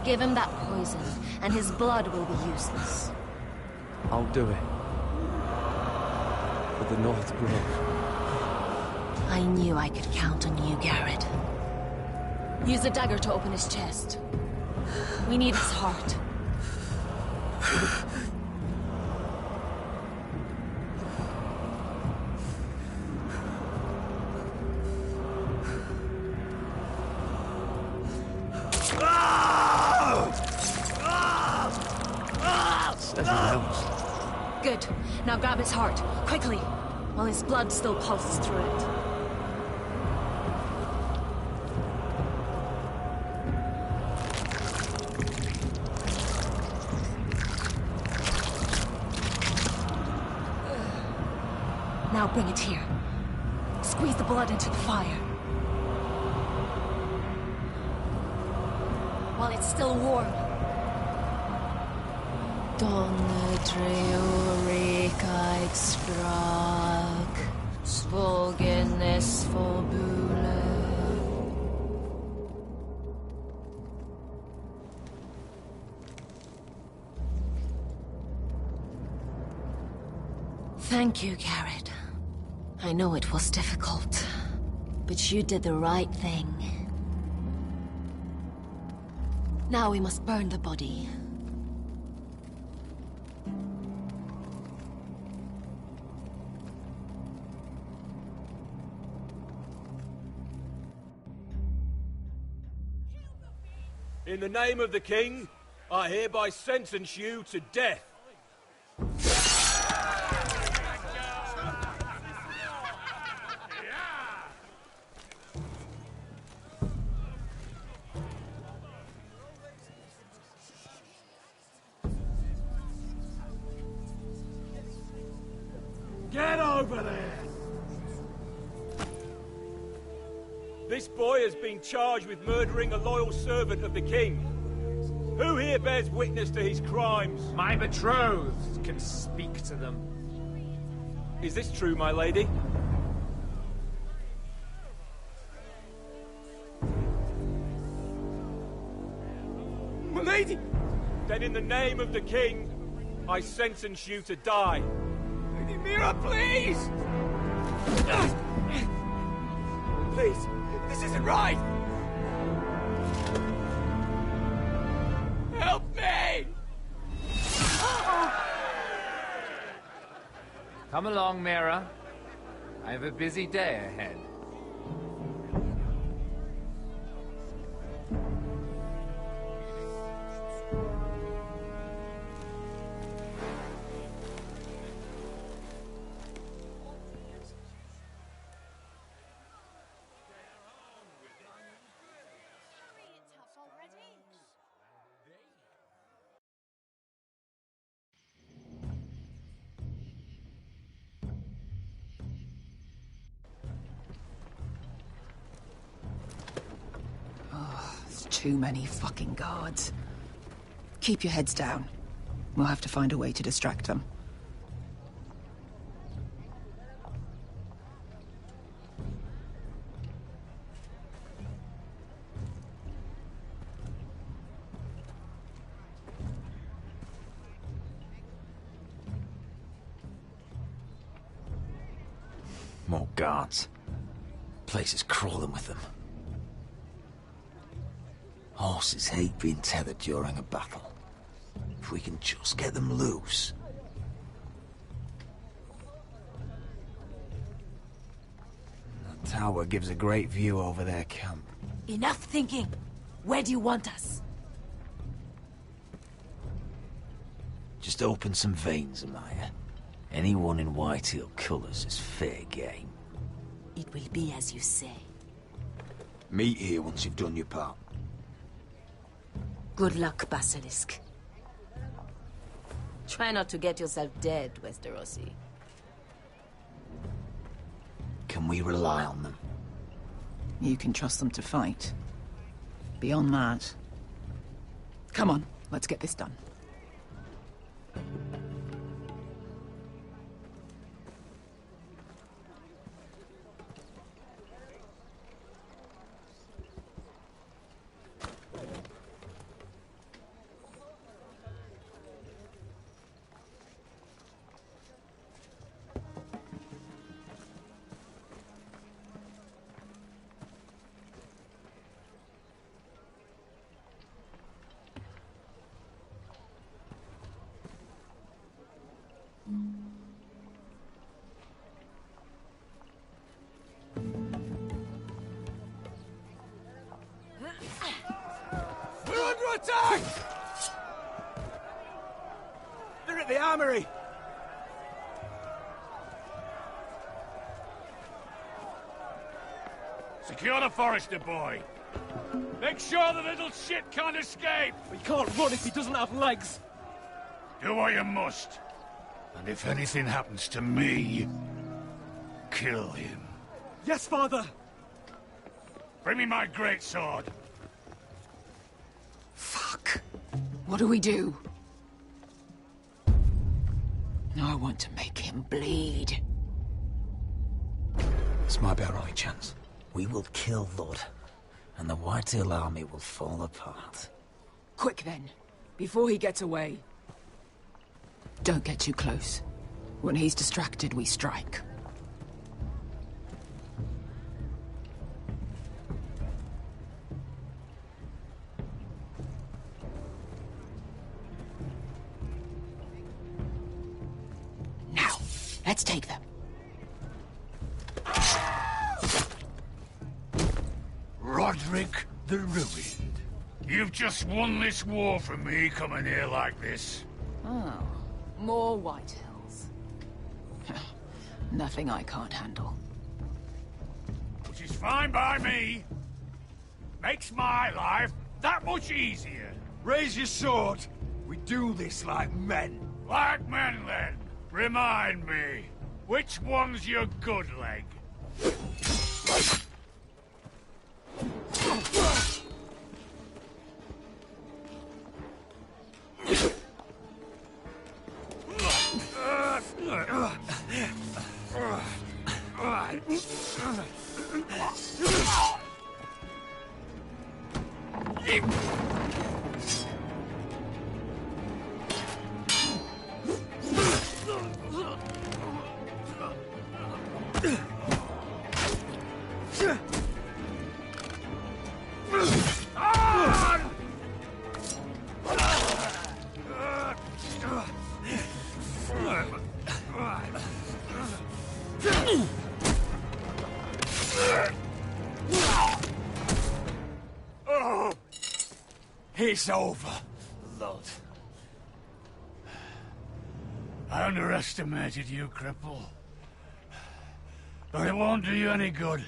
Give him that poison, and his blood will be useless. I'll do it. For the North Grove. I knew I could count on you, Garrett. Use the dagger to open his chest. We need his heart. Good. Now grab his heart, quickly, while his blood still pulses through it. Now bring it here. Squeeze the blood into the fire. While it's still warm. Donne treorekaig sprak, svogenes forbule. Thank you, Garrett. I know it was difficult, but you did the right thing. Now we must burn the body. In the name of the king, I hereby sentence you to death. Get over there! This boy has been charged with murdering a loyal servant of the king. Who here bears witness to his crimes? My betrothed can speak to them. Is this true, my lady? My lady! Then in the name of the king, I sentence you to die. Lady Mira, please! Please, this isn't right! Help me! Come along, Mira. I have a busy day ahead. Too many fucking guards. Keep your heads down. We'll have to find a way to distract them. More guards. Place is crawling with them. Horses hate being tethered during a battle. If we can just get them loose. The tower gives a great view over their camp. Enough thinking! Where do you want us? Just open some veins, Amaya. Anyone in Whitehall colours is fair game. It will be as you say. Meet here once you've done your part. Good luck, Basilisk. Try not to get yourself dead, Westerosi. Can we rely on them? You can trust them to fight. Beyond that... Come on, let's get this done. We're under attack! They're at the armory! Secure the Forester boy. Make sure the little shit can't escape. He can't run if he doesn't have legs. Do what you must. And if anything happens to me, kill him. Yes, father! Bring me my greatsword. Fuck. What do we do? I want to make him bleed. This might be our only chance. We will kill Lud, and the Whitehall army will fall apart. Quick then, before he gets away. Don't get too close. When he's distracted, we strike. Now, let's take them. Roderick the Ruined. You've just won this war from me coming here like this. Oh, more White Hills. Nothing I can't handle. Which is fine by me. Makes my life that much easier. Raise your sword. We do this like men. Like men, then. Remind me, which one's your good leg? It's over, Lord. I underestimated you, cripple. But it won't do you any good.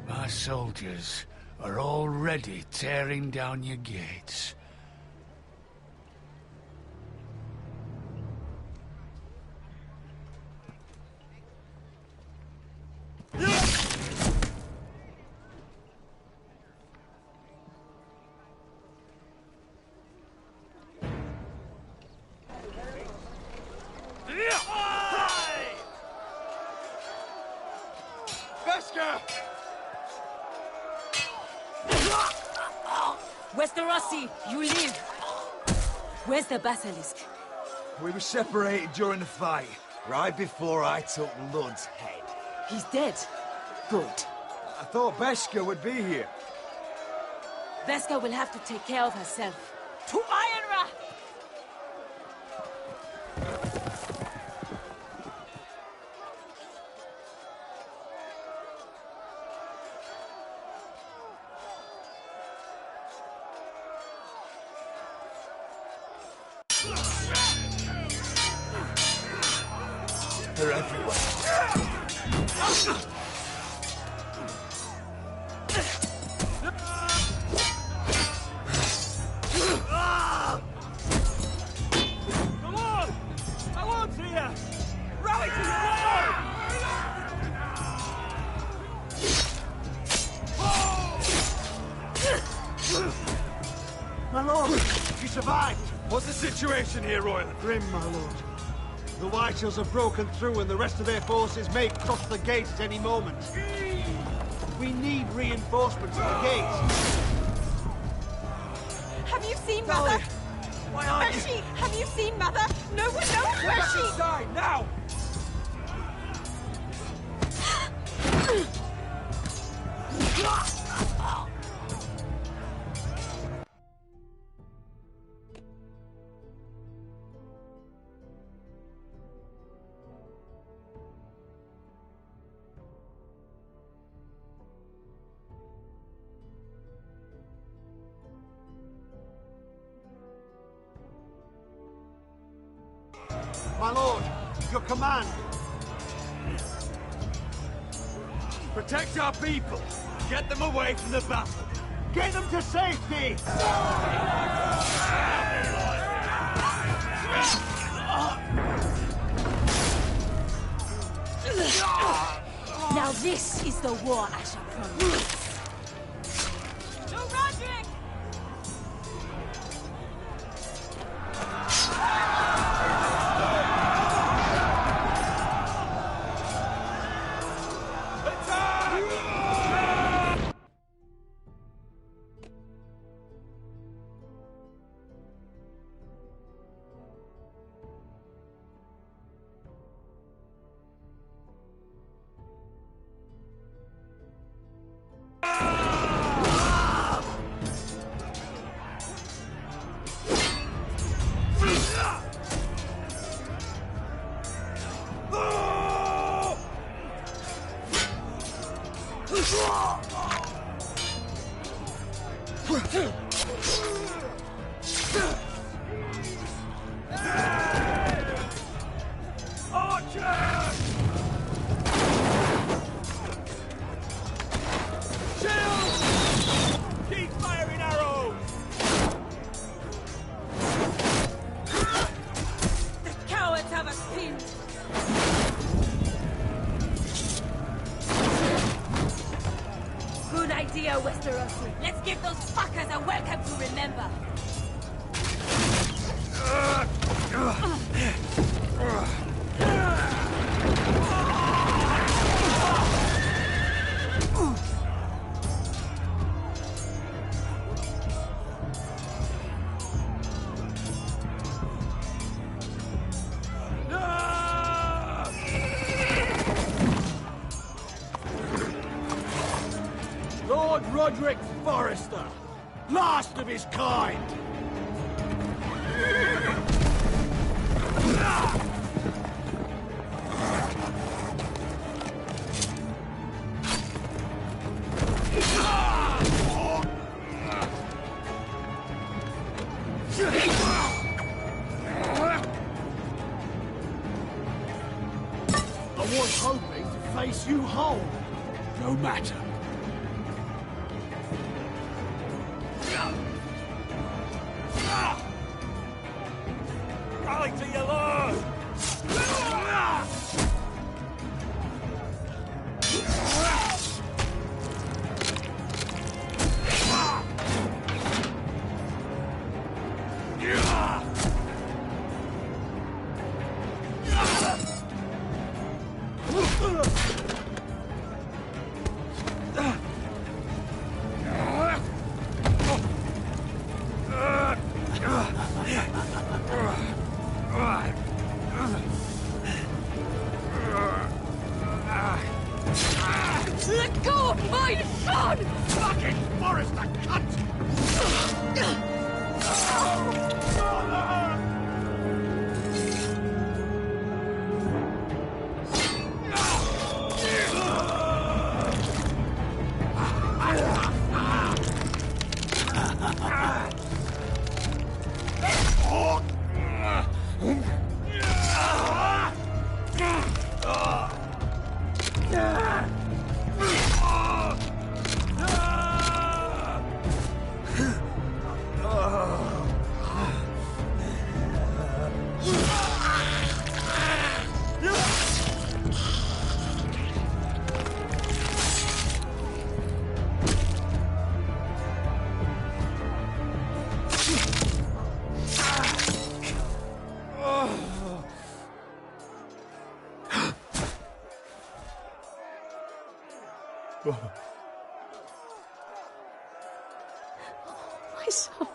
My soldiers are already tearing down your gates. Westerosi, you live. Where's the basilisk? We were separated during the fight, right before I took Lud's head. He's dead. Good. I thought Beskha would be here. Beskha will have to take care of herself. To Ironra! They're everywhere. Come on! I won't see ya! Rally to the My lord, you survived. What's the situation here, Royal? Grim, my lord. The White Hills have broken through and the rest of their forces may cross the gate at any moment. We need reinforcements at the gate. Have you seen Mother? Why aren't Where's she? Have you seen Mother? No one knows where she... Inside, now! My lord, your command. Protect our people. Get them away from the battle. Get them to safety! Now this is the war I shall promise. No, Roderick! Keep firing arrows! The cowards have us pinned! Good idea, Westerosi. Let's give those fuckers a welcome to remember. Lord Roderick Forrester, last of his kind. I was hoping to face you whole. No matter. Rally to your lord! Let go of my son! Fucking Forrester, cunt! My son.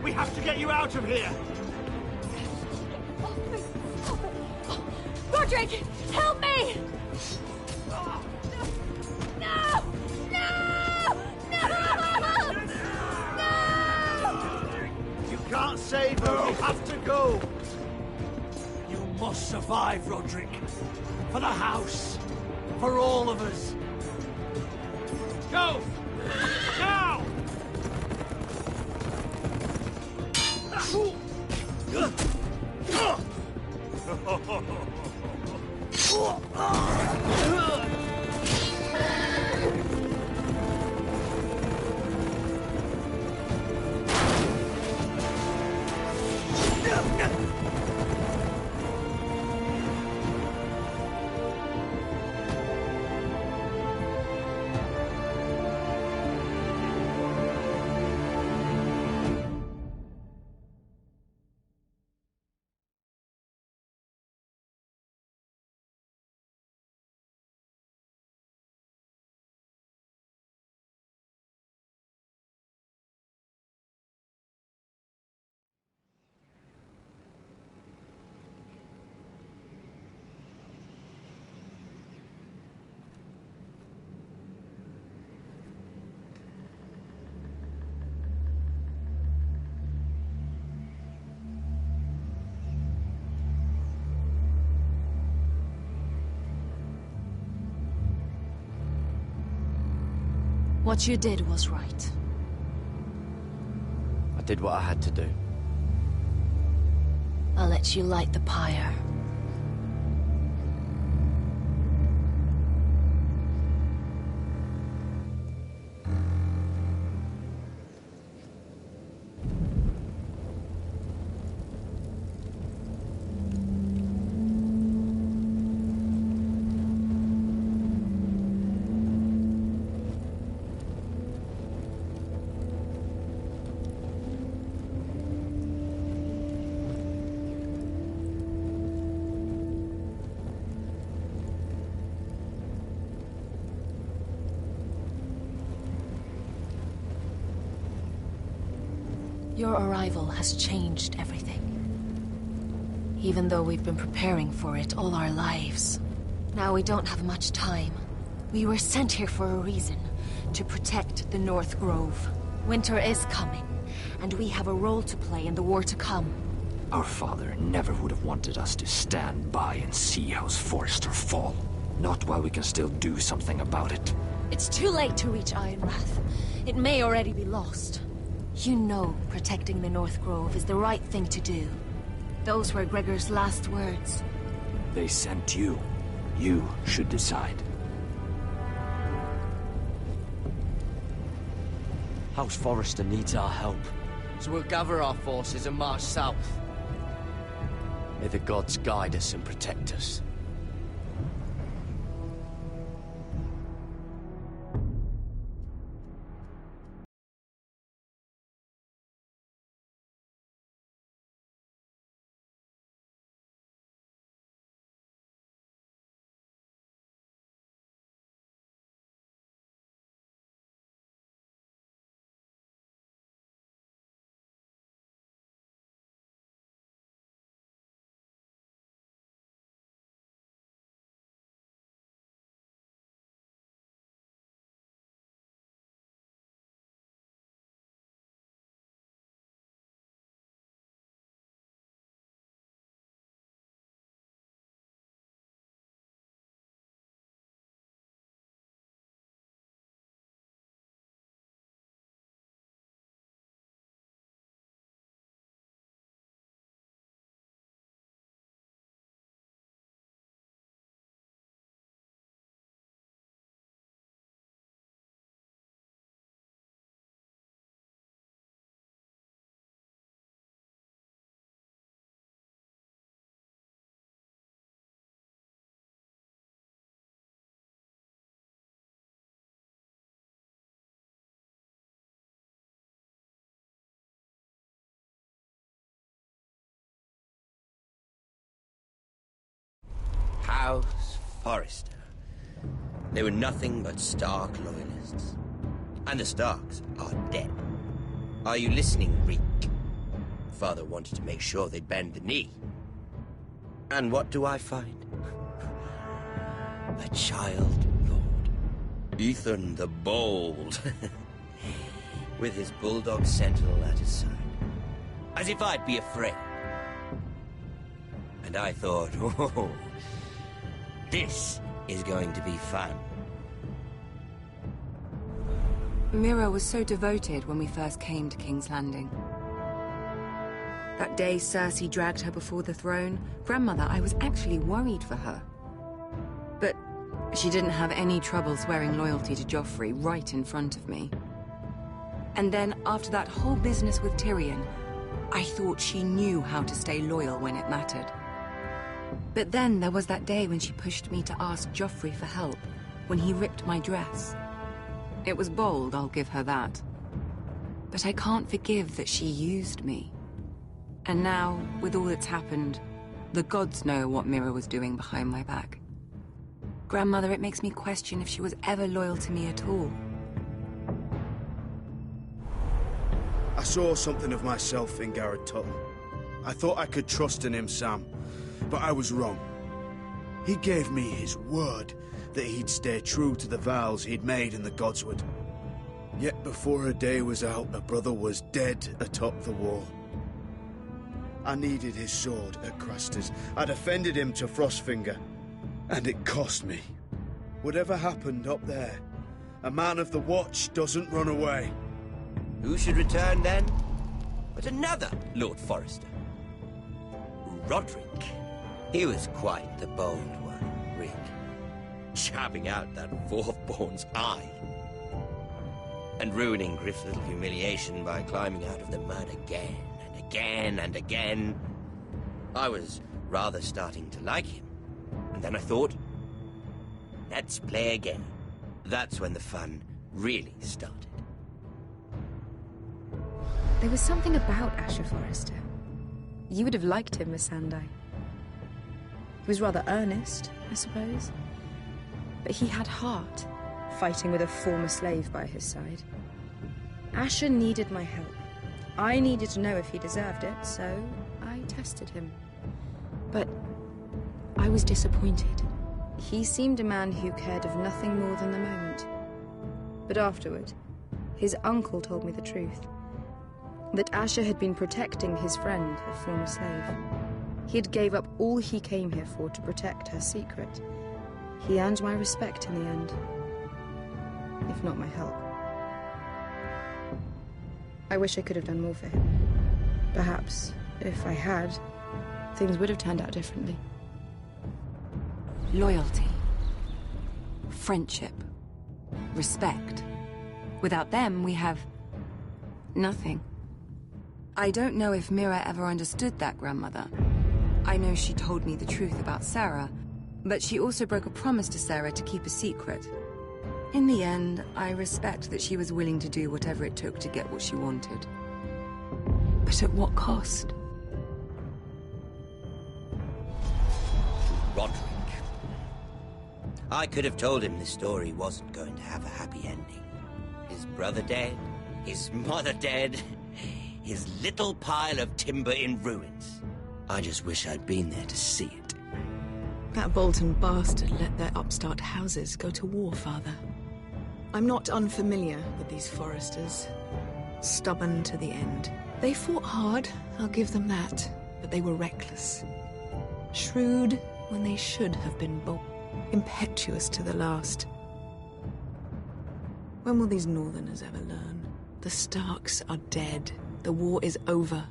We have to get you out of here! Roderick, help me! No! No! No! No! You can't save her, we have to go! You must survive, Roderick. For the house. For all of us. Go! Now! What you did was right. I did what I had to do. I'll let you light the pyre. Your arrival has changed everything. Even though we've been preparing for it all our lives. Now we don't have much time. We were sent here for a reason. To protect the North Grove. Winter is coming, and we have a role to play in the war to come. Our father never would have wanted us to stand by and see House Forrester fall. Not while we can still do something about it. It's too late to reach Ironrath. It may already be lost. You know protecting the North Grove is the right thing to do. Those were Gregor's last words. They sent you. You should decide. House Forrester needs our help, so we'll gather our forces and march south. May the gods guide us and protect us. House Forrester. They were nothing but Stark loyalists. And the Starks are dead. Are you listening, Reek? Father wanted to make sure they'd bend the knee. And what do I find? A child lord. Ethan the Bold. With his bulldog sentinel at his side. As if I'd be afraid. And I thought, oh, this is going to be fun. Mira was so devoted when we first came to King's Landing. That day Cersei dragged her before the throne, Grandmother, I was actually worried for her. But she didn't have any trouble swearing loyalty to Joffrey right in front of me. And then, after that whole business with Tyrion, I thought she knew how to stay loyal when it mattered. But then there was that day when she pushed me to ask Joffrey for help, when he ripped my dress. It was bold, I'll give her that. But I can't forgive that she used me. And now, with all that's happened, the gods know what Mira was doing behind my back. Grandmother, it makes me question if she was ever loyal to me at all. I saw something of myself in Garrett Tuttle. I thought I could trust in him, Sam, but I was wrong. He gave me his word that he'd stay true to the vows he'd made in the Godswood. Yet before a day was out, a brother was dead atop the wall. I needed his sword at Craster's. I defended him to Frostfinger, and it cost me. Whatever happened up there, a man of the Watch doesn't run away. Who should return then? But another Lord Forrester. Roderick. He was quite the bold one, really. Chopping out that fourth-born's eye. And ruining Griff's little humiliation by climbing out of the mud again and again and again. I was rather starting to like him. And then I thought, let's play again. That's when the fun really started. There was something about Asher Forrester. You would have liked him, Miss Sandai. He was rather earnest, I suppose. But he had heart, fighting with a former slave by his side. Asher needed my help. I needed to know if he deserved it, so I tested him. But I was disappointed. He seemed a man who cared of nothing more than the moment. But afterward, his uncle told me the truth. That Asher had been protecting his friend, a former slave. He had gave up all he came here for to protect her secret. He earned my respect in the end, if not my help. I wish I could have done more for him. Perhaps, if I had, things would have turned out differently. Loyalty. Friendship. Respect. Without them, we have nothing. I don't know if Mira ever understood that, Grandmother. I know she told me the truth about Sarah, but she also broke a promise to Sarah to keep a secret. In the end, I respect that she was willing to do whatever it took to get what she wanted. But at what cost? Roderick. I could have told him this story wasn't going to have a happy ending. His brother dead, his mother dead, his little pile of timber in ruins. I just wish I'd been there to see it. That Bolton bastard let their upstart houses go to war, Father. I'm not unfamiliar with these Forresters. Stubborn to the end. They fought hard, I'll give them that, but they were reckless. Shrewd when they should have been bold. Impetuous to the last. When will these Northerners ever learn? The Starks are dead. The war is over.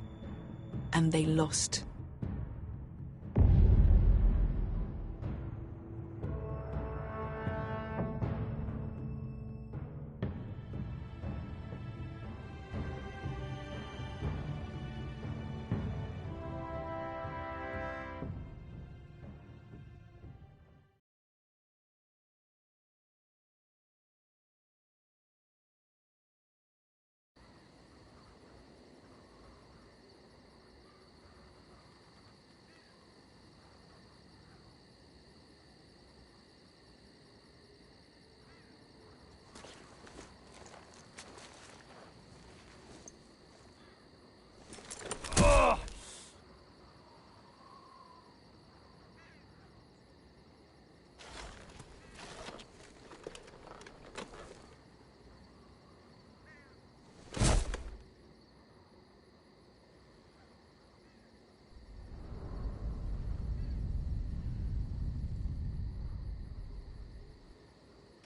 And they lost.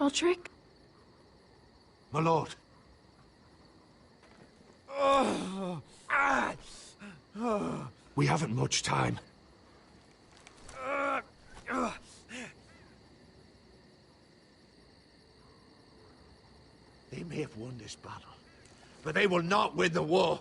Roderick? My lord. We haven't much time. They may have won this battle, but they will not win the war.